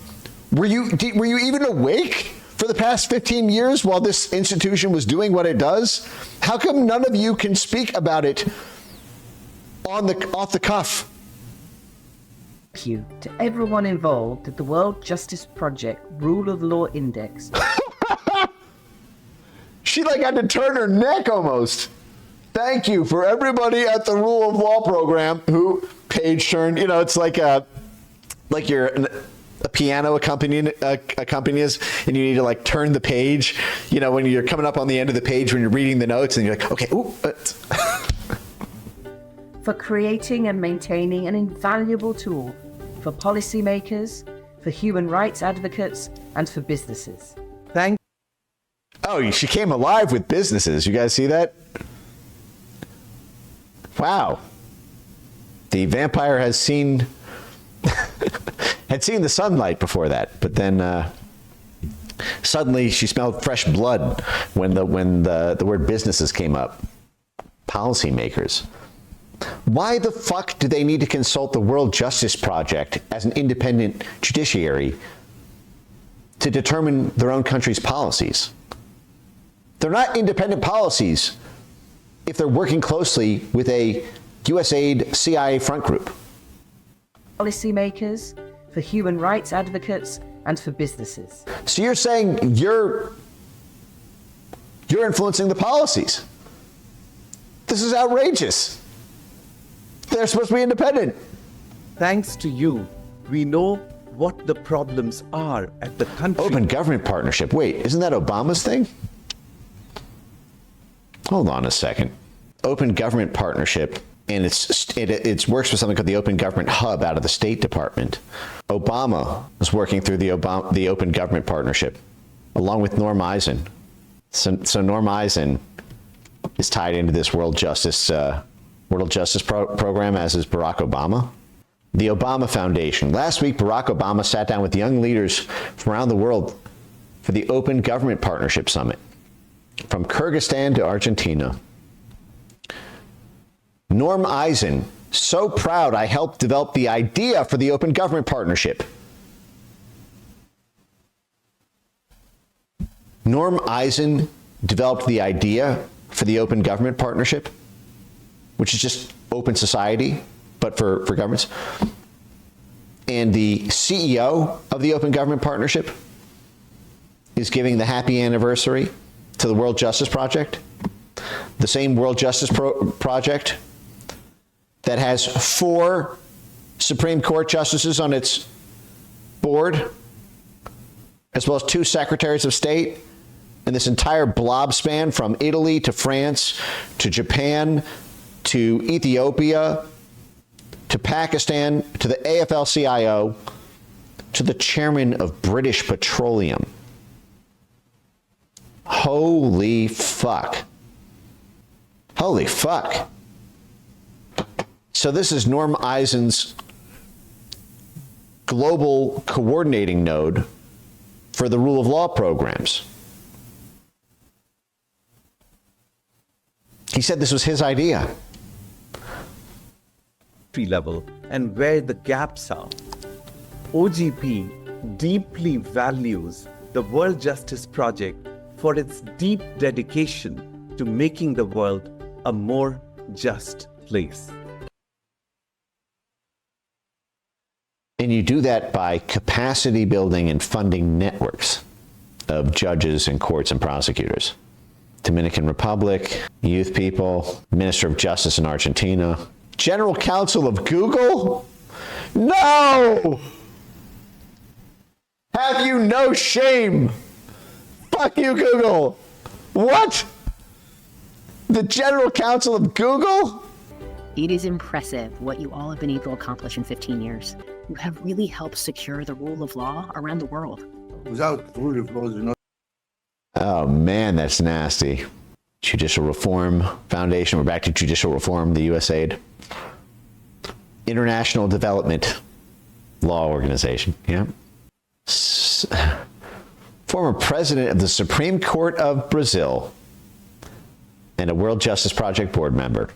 Were you even awake for the past 15 years while this institution was doing what it does? How come none of you can speak about it off the cuff? Thank you to everyone involved at the World Justice Project Rule of Law Index. She like had to turn her neck almost. Thank you for everybody at the Rule of Law program who page turned. You know, it's like you're a piano accompanist, and you need to like turn the page. You know, when you're coming up on the end of the page when you're reading the notes, and you're like, okay, ooh. For creating and maintaining an invaluable tool for policymakers, for human rights advocates, and for businesses. Thank Oh, she came alive with businesses. You guys see that? Wow. The vampire has seen the sunlight before that, but then suddenly she smelled fresh blood when the word businesses came up. Policymakers. Why the fuck do they need to consult the World Justice Project as an independent judiciary to determine their own country's policies? They're not independent policies if they're working closely with a USAID CIA front group. Policymakers, for human rights advocates, and for businesses. So you're saying you're influencing the policies. This is outrageous. They're supposed to be independent. Thanks to you, we know what the problems are at the country. Open government partnership. Wait, isn't that Obama's thing? Hold on a second. Open government partnership, and it works with something called the Open Government Hub out of the State Department. Obama was working through the Open Government Partnership, along with Norm Eisen. So Norm Eisen is tied into this World Justice Program, as is Barack Obama. The Obama Foundation. Last week, Barack Obama sat down with young leaders from around the world for the Open Government Partnership Summit, from Kyrgyzstan to Argentina. Norm Eisen, so proud I helped develop the idea for the Open Government Partnership. Norm Eisen developed the idea for the Open Government Partnership, which is just open society, but for governments. And the CEO of the Open Government Partnership is giving the happy anniversary to the World Justice Project, the same World Justice Project that has 4 Supreme Court justices on its board, as well as 2 secretaries of state, and this entire blob span from Italy to France to Japan to Ethiopia to Pakistan to the AFL-CIO to the chairman of British Petroleum. Holy fuck. Holy fuck. So this is Norm Eisen's global coordinating node for the rule of law programs. He said this was his idea. Level and where the gaps are. OGP deeply values the World Justice Project for its deep dedication to making the world a more just place. And you do that by capacity building and funding networks of judges and courts and prosecutors. Dominican Republic, youth people, Minister of Justice in Argentina, General Counsel of Google? No! Have you no shame? Fuck you, Google. What? The General Counsel of Google? It is impressive what you all have been able to accomplish in 15 years. You have really helped secure the rule of law around the world. Without rule of law, there's no. Oh man, that's nasty. Judicial Reform Foundation. We're back to judicial reform, the USAID. International Development Law Organization. Yeah. Former president of the Supreme Court of Brazil and a World Justice Project board member.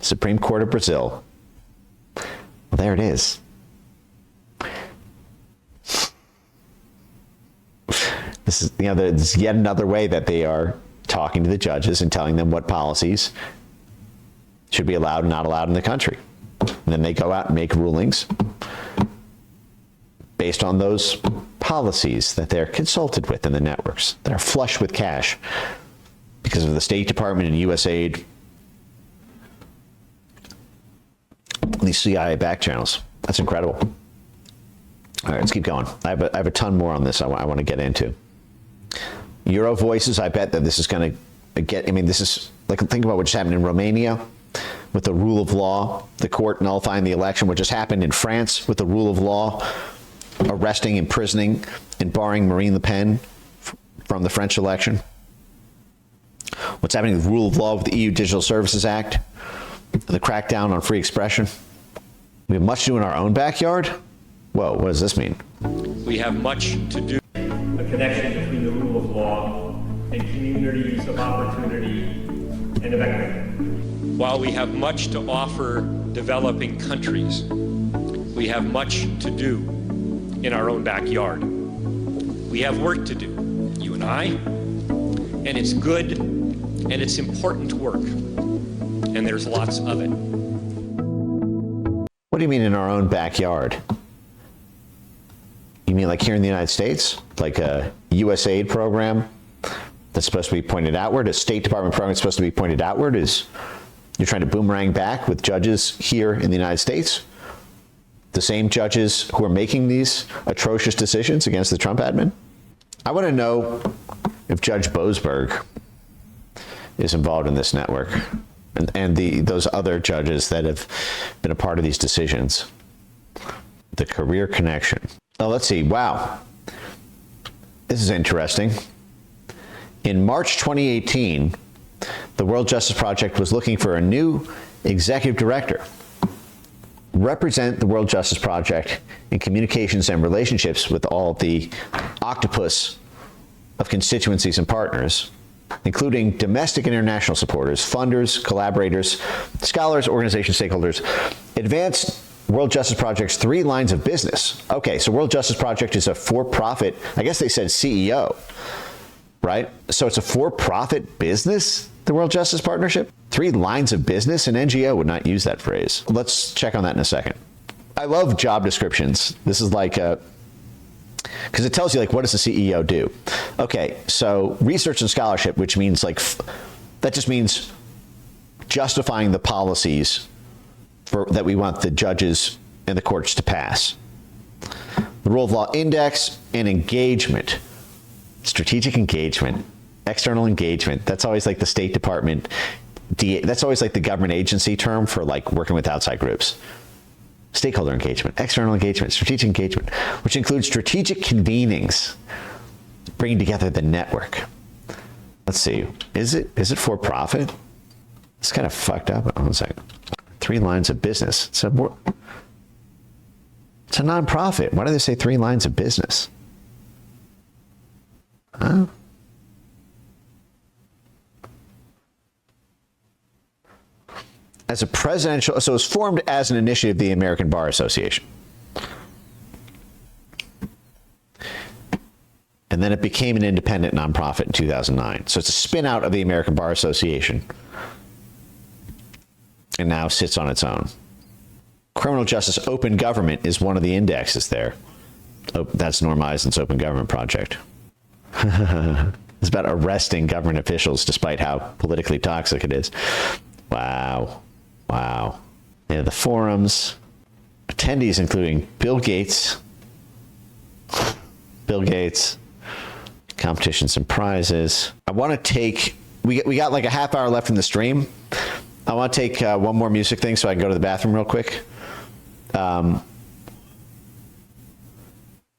Supreme Court of Brazil. Well, there it is. This is, this is yet another way that they are talking to the judges and telling them what policies should be allowed and not allowed in the country. And then they go out and make rulings based on those policies that they're consulted with in the networks. They're flush with cash because of the State Department and USAID, these CIA back channels. That's incredible. All right, let's keep going. I have a ton more on this I want to get into. Euro voices, I bet that this is going to get, this is, like, think about what just happened in Romania with the rule of law, the court nullifying the election, what just happened in France with the rule of law, arresting, imprisoning, and barring Marine Le Pen from the French election. What's happening with the rule of law with the EU Digital Services Act, the crackdown on free expression. We have much to do in our own backyard? Whoa, what does this mean? We have much to do. A connection between the rule of law and communities of opportunity and of equity. While we have much to offer developing countries, we have much to do in our own backyard. We have work to do, you and I, and it's good and it's important work, and there's lots of it. What do you mean in our own backyard? You mean like here in the United States? Like a USAID program that's supposed to be pointed outward? A State Department program that's supposed to be pointed outward? Is you're trying to boomerang back with judges here in the United States? The same judges who are making these atrocious decisions against the Trump admin? I want to know if Judge Boasberg is involved in this network and those other judges that have been a part of these decisions. The career connection. Oh, let's see. Wow. This is interesting. In March 2018, the World Justice Project was looking for a new executive director. Represent the World Justice Project in communications and relationships with all the octopus of constituencies and partners, including domestic and international supporters, funders, collaborators, scholars, organizations, stakeholders. Advance World Justice Project's 3 lines of business. Okay, so World Justice Project is a for-profit, I guess they said CEO, right? So it's a for-profit business, the World Justice Partnership? 3 lines of business? An NGO would not use that phrase. Let's check on that in a second. I love job descriptions. This is like because it tells you, like, what does the CEO do? Okay, so research and scholarship, which means that just means justifying the policies that we want the judges and the courts to pass. The rule of law index and engagement, strategic engagement, external engagement. That's always like the State Department. That's always like the government agency term for like working with outside groups. Stakeholder engagement, external engagement, strategic engagement, which includes strategic convenings bringing together the network. Let's see. Is it for profit? It's kind of fucked up. Hold on a second. 3 lines of business. It's a nonprofit. Why do they say 3 lines of business? Huh? As a presidential, so it was formed as an initiative of the American Bar Association. And then it became an independent nonprofit in 2009. So it's a spin out of the American Bar Association. And now sits on its own. Criminal Justice Open Government is one of the indexes there. Oh, that's Norm Eisen's Open Government Project. It's about arresting government officials despite how politically toxic it is. Wow. Wow. Yeah, the forums. Attendees including Bill Gates. Competitions and prizes. I want to take, we got like a half hour left in the stream. I want to take one more music thing so I can go to the bathroom real quick. Oh,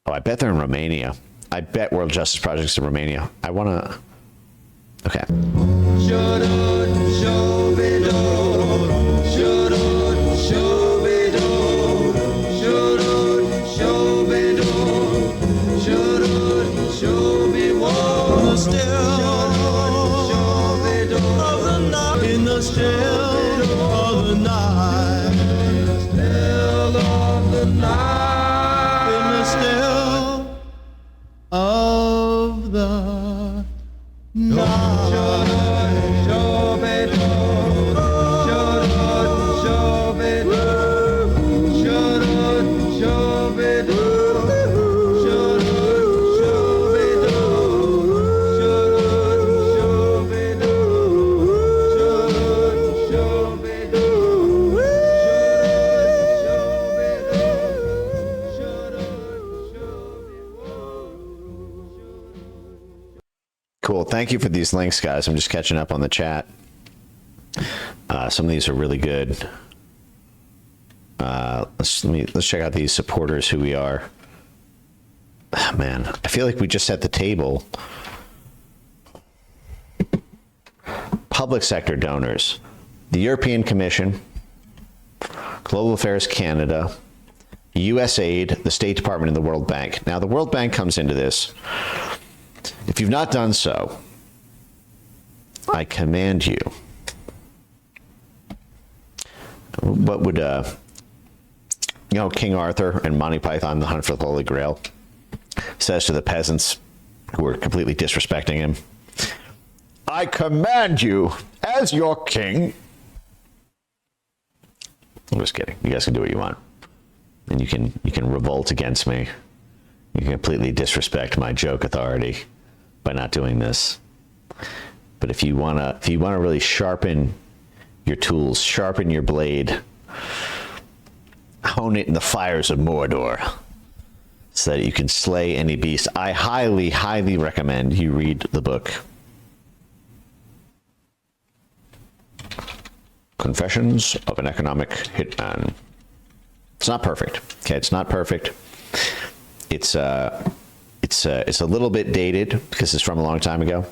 I bet they're in Romania. I bet World Justice Project's in Romania. I want to, okay. Cool. Thank you for these links, guys. I'm just catching up on the chat. Some of these are really good. Let's check out these supporters, who we are. Oh, man, I feel like we just set the table. Public sector donors: the European Commission, Global Affairs Canada, USAID, the State Department, and the World Bank. Now, the World Bank comes into this. If you've not done so, I command you. What would, King Arthur and Monty Python, The Hunt for the Holy Grail, says to the peasants who are completely disrespecting him? I command you, as your king. I'm just kidding. You guys can do what you want. And you can revolt against me. You can completely disrespect my joke authority by not doing this. But if you wanna really sharpen your tools, sharpen your blade, hone it in the fires of Mordor, so that you can slay any beast, I highly, highly recommend you read the book Confessions of an Economic Hitman. It's not perfect. Okay, it's not perfect. It's a little bit dated because it's from a long time ago.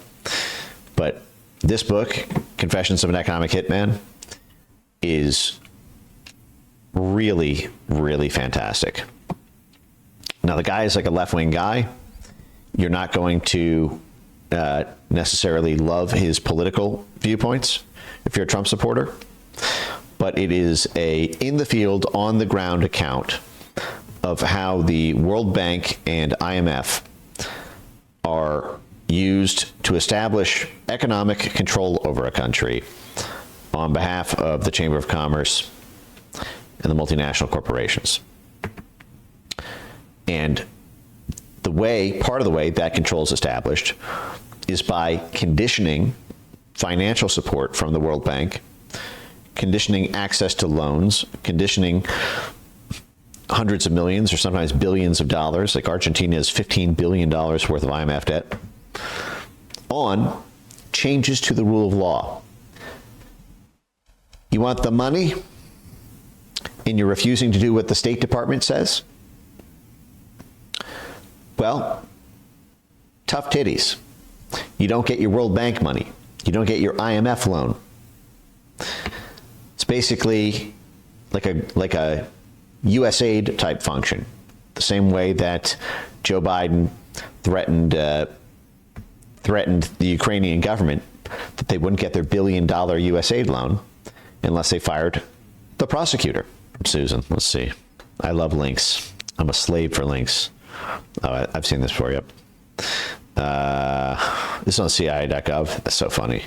But this book, Confessions of an Economic Hitman, is really, really fantastic. Now, the guy is like a left-wing guy. You're not going to necessarily love his political viewpoints if you're a Trump supporter. But it is a in-the-field, on-the-ground account of how the World Bank and IMF are used to establish economic control over a country on behalf of the Chamber of Commerce and the multinational corporations. And part of the way that control is established is by conditioning financial support from the World Bank, conditioning access to loans, conditioning hundreds of millions or sometimes billions of dollars, like Argentina has $15 billion worth of IMF debt, on changes to the rule of law. You want the money and you're refusing to do what the State Department says? Well, tough titties. You don't get your World Bank money. You don't get your IMF loan. It's basically like a USAID type function, the same way that Joe Biden threatened the Ukrainian government that they wouldn't get their $1 billion USAID loan unless they fired the prosecutor. Susan, let's see. I love links. I'm a slave for links. Oh, I've seen this before. Yep. This is on CIA.gov. That's so funny.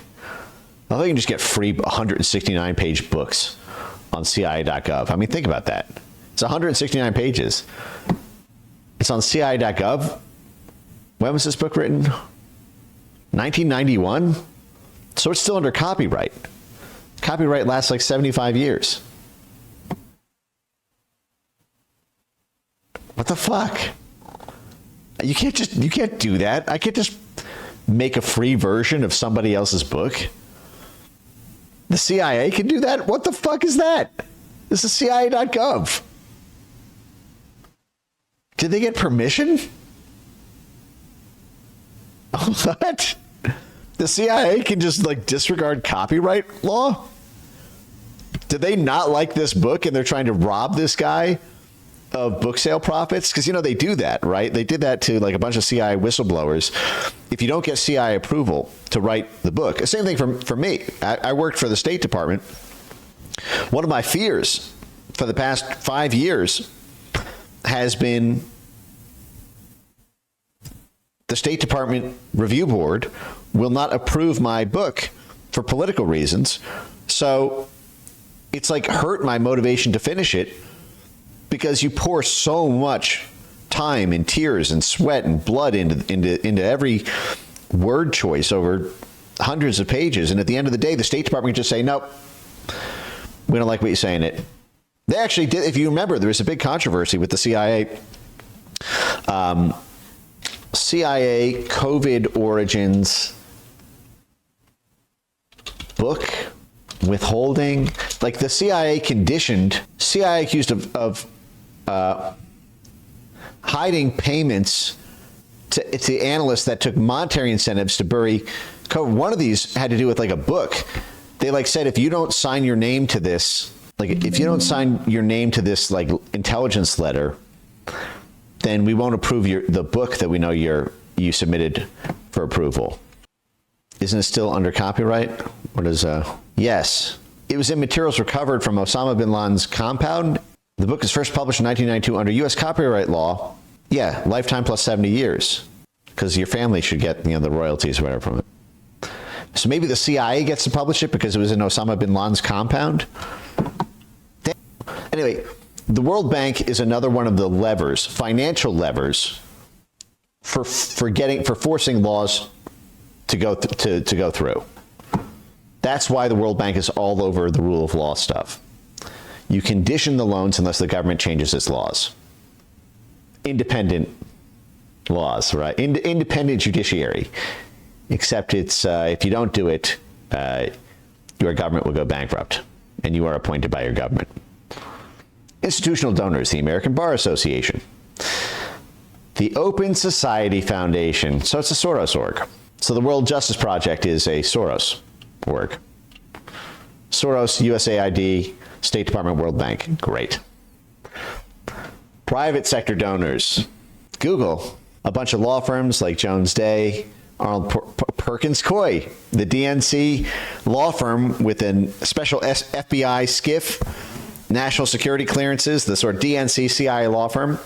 I think you can just get free 169-page books on CIA.gov. I mean, think about that. It's 169 pages. It's on CIA.gov. When was this book written? 1991? So it's still under copyright. Copyright lasts like 75 years. What the fuck? You can't do that. I can't just make a free version of somebody else's book. The CIA can do that? What the fuck is that? This is CIA.gov. Did they get permission? What? The CIA can just like disregard copyright law? Did they not like this book and they're trying to rob this guy of book sale profits? Because, you know, they do that, right? They did that to like a bunch of CIA whistleblowers. If you don't get CIA approval to write the book, the same thing for me. I worked for the State Department. One of my fears for the past 5 years has been the State Department Review Board will not approve my book for political reasons. So it's like hurt my motivation to finish it, because you pour so much time and tears and sweat and blood into every word choice over hundreds of pages. And at the end of the day, the State Department can just say, nope, we don't like what you're saying it. They actually did. If you remember, there was a big controversy with the CIA. CIA COVID origins book withholding. Like the CIA accused of hiding payments to analysts that took monetary incentives to bury COVID. One of these had to do with like a book. They like said, if you don't sign your name to this, like if you don't sign your name to this like intelligence letter, then we won't approve the book that we know you submitted for approval. Isn't it still under copyright? What is yes. It was in materials recovered from Osama bin Laden's compound. The book was first published in 1992 under U.S. copyright law. Yeah, lifetime plus 70 years, because your family should get the royalties or whatever from it. So maybe the CIA gets to publish it because it was in Osama bin Laden's compound. Anyway, the World Bank is another one of the levers, financial levers, for forcing laws to go through. That's why the World Bank is all over the rule of law stuff. You condition the loans unless the government changes its laws. Independent laws, right? Independent judiciary. Except it's if you don't do it, your government will go bankrupt, and you are appointed by your government. Institutional donors: the American Bar Association, the Open Society Foundation. So it's a Soros org. So the World Justice Project is a Soros org. Soros, USAID, State Department, World Bank. Great. Private sector donors: Google, a bunch of law firms like Jones Day, Arnold Perkins Coie, the DNC law firm with a special FBI SCIF, national security clearances, the sort of DNC CIA law firm.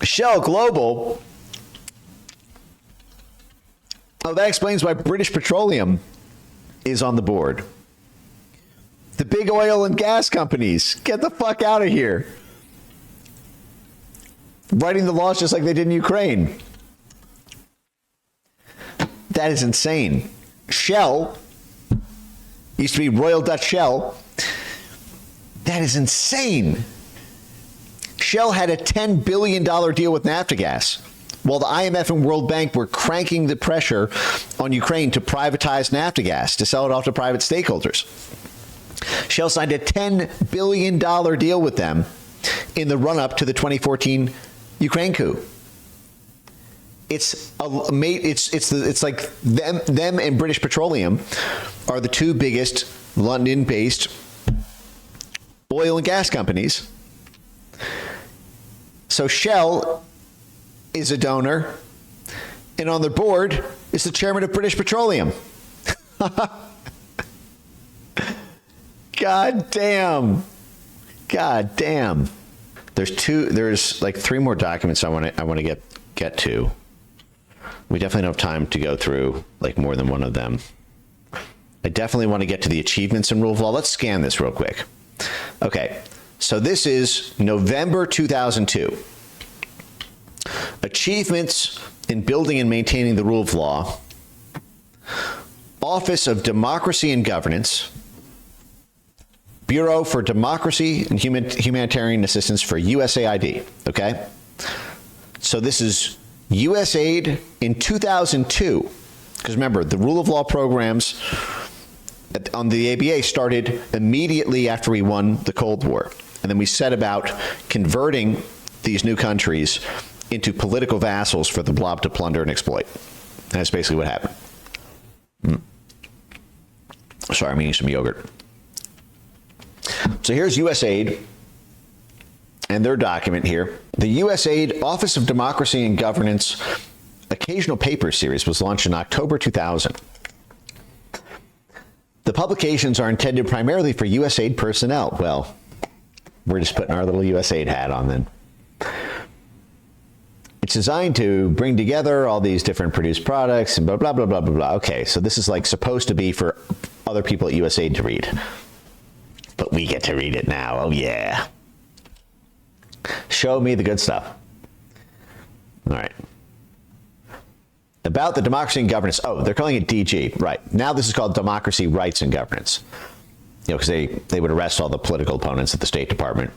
Shell Global. Oh, that explains why British Petroleum is on the board. The big oil and gas companies, get the fuck out of here. Writing the laws just like they did in Ukraine. That is insane. Shell, used to be Royal Dutch Shell. That is insane. Shell had a $10 billion deal with Naftogaz, while the IMF and World Bank were cranking the pressure on Ukraine to privatize Naftogaz, to sell it off to private stakeholders. Shell signed a $10 billion deal with them in the run-up to the 2014 Ukraine coup. it's like them and British Petroleum are the two biggest London-based oil and gas companies. So Shell is a donor, and on their board is the chairman of British Petroleum. God damn. There's like three more documents I want to get to. We definitely don't have time to go through like more than one of them. I definitely want to get to the achievements in rule of law. Let's scan this real quick. Okay, so this is November 2002. Achievements in building and maintaining the rule of law. Office of Democracy and Governance. Bureau for Democracy and Humanitarian Assistance for USAID. Okay? So this is USAID in 2002. Because remember, the rule of law programs on the ABA started immediately after we won the Cold War. And then we set about converting these new countries into political vassals for the blob to plunder and exploit. And that's basically what happened. Sorry, I'm eating some yogurt. So here's USAID and their document here. The USAID Office of Democracy and Governance Occasional Papers series was launched in October 2000. The publications are intended primarily for USAID personnel. Well, we're just putting our little USAID hat on then. It's designed to bring together all these different produced products and blah, blah, blah, blah, blah, blah. Okay, so this is like supposed to be for other people at USAID to read. But we get to read it now. Oh, yeah. Show me the good stuff. All right. About the democracy and governance. Oh, they're calling it DG. Right. Now this is called democracy, rights, and governance. Because they would arrest all the political opponents at the State Department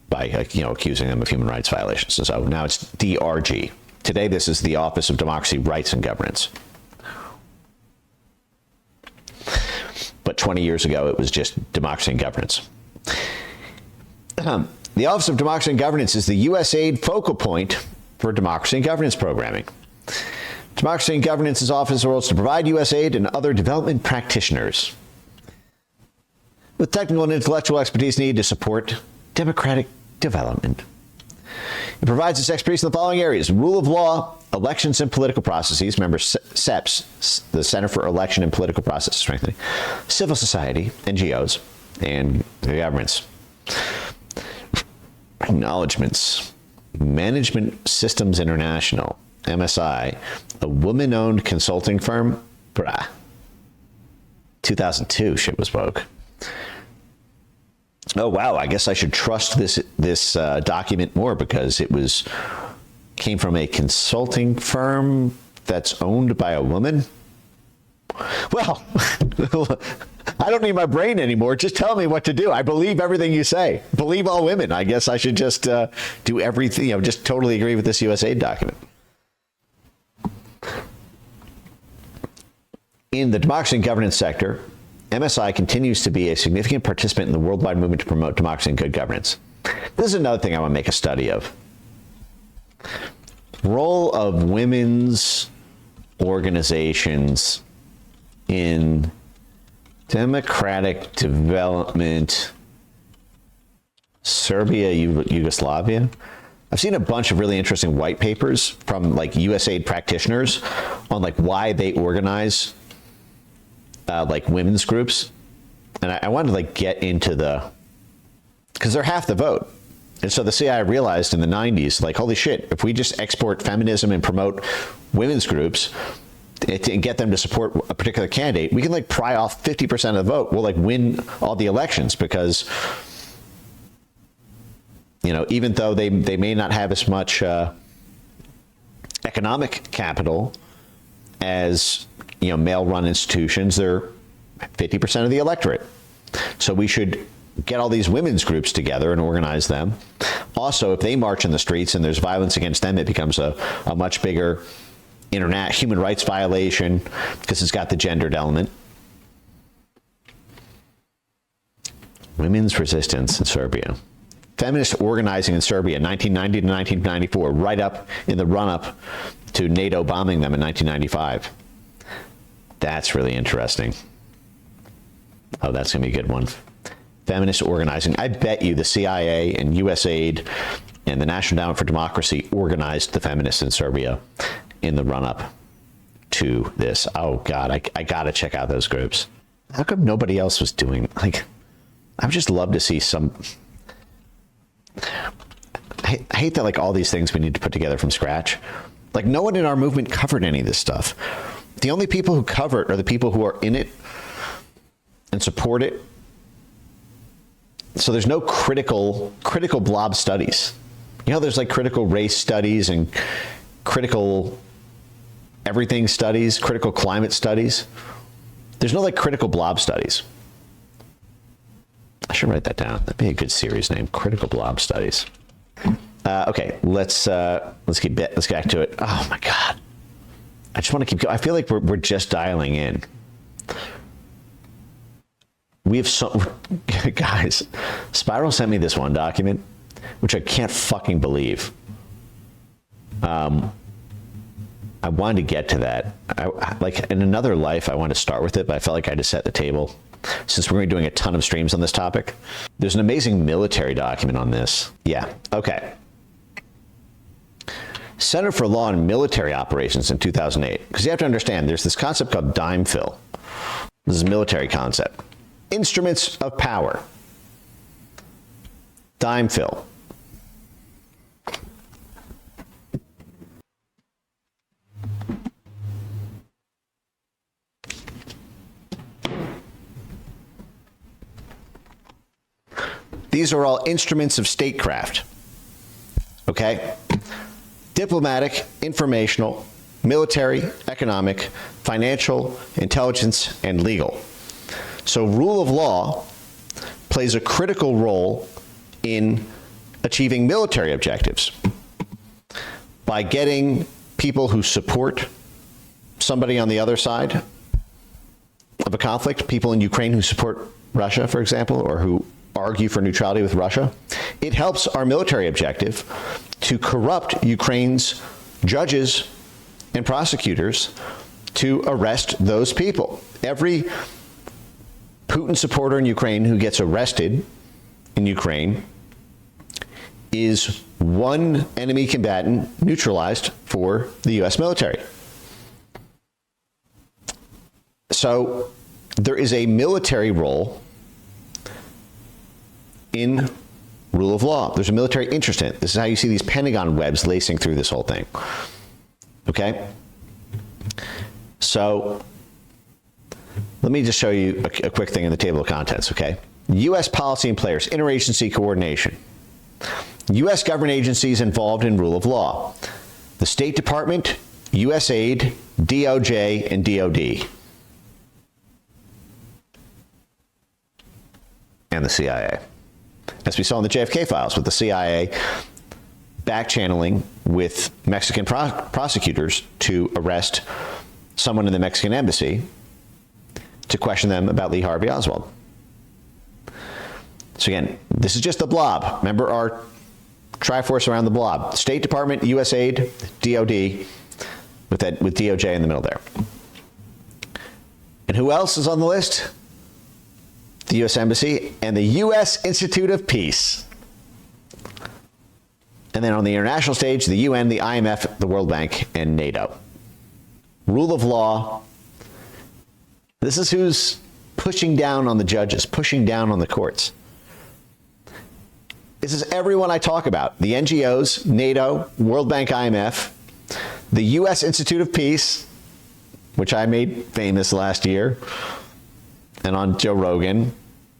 by, accusing them of human rights violations. And so now it's DRG. Today, this is the Office of Democracy, Rights, and Governance. But 20 years ago, it was just democracy and governance. The Office of Democracy and Governance is the USAID focal point for democracy and governance programming. Democracy and Governance's office role is to provide USAID and other development practitioners with technical and intellectual expertise needed to support democratic development. It provides its expertise in the following areas: rule of law, elections and political processes. Remember CEPPS, the Center for Election and Political Process Strengthening. Civil society, NGOs, and the governments. Acknowledgements. Management Systems International, MSI, a woman-owned consulting firm. 2002, shit was woke. Oh, wow, I guess I should trust this document more because it came from a consulting firm that's owned by a woman. Well, I don't need my brain anymore. Just tell me what to do. I believe everything you say. Believe all women. I guess I should just do everything, just totally agree with this USAID document. In the democracy and governance sector, MSI continues to be a significant participant in the worldwide movement to promote democracy and good governance. This is another thing I want to make a study of. Role of women's organizations in democratic development, Serbia, Yugoslavia. I've seen a bunch of really interesting white papers from like USAID practitioners on like why they organize like women's groups. And I wanted to like get into because they're half the vote. And so the CIA realized in the 90s, like, holy shit, if we just export feminism and promote women's groups and get them to support a particular candidate, we can like pry off 50% of the vote. We'll like win all the elections because, even though they may not have as much economic capital as, male-run institutions, they're 50% of the electorate. So we should get all these women's groups together and organize them. Also, if they march in the streets and there's violence against them, it becomes a much bigger human rights violation because it's got the gendered element. Women's resistance in Serbia. Feminist organizing in Serbia, 1990 to 1994, right up in the run-up to NATO bombing them in 1995. That's really interesting. Oh, that's going to be a good one. Feminist organizing. I bet you the CIA and USAID and the National Endowment for Democracy organized the feminists in Serbia in the run-up to this. Oh, God, I got to check out those groups. How come nobody else was doing, like, I would just love to see some... I hate that, like, all these things we need to put together from scratch. Like, no one in our movement covered any of this stuff. The only people who cover it are the people who are in it and support it. So there's no critical blob studies. You know, there's like critical race studies and critical everything studies, critical climate studies. There's no like critical blob studies. I should write that down. That'd be a good series name, critical blob studies. Okay, let's get back to it. Oh my God, I just want to keep going. I feel like we're just dialing in. We have some guys. Spiral sent me this one document, which I can't fucking believe. I wanted to get to that. Like in another life, I wanted to start with it, but I felt like I had to set the table. Since we're going to be doing a ton of streams on this topic, there's an amazing military document on this. Yeah. Okay. Center for Law and Military Operations in 2008. Because you have to understand, there's this concept called dime fill. This is a military concept. Instruments of power. Dime fill. These are all instruments of statecraft. Okay? Diplomatic, informational, military, economic, financial, intelligence, and legal. So rule of law plays a critical role in achieving military objectives by getting people who support somebody on the other side of a conflict, people in Ukraine who support Russia, for example, or who argue for neutrality with Russia. It helps our military objective to corrupt Ukraine's judges and prosecutors to arrest those people. Every Putin supporter in Ukraine who gets arrested in Ukraine is one enemy combatant neutralized for the U.S. military. So there is a military role in rule of law. There's a military interest in it. This is how you see these Pentagon webs lacing through this whole thing. Okay? So let me just show you a quick thing in the table of contents, okay? U.S. policy and players, interagency coordination. U.S. government agencies involved in rule of law. The State Department, USAID, DOJ, and DOD. And the CIA. As we saw in the JFK files, with the CIA back-channeling with Mexican prosecutors to arrest someone in the Mexican embassy to question them about Lee Harvey Oswald. So again, this is just the blob. Remember our Triforce around the blob. State Department, USAID, DOD, with DOJ in the middle there. And who else is on the list? The U.S. Embassy and the U.S. Institute of Peace. And then on the international stage, the UN, the IMF, the World Bank, and NATO. Rule of law. This is who's pushing down on the judges, pushing down on the courts. This is everyone I talk about. The NGOs, NATO, World Bank, IMF, the U.S. Institute of Peace, which I made famous last year, and on Joe Rogan,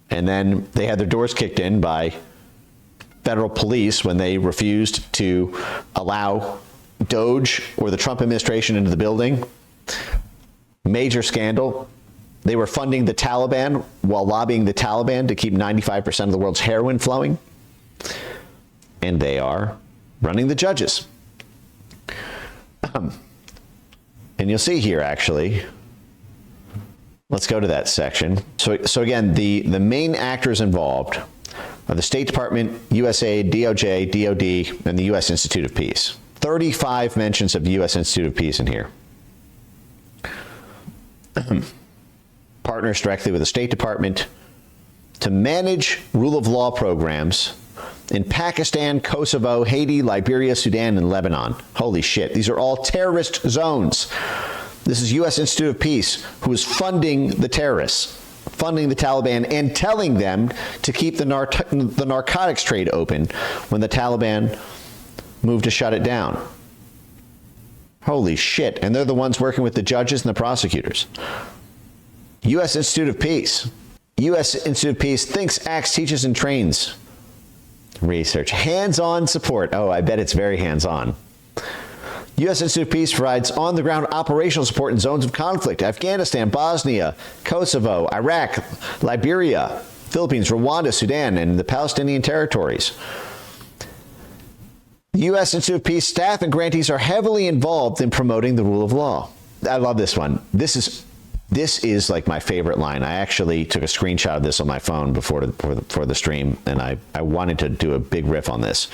and then they had their doors kicked in by federal police when they refused to allow Doge or the Trump administration into the building. Major scandal. They were funding the Taliban while lobbying the Taliban to keep 95% of the world's heroin flowing. And they are running the judges. And you'll see here, actually, let's go to that section. So again, the main actors involved are the State Department, USAID, DOJ, DOD, and the U.S. Institute of Peace. 35 mentions of U.S. Institute of Peace in here. Partners directly with the State Department to manage rule of law programs in Pakistan, Kosovo, Haiti, Liberia, Sudan, and Lebanon. Holy shit. These are all terrorist zones. This is U.S. Institute of Peace, who is funding the terrorists, funding the Taliban, and telling them to keep the narcotics trade open when the Taliban moved to shut it down. Holy shit. And they're the ones working with the judges and the prosecutors. U.S. Institute of Peace. U.S. Institute of Peace thinks, acts, teaches, and trains. Research. Hands-on support. Oh, I bet it's very hands-on. U.S. Institute of Peace provides on-the-ground operational support in zones of conflict. Afghanistan, Bosnia, Kosovo, Iraq, Liberia, Philippines, Rwanda, Sudan, and the Palestinian territories. The U.S. Institute of Peace staff and grantees are heavily involved in promoting the rule of law. I love this one. This is like my favorite line. I actually took a screenshot of this on my phone for the stream, and I wanted to do a big riff on this.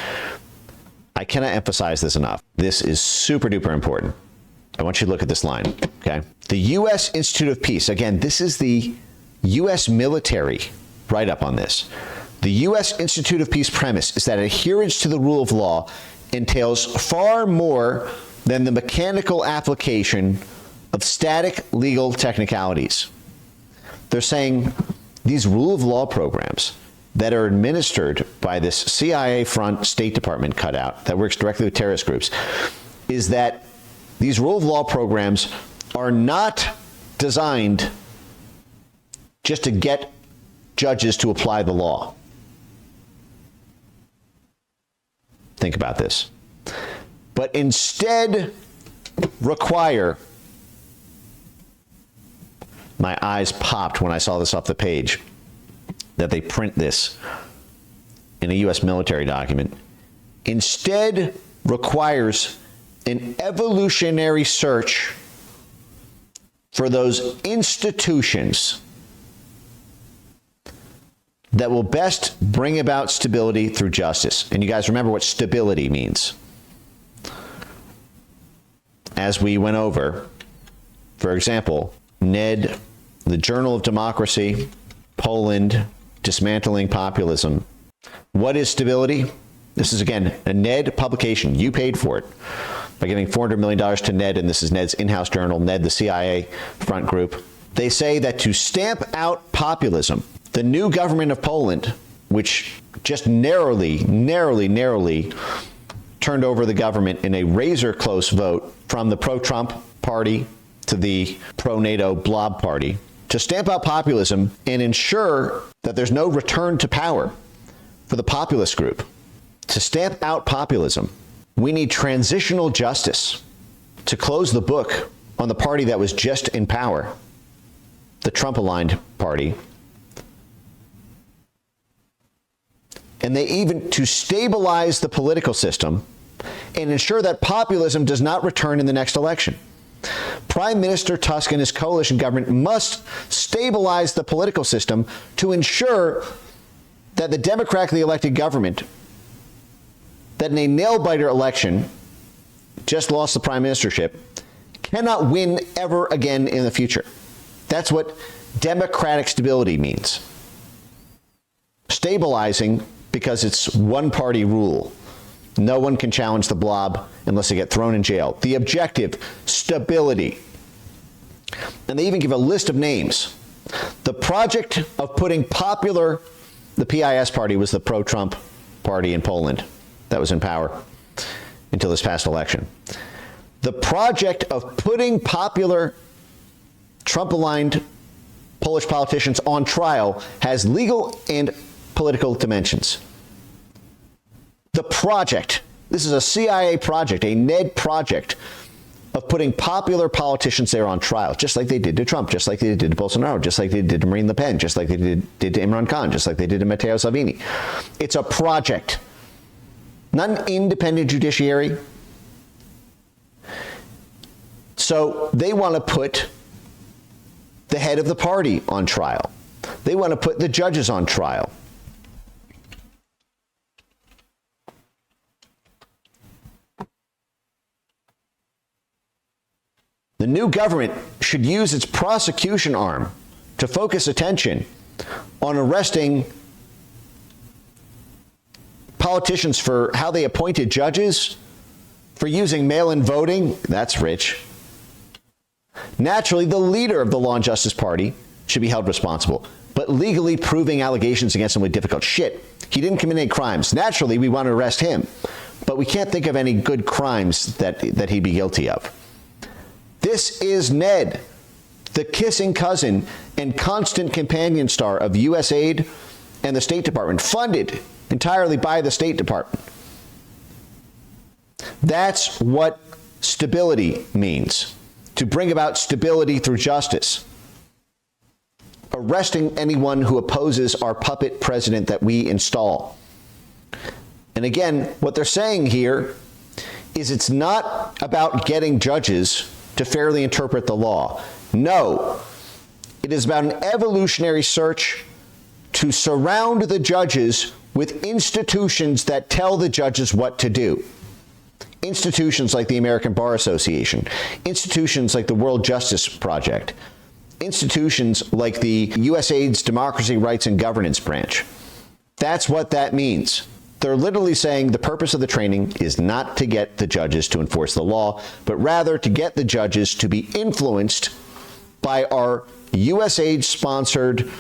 I cannot emphasize this enough. This is super duper important. I want you to look at this line, okay? The U.S. Institute of Peace, again, this is the U.S. military write-up on this. The U.S. Institute of Peace premise is that adherence to the rule of law entails far more than the mechanical application of static legal technicalities. They're saying these rule of law programs that are administered by this CIA front State Department cutout that works directly with terrorist groups is that these rule of law programs are not designed just to get judges to apply the law. Think about this. But instead require, my eyes popped when I saw this off the page, that they print this in a U.S. military document, instead requires an evolutionary search for those institutions that will best bring about stability through justice. And you guys remember what stability means. As we went over, for example, NED, the Journal of Democracy, Poland, Dismantling Populism. What is stability? This is, again, a NED publication. You paid for it by giving $400 million to NED, and this is NED's in-house journal, NED, the CIA front group. They say that to stamp out populism, the new government of Poland, which just narrowly turned over the government in a razor-close vote from the pro-Trump party to the pro-NATO blob party, to stamp out populism and ensure that there's no return to power for the populist group. To stamp out populism, we need transitional justice to close the book on the party that was just in power, the Trump-aligned party. And they even to stabilize the political system and ensure that populism does not return in the next election. Prime Minister Tusk and his coalition government must stabilize the political system to ensure that the democratically elected government that in a nail-biter election just lost the prime ministership cannot win ever again in the future. That's what democratic stability means. Stabilizing because it's one-party rule. No one can challenge the blob unless they get thrown in jail. The objective, stability. And they even give a list of names. The project of putting the PIS party was the pro-Trump party in Poland that was in power until this past election. The project of putting popular Trump-aligned Polish politicians on trial has legal and political dimensions. The project, this is a CIA project, a NED project of putting popular politicians there on trial, just like they did to Trump, just like they did to Bolsonaro, just like they did to Marine Le Pen, just like they did to Imran Khan, just like they did to Matteo Salvini. It's a project, not an independent judiciary. So they want to put the head of the party on trial. They want to put the judges on trial. The new government should use its prosecution arm to focus attention on arresting politicians for how they appointed judges, for using mail-in voting. That's rich. Naturally, the leader of the Law and Justice Party should be held responsible, but legally proving allegations against him would be difficult. Shit, he didn't commit any crimes. Naturally, we want to arrest him, but we can't think of any good crimes that he'd be guilty of. This is Ned, the kissing cousin and constant companion star of USAID and the State Department, funded entirely by the State Department. That's what stability means, to bring about stability through justice. Arresting anyone who opposes our puppet president that we install. And again, what they're saying here is it's not about getting judges to fairly interpret the law. No, it is about an evolutionary search to surround the judges with institutions that tell the judges what to do. Institutions like the American Bar Association, institutions like the World Justice Project, institutions like the USAID's Democracy, Rights, and Governance branch. That's what that means. They're literally saying the purpose of the training is not to get the judges to enforce the law, but rather to get the judges to be influenced by our USAID-sponsored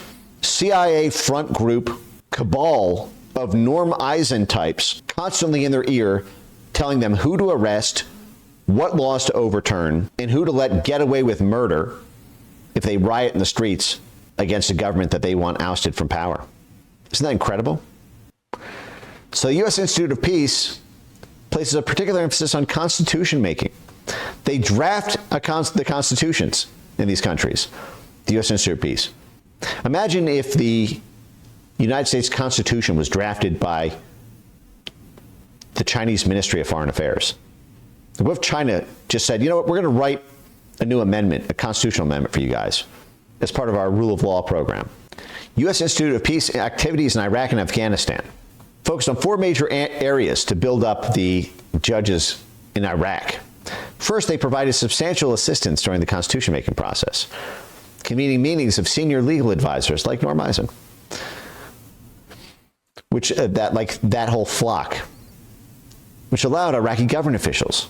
CIA front group cabal of Norm Eisen types constantly in their ear, telling them who to arrest, what laws to overturn, and who to let get away with murder if they riot in the streets against a government that they want ousted from power. Isn't that incredible? So the U.S. Institute of Peace places a particular emphasis on constitution making. They draft the constitutions in these countries, the U.S. Institute of Peace. Imagine if the United States Constitution was drafted by the Chinese Ministry of Foreign Affairs. What if China just said, you know what, we're going to write a new amendment, a constitutional amendment for you guys as part of our rule of law program. U.S. Institute of Peace activities in Iraq and Afghanistan focused on four major areas to build up the judges in Iraq. First, they provided substantial assistance during the constitution-making process, convening meetings of senior legal advisors like Norm Eisen, which that whole flock, which allowed Iraqi government officials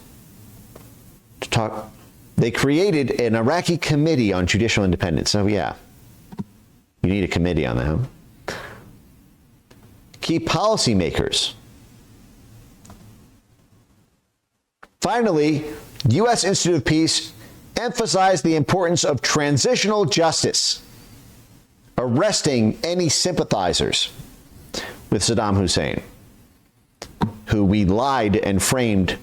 to talk. They created an Iraqi committee on judicial independence. So yeah, you need a committee on that. Key policymakers. Finally, U.S. Institute of Peace emphasized the importance of transitional justice, arresting any sympathizers with Saddam Hussein, who we lied and framed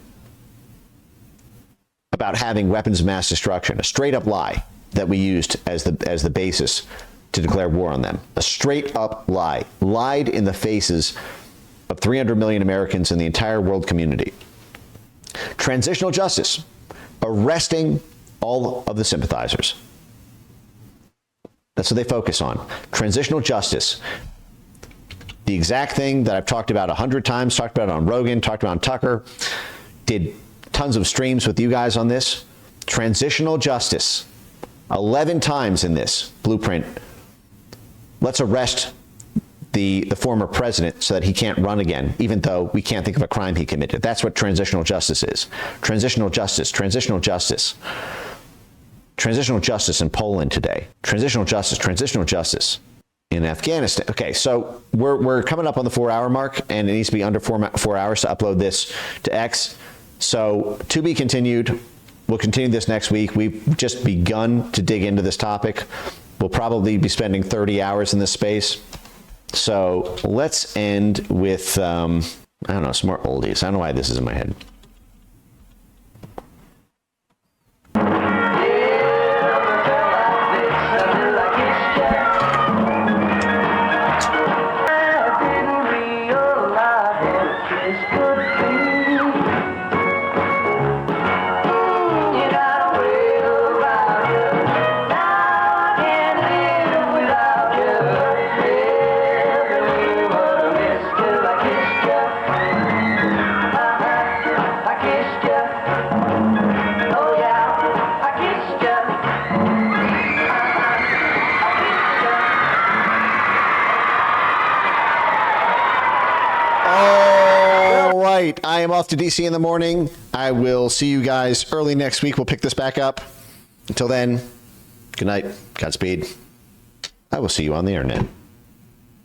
about having weapons of mass destruction, a straight-up lie that we used as the basis to declare war on them. A straight-up lie. Lied in the faces of 300 million Americans and the entire world community. Transitional justice. Arresting all of the sympathizers. That's what they focus on. Transitional justice. The exact thing that I've talked about 100 times, talked about it on Rogan, talked about on Tucker, did tons of streams with you guys on this. Transitional justice. 11 times in this blueprint. Let's arrest the former president so that he can't run again, even though we can't think of a crime he committed. That's what transitional justice is. Transitional justice, transitional justice. Transitional justice in Poland today. Transitional justice in Afghanistan. Okay, so we're coming up on the 4-hour mark, and it needs to be under 4 hours to upload this to X. So to be continued. We'll continue this next week. We've just begun to dig into this topic. We'll probably be spending 30 hours in this space. So let's end with, I don't know, some more oldies. I don't know why this is in my head. right. I am off to DC in the morning. I will see you guys early next week. We'll pick this back up. Until then, good night. Godspeed. I will see you on the internet.